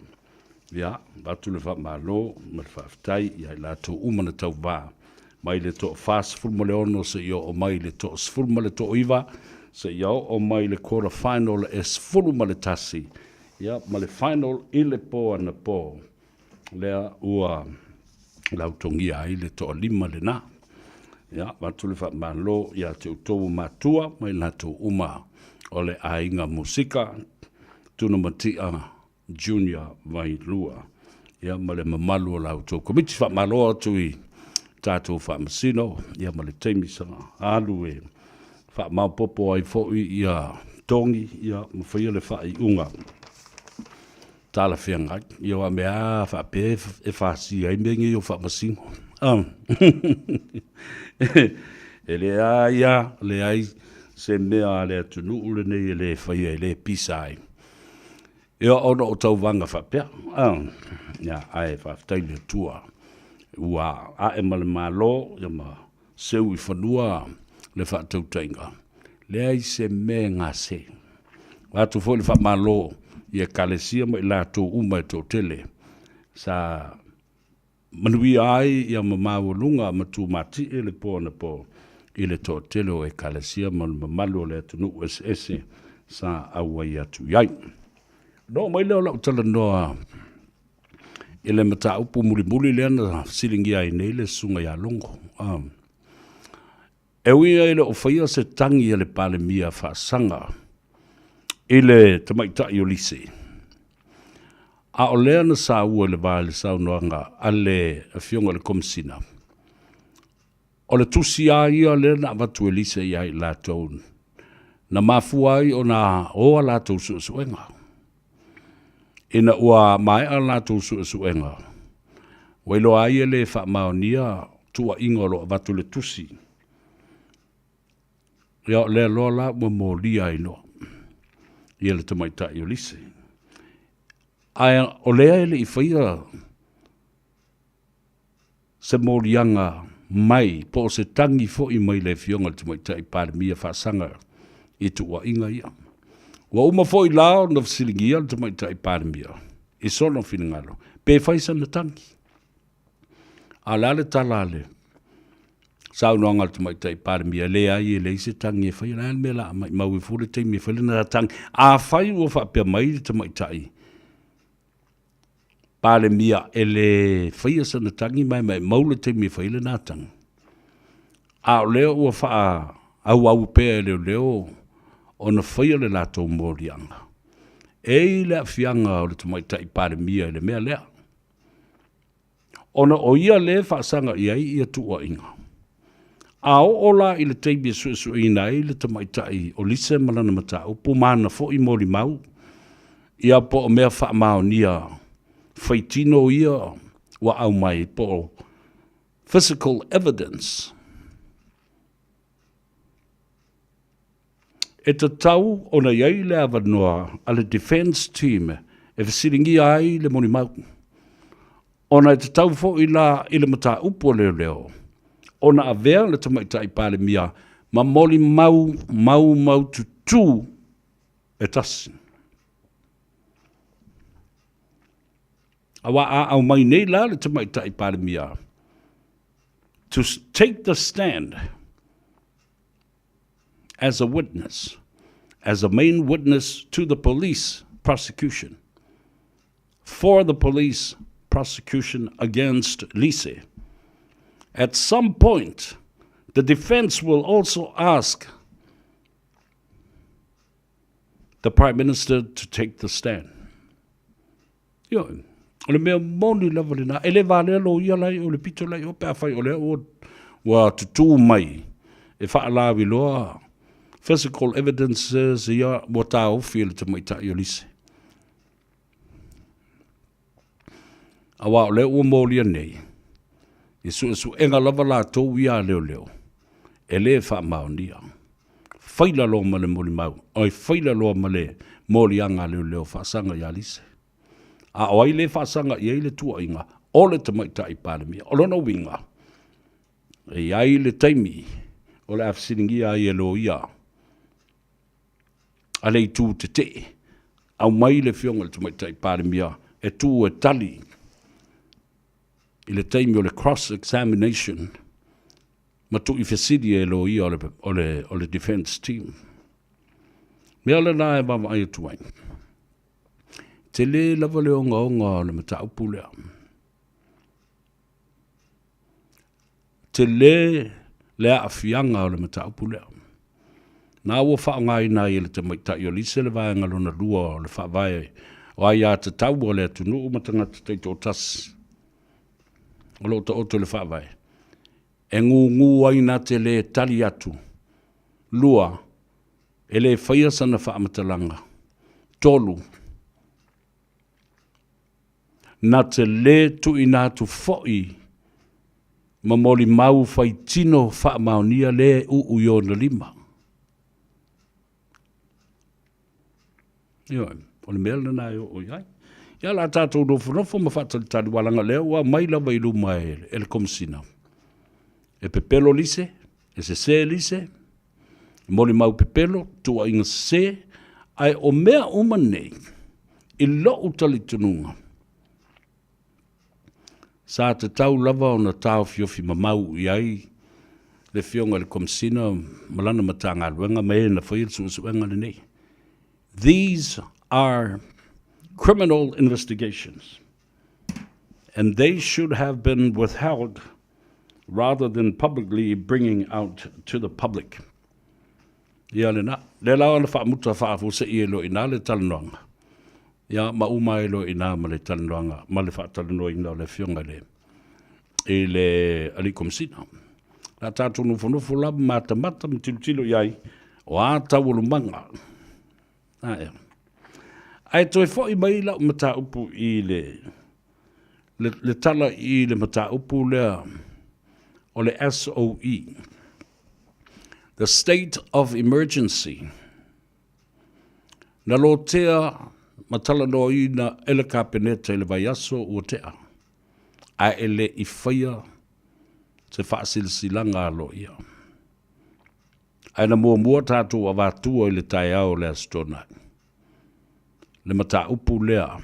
Ia, batu le wha malo, ma le whaftai, ia I lato umana tau wā. Mai le to fast fulma le ono se ia o mai le to fulma le to iwa, se ia o mai le quarter final e fulma le tasi. Ia, ma le final I le po ana po. Lea ua lautongia ai le to lima le nā. Ia, batu le wha malo, ia te utou matua, mai lato uma o le ainga musika, tuna matia Junior vai lua. Ia ma le mamalu o lautou. Komiti wha maloa tui tātou wha masino. Ia ma le teimisanga alu e wha maupopo ai fōi ia tongi. Ia ma whaia le wha I unga. Tāla whiangai. Ia wa mea wha pe e wha si ai mengi o wha masino. E le ai se mea le atunu ule nei le whaia le pisai. Ia ona o tau wanga whapea. Ia ai whaftai le tua. Ua a e ma le malo, ia ma seu I whanua le whaatau tainga. Le ai se me ngā se. Watu fo le wha malo, ia kalesia ma I lato uma e tō tele. Sa manui ai, ia ma mawalunga ma tū mati e le po na po. I le tō tele o e kalesia ma malo le atunu SS sa awai atu iai. No, mai leo lau tala noa I le mata upu muli lea na silingi ai nei le sunga ia longo. E uia I le o whaia se tangi le pale mia whaasanga I le tamaitai o lise. A o lea na sa ua le vā le sau noanga a le fionga le komisina. O le tusi a ia le na watu e lise ia i lātou. Na mafua ai o na oa lātou suenga. Ina ua mai a lātou suenga. Wailo ai e le wha maonia tua ingo lo watu le tusi. Ia le loa la mua mō lia ino. Ia le tamaitai o lise. Ai o lea ele i whaia se mōrianga mai po se tangi fo i mai le fionga le tamaitai pāremia whaasanga i tua inga ia. Wa uma fo i lao na fasilingia le tamaitai pāremia. I sono finingalo. Pe whaisa na tangi. A lale talale. Sau noanga le tamaitai pāremia le ai e le ise tangi e whaia na me la mai mau i fure teimi e whaile na tangi. A whai ua whapea mai le tamaitai. Pāremia e le whaia sa na tangi mai maule teimi e whaile na tangi. A o leo ua wha au pēa leo o na whaia le lātou mōrianga. E le fianga o le tamaitai pāremia le mea lea. Ona o ia le whaasanga iai ia tua inga. A o la i le teimi su ina i le tamaitai o lise malana matau. Pumana fo i mori mau. Ia po o mea wha mao nia. Whaitino ia wa au mai po physical evidence. E te tau o na iai le awanoa a le defense team e whasiringi ai le moni mau. O na te tau fo i le mata upo leo. O na avea le tamaitai pāremia ma moli mau tutu e tasi. Awa a au mai nei la le tamaitai pāremia. To take the stand as a witness, as a main witness to the police prosecution, for the police prosecution against Lise. At some point, the defense will also ask the Prime Minister to take the stand. Yo, ole mea moni lava le na, ele vale lo ia lai, ole pito lai, o pea fai ole o wa tutu mai, e whaalawi loa, physical evidences ia mo tā ofi le tamaitai o lise. Awa ole ua mōlia nei, i su enga lava la tō ia leo, e le wha maonia. Whaila lo ma le moli mau, oi whaila lo ma le moli anga leo whaasanga ia lise. A oai le whaasanga ia le tua inga, o le tamaitai pāremia, o lona winga. E ai le taimi, o le afsiringi ai e lo ia. A le tū te te, au mai le fionga le tamaitai pāremia, e tū e tali. I le taimi o le cross-examination, ma tu i whesidi e lo ia o le defense team. Mea le nā e mama ai tuai. Te le lava le onga le mata upu lea. Te le a fianga o le mata upu lea. Nā ua whaongai nā i le te maitai o lise le vai ngalona lua o le whaavai o ai a te tau o le atunu o matanga te teito o tas. O lo ta oto le whaavai. E ngu ai nā te le tali atu. Lua, e le whaia sana whaamatalanga. Tolu. Nā te le tu i nā tu foi. Ma moli mau whai tino whaamaonia le uio na lima. Ioi, o le mea lana e o iai. Ia la tātou nofo ma whatali tāli walanga leo, wa mai lava ilu mai e le komisina. E pepelo lise, e se lise, moli mau pepelo, tua inga se, ai o mea umanei, i lo utali tununga. Sa te tau lava o na tau fiofi mamau i ai, le fionga le komisina, malana matanga alwenga, me na whaia suenga le nei. These are criminal investigations, and they should have been withheld rather than publicly bringing out to the public. Ia le na. Le lau ana whaamuta whaafu se i elo ina le talanoanga. Ia ma uma elo ina ma le talanoanga. Ma le whaatalanoa ina o le fionga le. E le alikomsina. La tātou nufonufu laba mata mtilutilo iai. O a tau lumanga. Ai toi fo i mai la mata upu i le tala i le mata upu le o le SOE. The State of Emergency. Na lo tea matala no i na ele kapeneta ele vai aso o tea. A ele i whaia te whaasilsilanga alo ia. Ai na mua tātou a wātua i le tai au le astona. Le mata upu lea.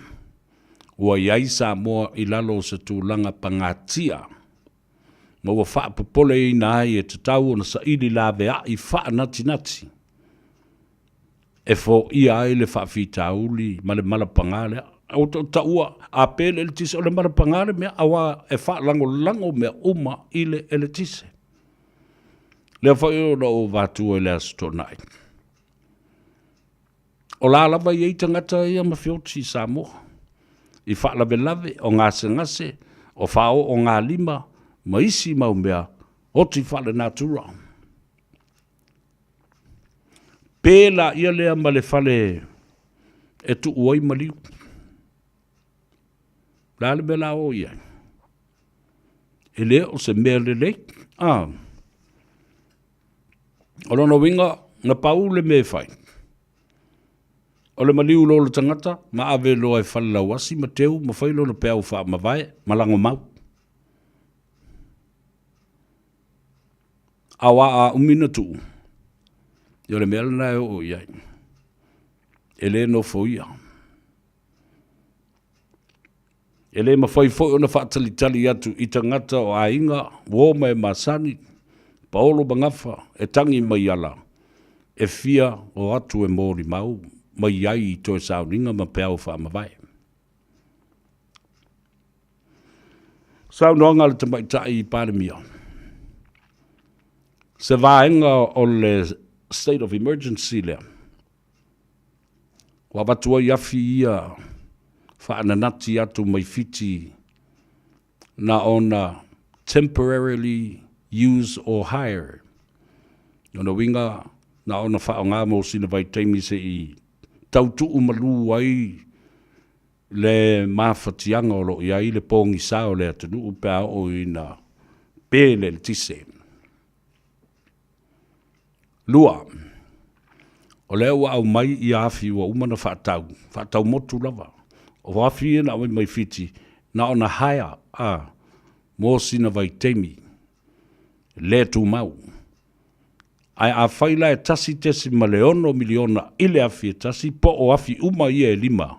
Ua iai Samoa i lalo se tūlanga pangatia. Ma ua whaapupole i na ai e te tau na sa ili la vea i wha nati. E fo ia ai le whaafitauli ma le malapangale. O ta ua a pele le tise o le malapangale mea awa e wha lango mea uma i le ele tise. Lea whai o na o vātua i le astonai. O la lava i tangata ia mafioti Samoa. I wha lave o ngase, o whao o ngā lima, ma isi mau mea, o ti wha le natura. Pēla ia lea ma le whale e tu uai maliu. La le bela o ia. E lea o se mea le lei. O lono winga, na pau le me whai. O le maliu lo le tangata, ma ave lo e whale lau asi, ma teu, ma whailo na pēu wha ma vai, ma lango mau. Awa a umina tu. Yo le mea na o iai. E le no foia. E le ma whai o na whaatalitali atu i tangata o a inga, wōma e masani, paolo bangafa, e tangi mai ala, e fia o atu e mōri mau, mai iai i toi sauninga ma pēo wha ma vai. Saunoanga le tamaitai i pāre mia. Se vāenga o le state of emergency lea. Wa watua i afi ia whaananati atu mai fiti na ona temporarily use or hire. Ona winga na ona whaonga mo sina vai teimi se i tautu umalu ai le mawhatianga o lo i ai le pōngi sao le atanu upea o i na pēle le tise. Lua, o lea ua au mai i afi ua umana whaatau motu lava. O afi e na mai fiti, na ona haia mō sina vai teimi, le tu mau. Ai a whaila e tasi tesi ma leono miliona i le afi e tasi, po o afi uma i e lima.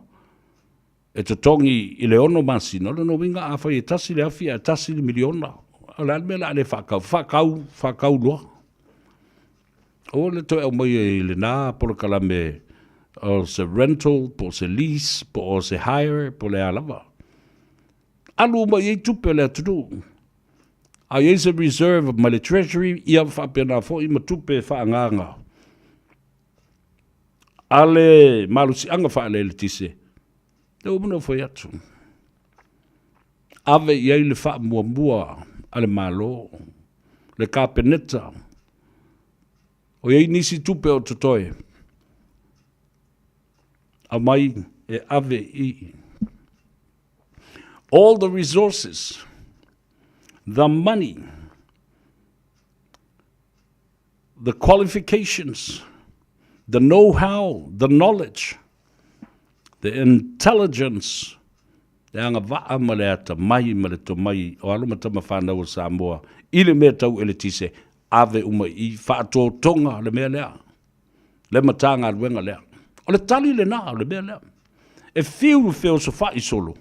E te tongi i leono masi, no winga a whai e tasi le afi e tasi le miliona. A le alme la le whakau loa. O le toi au mai e le nā, po le kalame o se rental, po se lease, po o se hire, po le alava. Alu mai e tupe le atunu. A i se reserve ma le treasury, ia whapena fo i matupe whaanganga. A le malusi anga whaale le tise. Le umano fo atu. Ave i le wha mua a le malo, le kapeneta. O iei nisi tupe o tutoe. A mai e ave i. All the resources, the money, the qualifications, the know-how, the knowledge, the intelligence, le anga waa ma le ata mai ma le to mai o aluma tama whanau o Samoa, i le mea tau ele tise, ave uma i whaato tonga le mea lea. Le matanga alwenga lea. O le tali le nā le mea lea. E whiu feo so whai solo.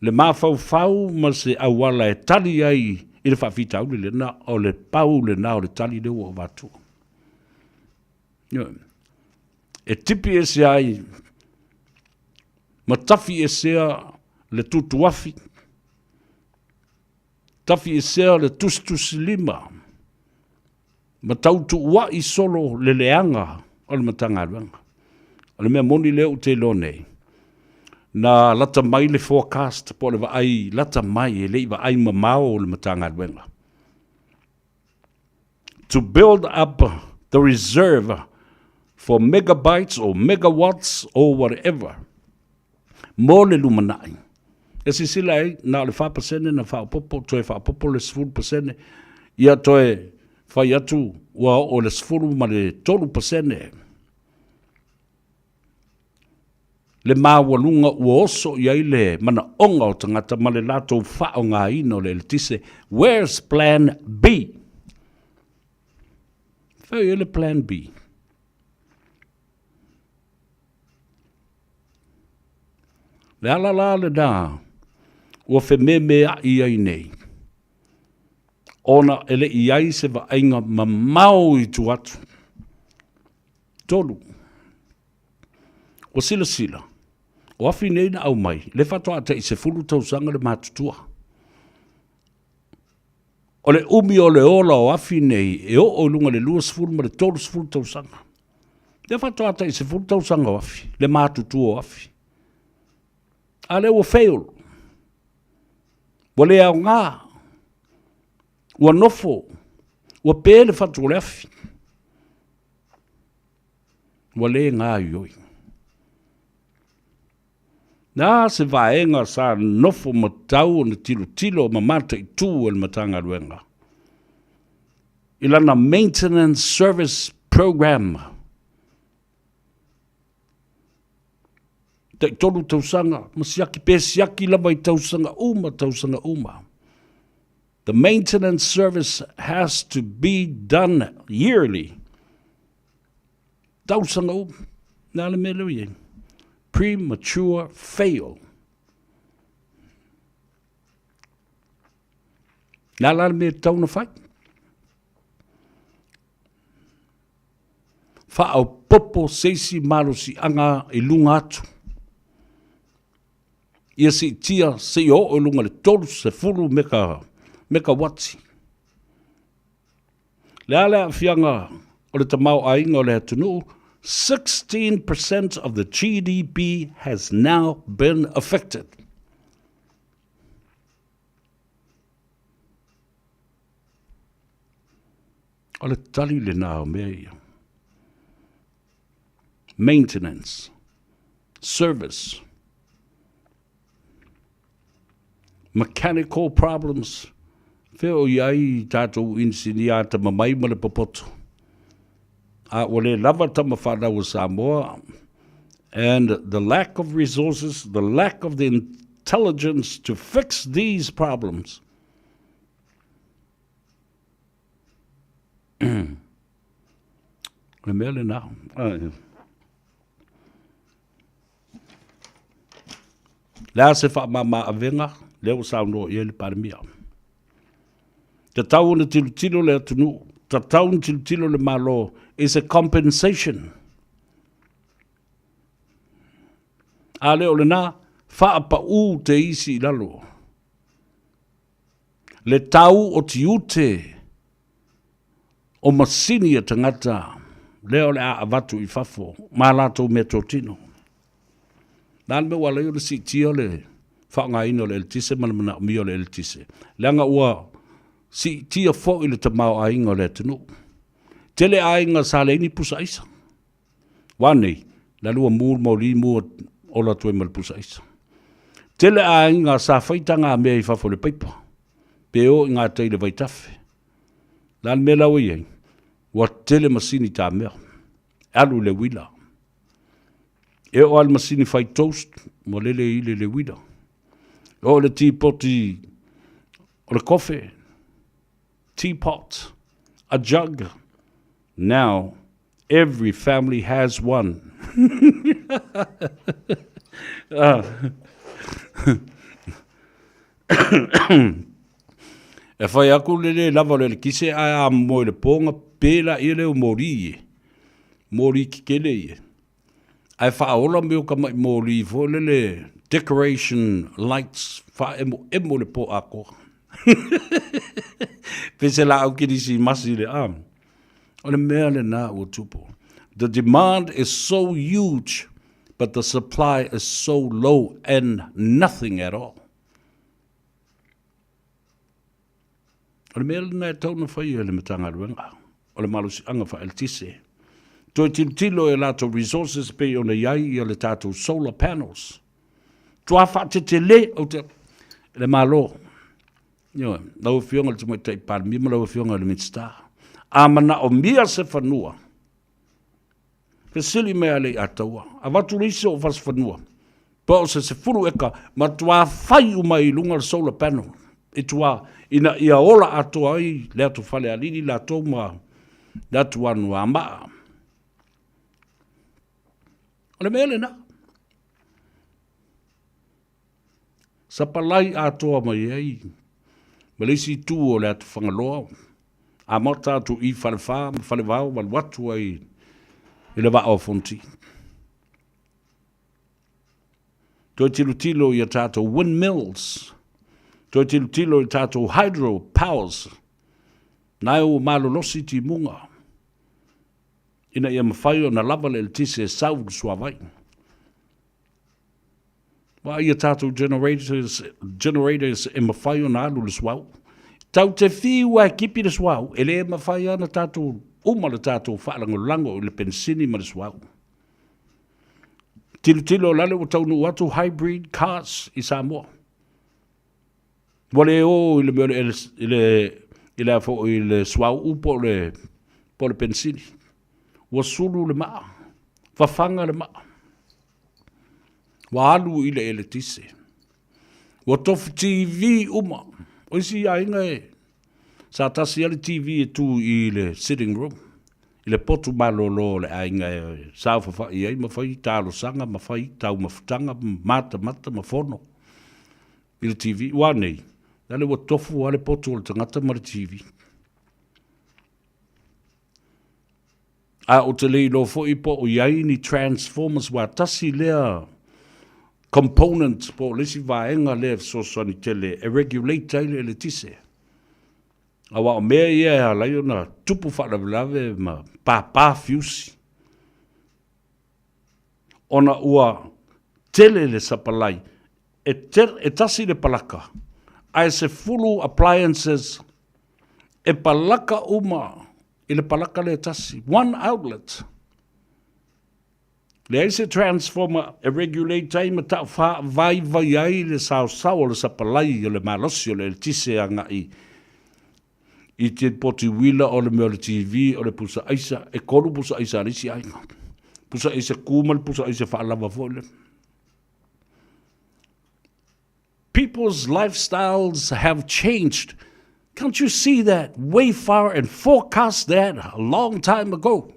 Le mawhau ma se awala e tali ai i le whawhita au le nā o le pau le nā o le tali le o watu. E tipi e se ai ma tafi e sea le tutuafi. Tafi e sea le tustusi lima. Ma tautu ua I solo le leanga o le matanga luanga. O le mea moni leo te lo nei. Na lata mai le forecast po le vaai lata mai e lei vaai mamao o le matanga luanga. To build up the reserve for megabytes or megawatts or whatever. Mo le lumanai. E si sila e, na le 5% na whaopopo, toe whaopopo le 10%, ia toe whai atu ua o le 10 ma le 12%. Le mawalunga ua oso iai le mana onga o tangata ma le lato whao ngā ino le tise. Where's plan B? Whai le plan B? Le alala le nā, ua whememe a iai nei. Ona ele iai se wa ainga mamau I tu atu. Tolu. O sila sila. O afi nei na au mai. Le whatoa te I se fulu tausanga le mātutua. O le umi o le ola o afi nei e o lunga le lua sifuru ma le tolu sifuru tausanga. Le whatoa te I se fulu tausanga o afi. Le mātutua o afi. Ale ua fail. Wa le au ngā. Ua nofo. Ua pēle whatu le afi. Wa le ngā ioi. Nā se vaenga sa nofo matau na tilo tilo ma mata I tū el matanga ruenga. Ilana maintenance service program. Te tolu tausanga, masiaki pesiaki lama I tausanga uma. The maintenance service has to be done yearly. Tausanga uma. Nā le mele ui. Premature fail. Nā la le me tauna whai. Wha au popo seisi marusi anga I lunga atu. Ia si tia se o lunga le tolu se furu meka watsi. Le ala fianga o le tamau ainga o le atunu, 16% of the GDP has now been affected. O le tali le nao mea. Maintenance, service, mechanical problems. Feo iai tātou insiniata mamai ma le popoto. Wale lava tama whanau o Samoa, and the lack of resources, the lack of the intelligence to fix these problems. Remele now. La se wha mama avenga, leo sauno I le paramia. Te tau na tilo le atunu, te tau na tilo le malo, is a compensation. A leo le nā, whaapa u te isi lalo. Le tau o ti ute, o masini a tangata, leo le a avatu I fafo, ma lato me totino. Nān me wala le si tio le, whaanga ino le eltise, mana mio le eltise. Leanga ua, si tia fo I le tamau a ingo le tunu. Tele ainga sa le ni pusa isa. Wane, la lua mūr mauri mua ola tue mal pusa isa. Tele ainga sa whaitanga mea I fafo le paipa. Peo I ngā teile vaitafe. Lan me lau iei, wa tele masini tā mea. Alu le wila. E o al masini fai toast, mo lele I le wila. O le teapoti, o le kofe, teapot, a jug. Now, every family has one. E whai aku lele lava le kise a mo le ponga pela I leo mori. Mori kikele I. Ai whaola meo ka mai mori fo lele decoration lights wha emo le po ako. Pese la au kirisi masi le am. O le mea le nā ua tupo. The demand is so huge, but the supply is so low and nothing at all. O le mea le nā e tauna whai e le matanga ruanga. O le malusi anga wha el tise. Toi tilo e lato resources pe o na iai i le tātou solar panels. Tua wha te le o te le malo. Yo, lau fionga le tumo tai par mima lau fionga le midstar. A mana o mia se whanua. Pesili mea le ataua. A watu reise o vas whanua. Pa o se furu eka, ma tua whai umai lunga le solar panel. E tua ina ia ola atoa ai, lea tu whale alini la tau ma la tu anu a maa. O le mea le na. Sa palai atoa mai ai. Malisi tu o le atu whangaloa. A mata tu I whalewha, whalewao, watu ai I le wa o fonti. Toi tilo I a tātou windmills. Toi tilo I tātou hydro powers. Nai o malolosi ti munga. Ina ia mawhai o na lava le tise sau suawai. Wa ia tātou generators e mawhai o na alu le suau. Tau te whiwa kipi le suau, e le mawhai ana tātou uma le tātou whaalangolango I le pensini ma le suau. Tilo lale o taunu watu hybrid cars I Samoa. Wale o I le mele I le afo I le suau upo po le pensini. Wa sulu le maa. Whawhanga le maa. Wa alu I le ele tise. Wa tofu TV uma. O isi a inga e. Sa tasi ale TV e tu I le sitting room. I le potu malolo le a inga e. Sa ufafa I ai mawhai talo sanga, mawhai tau mafutanga, mata mafono. I le TV. Wa nei. Dale wa tofu ale potu o le tangata ma le TV. A o te lei lo fo I po o iai ni transformers wa tasi lea components po lesi vaenga le so soni tele e regulate le tise. Awa o mea ia e lai ona tupu whalavelave ma pa fiusi. Ona ua tele le sapalai e tasi le palaka. Ai se fulu appliances e palaka uma I le palaka le tasi. One outlet. Le aise transformer e regulate time ta fa vai ai le sao le sapalai le malosi o le tise anga I te poti wila o le mea le TV o le pusa aisa e koru pusa aisa risi ainga. Pusa aisa kuma le pusa aisa whaalava fole. People's lifestyles have changed. Can't you see that way far and forecast that a long time ago?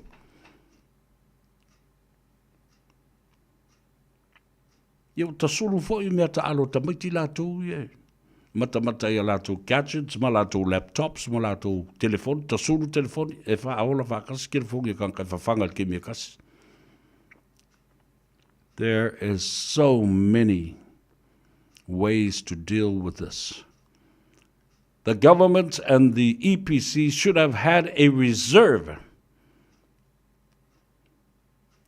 Ia ta sulu fo I mea ta alo ta maiti lātou ie. Mata ia lātou gadgets, ma lātou laptops, ma lātou telefon, ta sulu telefon, e wha aola whakasi kere fongi kanka e whawhanga ke mea kasi. There is so many ways to deal with this. The government and the EPC should have had a reserve.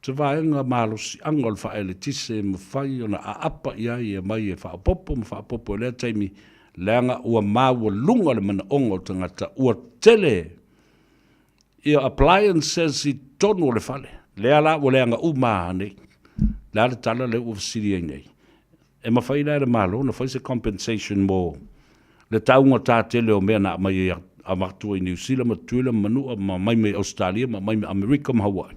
Te vaenga malusi angol whaele tise mwhai ona a apa iai e mai e whaapopo e lea taimi leanga ua maua lunga le mana ongo tangata ua tele ia appliances I tonu o le whale. Lea la ua leanga umaa nei. Lea le tala le ua whasiri nei. E mawhai lea le malo na whai se compensation mo le taunga tā tele o mea na mai a matua I New Zealand, ma tuila manua, ma mai me Australia, ma mai me Amerika, ma Hawaii.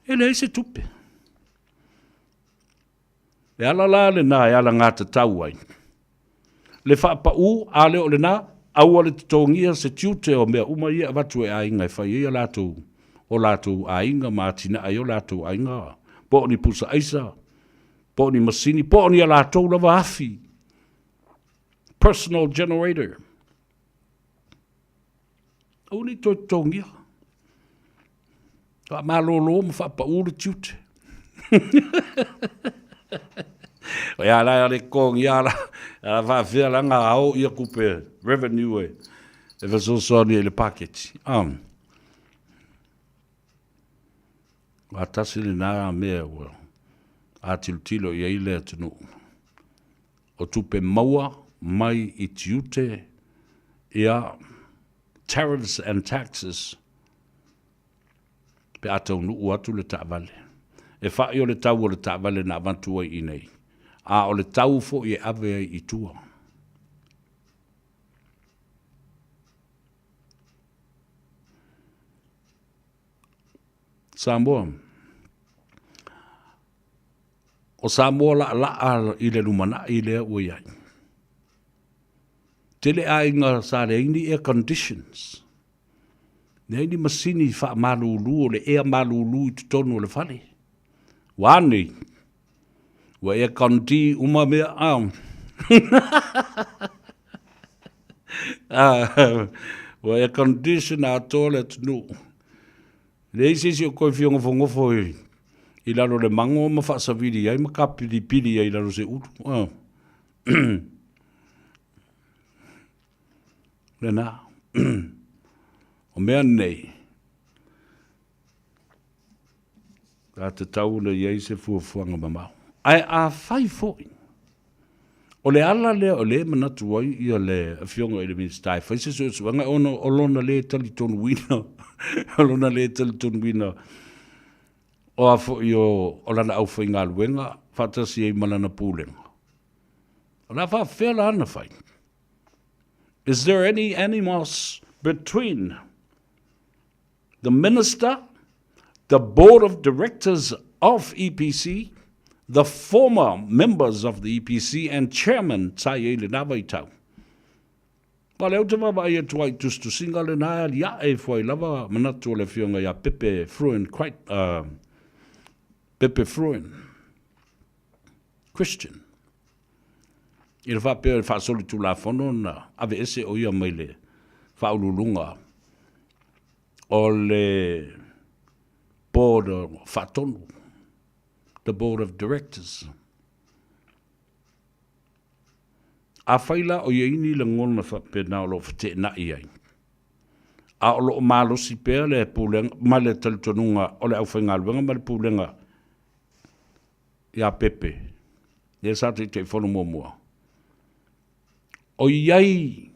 E le se tupe. E ala la le nā, e ala ngāta tau ai. Le whaapa u, a leo le nā, aua le titongia se tiute o mea uma ia watu e ainga, e whai ia lātou, o lātou ainga, mā tina ai o lātou ainga. Po ni pusa aisa, po ni masini, po ni a lātou lava afi. Personal generator. O ni to tongia. Ka malolo mo fa pa ulu tiute. O ya la le kong ya la va via la nga au ia coupe revenue e va so so ni le package. A tasi le nā mea ua. A tilo ia ile atunu. O tupe maua mai I tiute ia tariffs and taxes pe atau nu atu le ta'vale. E wha'i o le tau o le ta'vale na avantu ai I nei. A o le tau fo I ave ai I tua. Samoa. O Samoa la I le lumana I le ua iai. Tele a inga sa le ini air conditions. Ne ini masini wha malulu o le ea malulu I tutonu o le whale. Wani. Wa air condi uma mea au. Wa air condition a tole tunu. Le isi o koe fionga fongofo I lalo le mango ma whaasawiri ai ma ka pili ai lalo se uru. Lena. O mea nei. Ka te tau le iei se fuafuanga mamau. Ai a whai foi. O le ala lea o le manatu ai I o le fionga I le minstai. Whai se suanga ono o lona le tali tonu wina. O lona le tali tonu wina. O a foi o lana au whai ngā luenga. Whatasi ei malana pūlenga. O la wha whela ana whai. Is there any animos between the minister, the board of directors of EPC, the former members of the EPC, and chairman Tai Ele Navaitau? Pa leo te wawa ia tuai tustu singa le nā ia e fwai lava manatu o le fionga ia Pepe Fruin, Pepe Fruin, Christian. I le whapea le whaasoli tu la whono na ave ese o ia mai le whaululunga o le board of whatonu, the board of directors. A whaila o ia ini le ngona whapea na o lo whate na iai. A o lo malosi pea le pūlenga, ma le talitonunga o le au whainga luenga ma le pūlenga ia Pepe. Ia sa te whono mua. O iai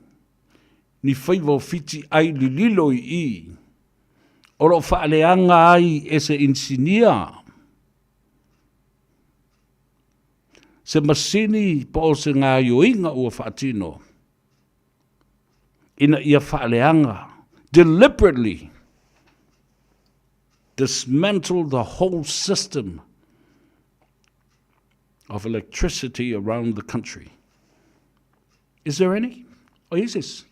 ni Faiva o fiti ai li lilo I o lo whaaleanga ai e se insinia se masini po se ngā ioinga ua whaatino ina ia whaaleanga deliberately dismantle the whole system of electricity around the country. Is there any? O isis?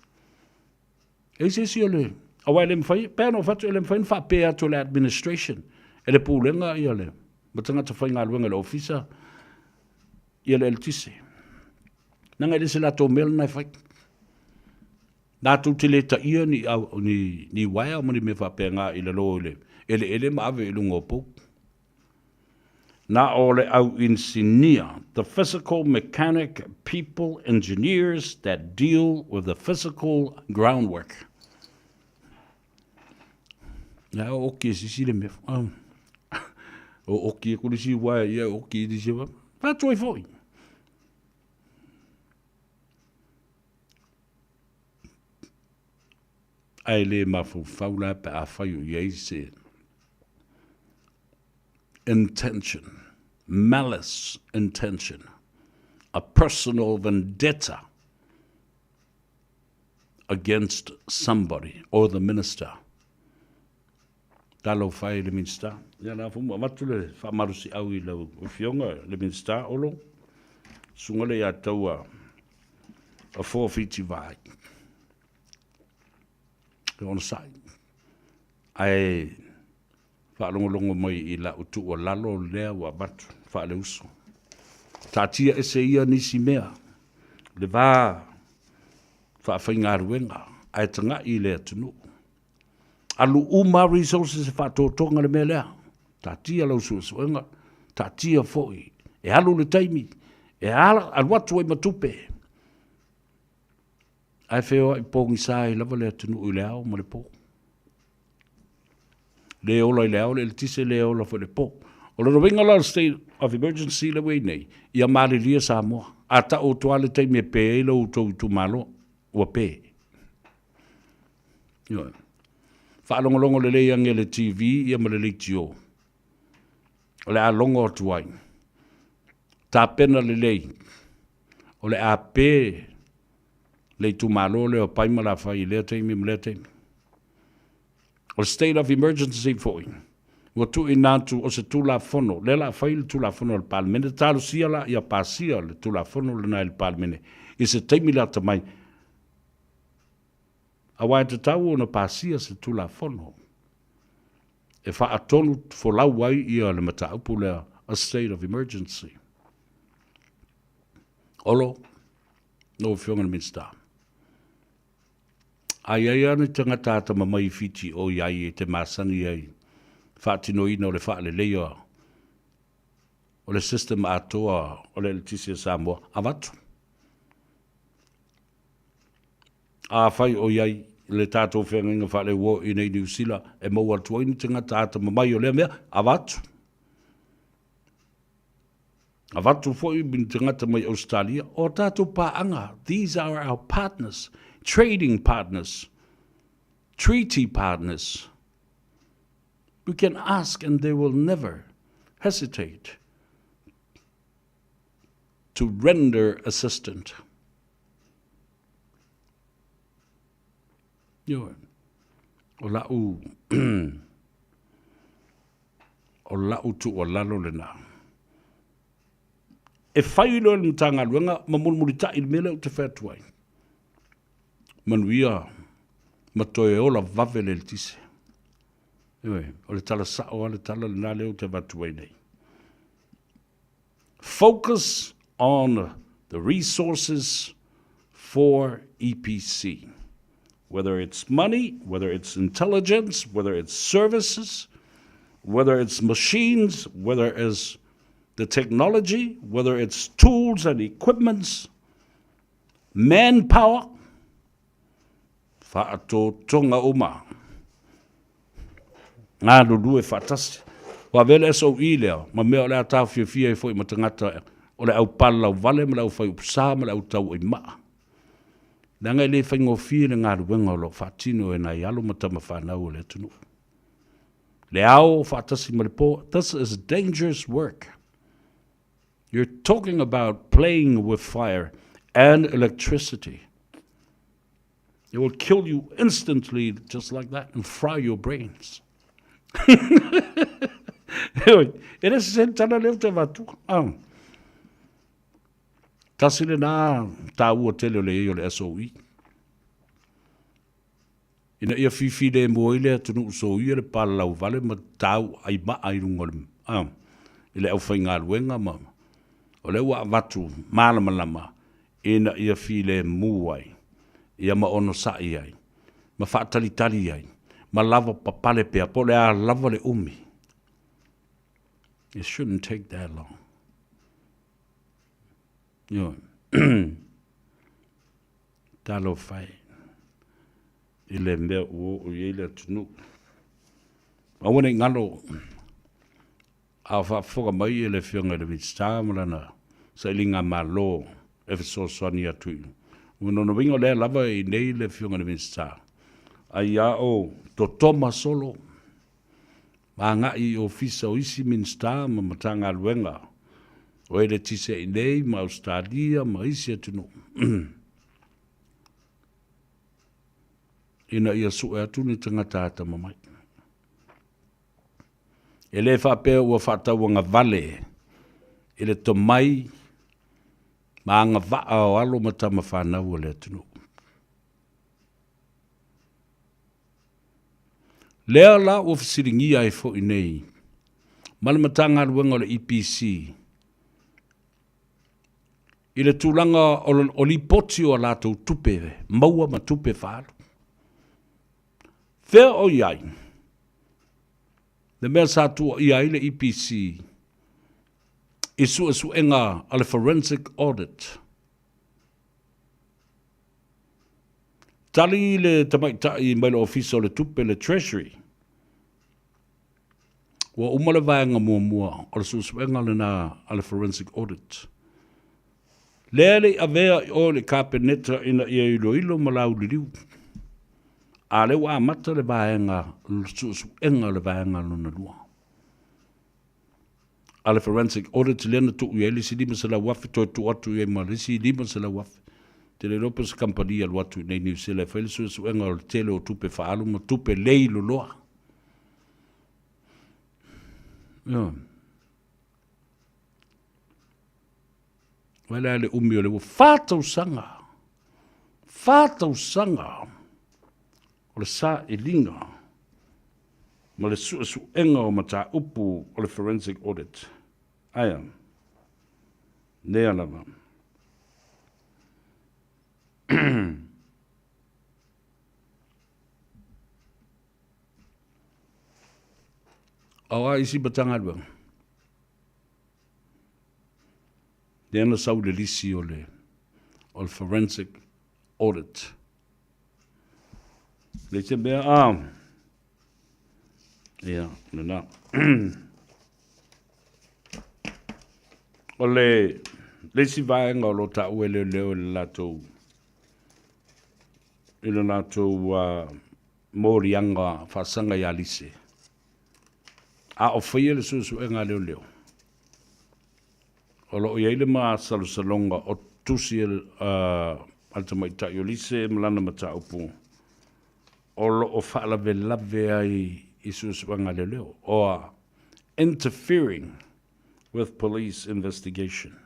Isis yo le. Awa le mwhai, pēr no whatu le mwhai wha pēr to le administration. E le pūlenga I le. Matanga ta whai ngā luenga le ofisa. I le eltise. Nanga ele se la tō mel nai whai. Nā tū te le ta ia ni waia mani me wha pēr ngā I le lo le. Ele ma ave ilungo pō. Na ole au insinia, the physical, mechanic, people, engineers that deal with the physical groundwork. Na oki sisi le me. O oki kulisi wa ya oki disi wa. Pa toi foi. Ai le mafu faula pa a fayu ye se. Intention, malice intention, a personal vendetta against somebody or the minister. Talo fai le minister. Ya la fumo matu le fa marusi au I lau fionga le minister olo. Sungole ya taua a forfeiti vai. On side. Ai whaalongolongo mai I la utu o lalo lea wa batu, whaale uso. Tātia ese ia nisi mea, le wā whaawhainga ruenga, ai tanga I lea tunu. Alu uma resources whaatotonga le mea lea, tātia lau suasuenga, tātia foi, e alu le taimi, e alwatu e matupe. Ai wheo I pōngi sāi lava lea tunu I lea o ma le pō. Le ola I le au le tise le ola fo le po. O le winga la state of emergency le wei nei. Ia mari lia Samoa. A ta o toa le tei me pe e lo utou tu malo. Ua pe. Io. Whaalongolongo le lei ange le TV ia ma le lei tio. O le a longo o tuai. Ta pena le lei. O le a pe le tu malo le o paima la fai le teimi le teimi. O state of emergency foi. Ua tu inatu o se tula fono. Le la fai le tula fono le palmene. Talo sia la ia pasia le tula fono le na le palmene. I se teimi la tamai. A wai te tau o na pasia se tula fono. E wha atonu fo lau wai ia le mata upu le a state of emergency. Olo, no fionga na minsta. Ai ai ane tangata ata mamai fiti o iai e te masani ai. Wha tino ina o le wha le leia. O le system atoa o le Letisia Samoa. Avatu. A whai o iai le tātou whenga wha le wo i nei New Zealand e mau atua ina tangata ata mamai o lea mea. Avatu. Avatu foi bin tangata mai Australia o tātou paanga. These are our partners. Trading partners, treaty partners. We can ask and they will never hesitate to render assistance. Yo, o lau, o lau tu o lalo le na. E whailo le mtanga luenga, mamulmurita il mele o te whatuai. Manuia, matoe ola vave le tise. O le tala sao, le tala le nale o te vatuai nei. Focus on the resources for EPC. Whether it's money, whether it's intelligence, whether it's services, whether it's machines, whether it's the technology, whether it's tools and equipments, manpower, whaato tonga uma. Ngā lulu e whaatasi. Wa vele so i lea, ma mea o lea tau fia e fwoi matangata o le au pala au vale, ma le au whai upsa, ma le au tau i maa. Nanga le whaingo fia le ngā ruenga o lo whaatino e nai alo matama whanau o le tunu. Le au whaatasi ma le po, this is dangerous work. You're talking about playing with fire and electricity. It will kill you instantly, just like that, and fry your brains. E re se tana leo te watu. Tasile nā tā ua tele o le e o le SOE. Ina ia fifi le mo ile tunu SOE le pala lau vale ma tau ai ma ai rungo le. Ile au whai ngā luenga ma. O le ua watu malama lama. Ina ia fi le muai. Ia ma ono sai ai. Ma whaatali tali ai. Ma lava papale pea. Po le a lava le umi. It shouldn't take that long. Yo. Talo fai. Ile mea uo ile tunu. Awane ngalo. A wha mai ele whionga le vitstaa malana. Sa ilinga malo. E so swani atu. Uno no wingo le lava I nei le whionga le vitstaa. Ai a o to toma solo. Ma nga I ofisa o isi minsta ma matanga luenga. O ele tise I nei ma Australia ma isi atunu. Ina ia su e atuni tangata ata mamai. Ele whapea ua whatau nga vale. Ele to mai ma nga vaa o alo matama whanau o le atunu. Lea la o fisiringi ai fo I nei. Malamatanga luenga o le EPC. I le tūlanga o li poti o lātou tupe, maua ma tupe whāru. Whea o iai. Le mea sātua iai le EPC. I su enga ale forensic audit. Tali le tamaitai mai le ofisa o le tupe le treasury. Ua umale vaenga mua o le susuenga le na ale forensic audit. Lele avea o le kapeneta ina ia ilo malau liliu. Ale wa mata le vaenga le susuenga le vaenga luna lua. Ale forensic audit lena tu ueli si lima se la wafi toi tu atu e marisi lima se la wafi. Te le ropes kampania lu atu nei New Zealand fele susuenga o le tele o tupe faalu ma tupe lei loa. Yeah. Wala le umi o le whātau sanga. Whātau sanga. O le sā e linga. Ma le suenga o mata upu o le forensic audit. Aia. Nea lava. Awa isi batanga lua. Dena sau le lisi o le forensic audit. Le te mea ia, nana. O le si vaenga o lo ta ue leo le latou. Ina latou morianga whasanga ia lise. A o whaia le susuenga leo. O lo iele maa salonga o tusi alta mai ta lise malana mata upu. O lo o lave ai i susuenga leo. O interfering with police investigation.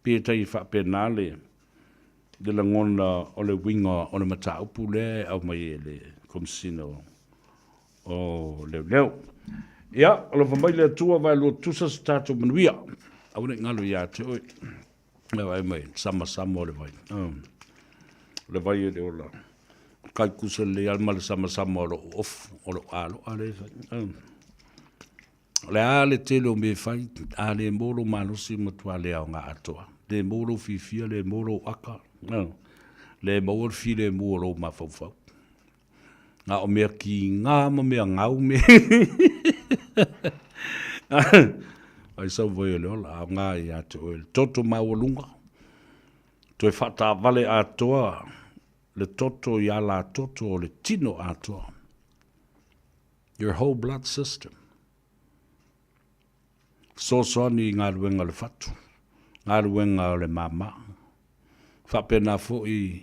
Pia tai whapenale de la ngona o le winga o le mata upu le au mai le komsino o leo. Ia, o le whamaile atua vai lo tusa sa tātou manuia. Au ne ngalo ia te oi. Ai mai, sama o le vai. Le vai e le ola. Kai kusa le alma le sama o lo off, o lo alo, ale. Le ale te lo me fai, ale moro manusi matua le au ngā atoa. Le moro fifia, le moro aka. Le moro fi le moro mafau. Ngā o mea ki ngā ma mea ngau me. Ai sau voi le ola, a ngā i a te oe. Toto maualunga. Toi whata vale a toa. Le toto i ala toto o le tino a toa. Your whole blood system. Sosoni ngā ruenga le fatu. Ngā ruenga o le mama. Whapena fo i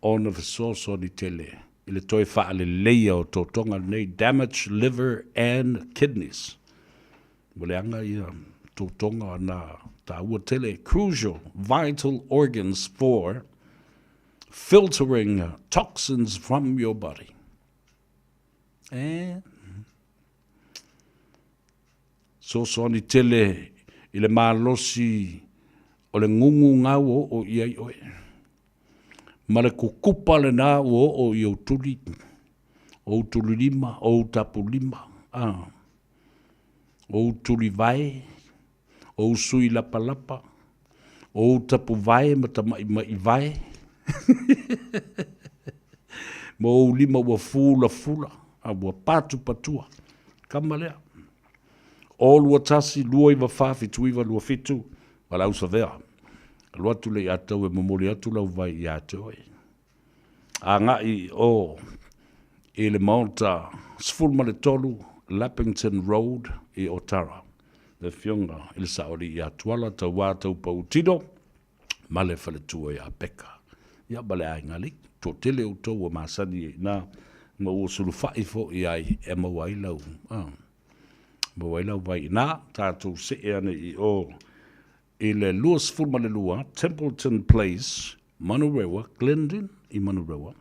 ona fa sosoni tele. I le toi wha le leia o totonga nei. Damaged liver and kidneys. Wale anga i totonga na ta ua tele. Crucial, vital organs for filtering toxins from your body. So ni tele i le malosi o le ngungu ngau o iai oe. Ma le kukupa le nā o i au tuli. O tuli lima, o tapu lima. O tuli vai, o sui lapa lapa, o tapu vai mata mai vai. Mo lima ua fula, a ua patua. Kamalea. O lua tasi, lua iwa whawhi tuiwa lua fitu, wala usa vea. Lua tule i atau e momoli atu lau vai i atau e. A ngai o e le maunta sfulma le tolu, Lappington Road i Otara. Le fionga il saori i atuala ta wātau pautino, male fale tua i a peka. Ia bale ai ngali, to tele o tau o masani e na, ma ua sulu whaifo i ai e mawailau. Mawailau vai na, tātou se e ane i o, i le luas fulma le lua, Templeton Place, Manurewa, Glendon i Manurewa,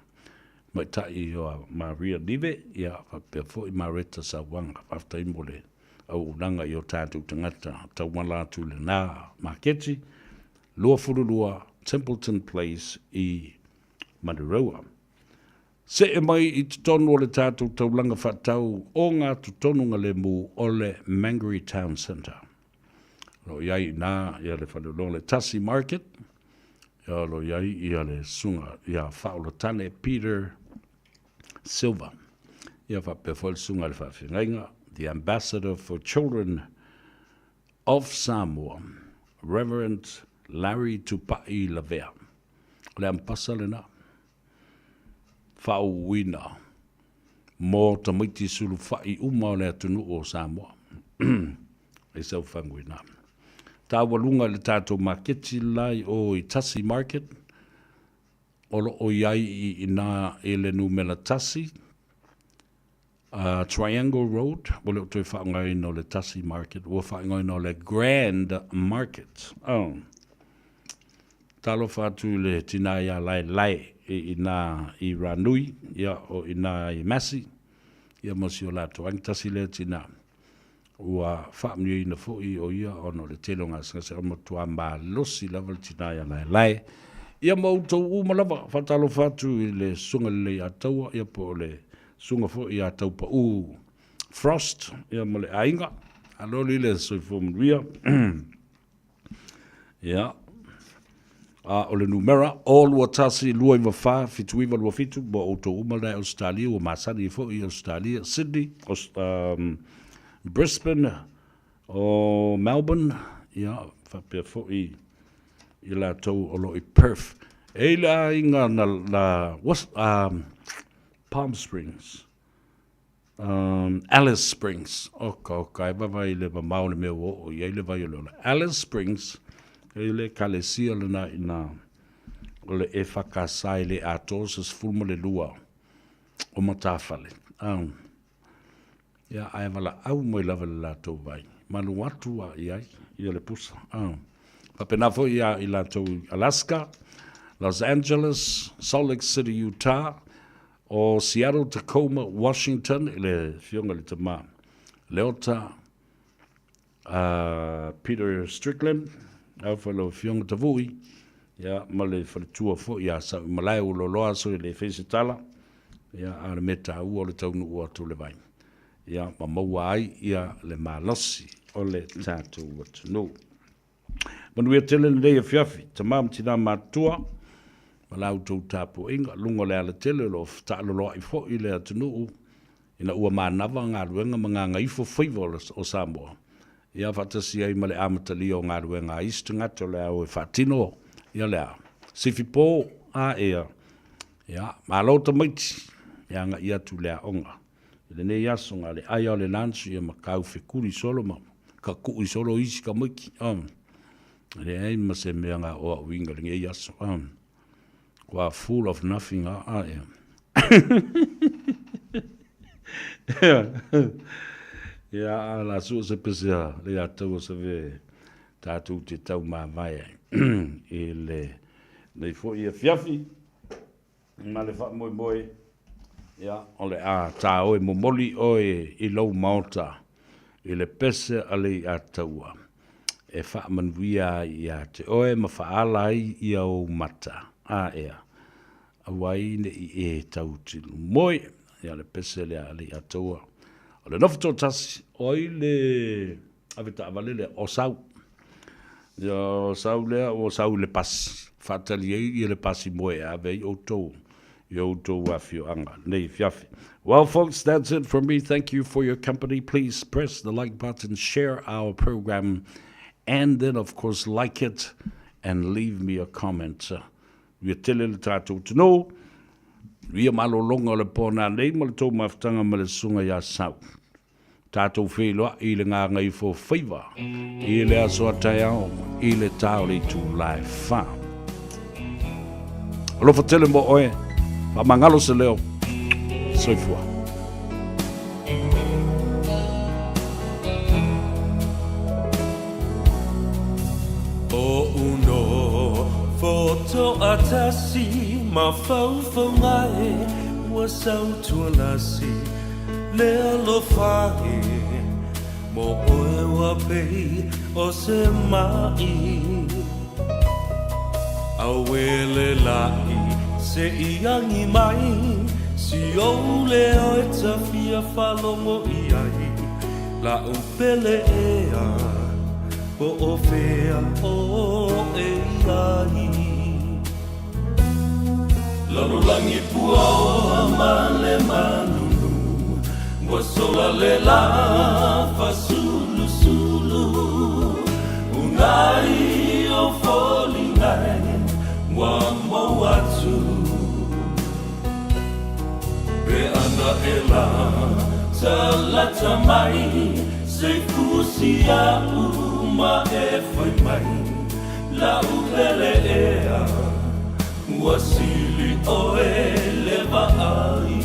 mai ta i o Maria Nive, ia whapea i Mareta sa wanga, whafta i mole, au unanga i o tātou tangata, tau malatu le nā maketi, lua furu lua, Templeton Place i Manurewa. Se e mai i tutonu o le tātou taulanga whatau o ngā tutonunga le mu o le Mangere Town Centre. Lo iai nā ia le whanau le Tasi Market, ia lo iai ia le sunga, ia whaula tane Peter Silva. Ia whapea whal sunga le whawhingainga, the Ambassador for Children of Samoa, Reverend Larry Tupai Lavea. Le ampasa lena. Whauina. Mō tamaiti sulu whai uma o le atunu o Samoa. E sau whanguina. Tā walunga le tātou maketi lai o i Tasi Market. Olo o iai I ina e le numela Tasi. Triangle Road. Wale o toi whaangai no le Tasi Market. Ua whaangai no le Grand Market. Talo whātu le tina ia lai I ina I Ranui. Ia o ina I Masi. Ia mosi o lato. Angtasi le tina. Ua whaamio ina fōi o ia ono le telonga sangase o motua mā losi level tina ia lai. Ia mautou umalawa whatalo whātu I le sunga le ataua. Ia po le sunga fōi I atau pa Frost. Ia mo le ainga. Aloli le soi fōmuria. Ia. O le numera. O lua tasi lua iwa wha. Fitu iwa lua fitu. Bo auto umala Australia. Ua masani fōi Australia. Sydney. Brisbane o Melbourne, ia, whapea fōi I la tau o lo I Perth. E la inga na Palm Springs, Alice Springs, oka, e wawa I le wa maone mea o I le vai o le Alice Springs, e le kalesia lena ina o le e whakasai le atosas fulma le lua o matawhale. Ia ai wala au moi lava le lātou vai. Manu watu a iai, ia le pusa. Papena fo ia I lātou Alaska, Los Angeles, Salt Lake City, Utah, o Seattle, Tacoma, Washington, le fionga le tama. Leota, Peter Strickland, au whalo fionga tavui, ia ma le whaletua fo ia sa malai o loloa so le whese tala, ia a le meta ua le taunu ua tu le vai. Ia ma maua ai ia le malosi o le tātou watu. Manuia tele le ia fiafi, tamam tina matua, malau tau tāpo inga, lunga le ala tele lo ta'aloloa I fo I le atunu, ina ua mānawa ngā ruenga ma ngā Gagaifo Faiva o Samoa. Ia whatasi ai ma le amatali o ngā ruenga istu ngata le au e whatino, ia le a. Sifi pō a ea, ia, mālo tamaiti, ia ngā ia tu le a onga. Le ne yaso ngā le aia o le nansu ia ma kau whekuri solo ma ka kui solo isi ka miki. Le ei ma se mea ngā oa uinga le nge yaso. Kua full of nothing a ea. Ia a la sua se pesea le atau se ve tātou te tau mā vai e le nei fo ia fiafi ma le wha moi moi. Ia, ole a tā oe momoli oe I lau maota I le pese ale a taua. E wha manuia I a te oe ma whaala I au mata. A ea. A wai ne I e tau tilu moi. Ia le pese le ale a taua. O le nofto tasi oi le aveta avalele o sau. Ia o sau lea o sau le pasi. Whatali I le pasi moe a vei o tau. Well, folks, that's it from me. Thank you for your company. Please press the like button, share our program, and then, of course, like it and leave me a comment. We tele le tātou to know. We malo longa le pōna nei, ma le tō maftanga ma le sunga ya sau. Tātou wheloa I le ngā Gagaifo Faiva. I le asoa tai ao, I le tāo le tū lai wha. Alofa tele mo oe. Pa mangalo se leo, soifua. O uno foto atasi ma fau ngai wa sau tua lasi le alo fai mo oe wa pei o se mai awele lai se iangi mai si o le o ta fia falongo iai la upele ea po o fea o e iai lalo langi pua o amale manunu wa Wasola le lava sulu sulu Unai o folingai Wa mawatu Be ana ela Talata mai Se fusia uma e fai mai La upele ea Wasili o eleva ai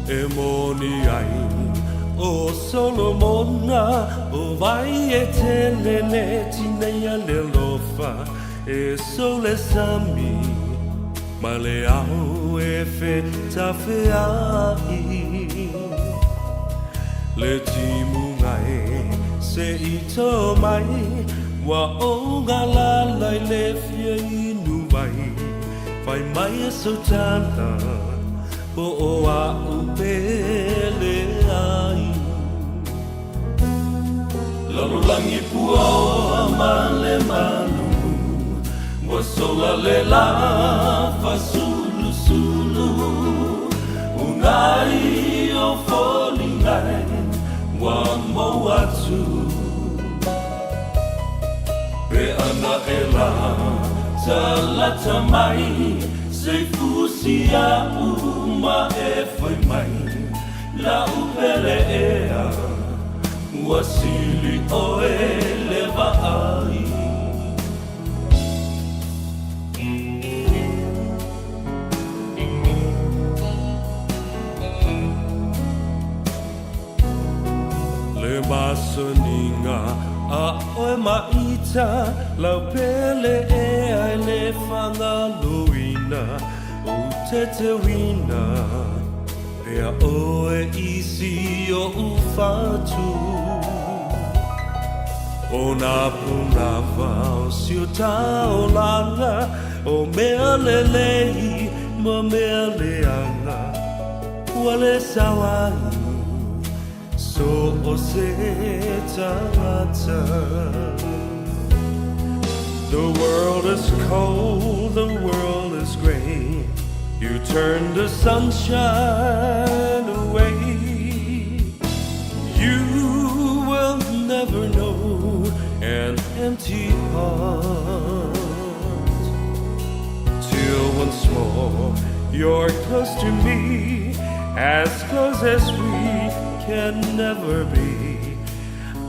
E moni ai o Solomona o vai e te lele tineia le lofa e sole sami ma le au e fe tafe ai le timu ngai se ito mai wa o ngala lai le fia inu vai fai mai e so tana po o a upele ai Lalo langi pua o amale malu Wasola le lava sulu sulu Unai o folingai Wa mawatu Be ana ela Talata mai Se fusia uma e fai mai La upele ea Wasili o eleva ai Le masoninga a oe maita Lau pele e ai le whangaluina O te wina Pea oe isi o ufatu O nā punava o sio tau langa O mea lelei ma mea leanga Ua le sawai So o se tangata The world is cold, the world is gray You turn the sunshine away You will never know an empty heart Till once more you're close to me As close as we can never be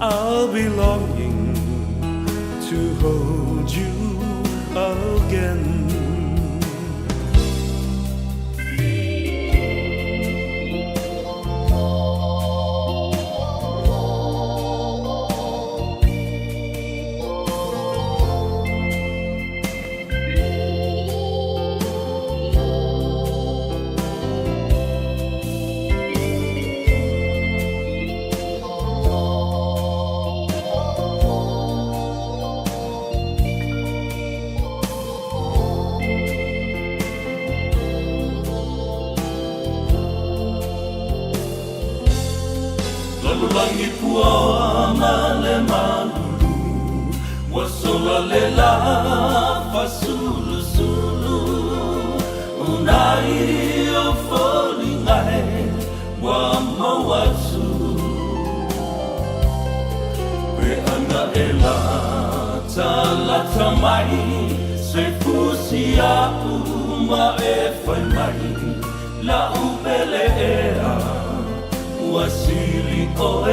I'll be longing to hold you again Langi pua male malulu Wasola le lava sulu sulu Unai o folingai Wa mawatu Be ana ela Talata mai Se fusia uma e fai mai La upele ea Wasili o e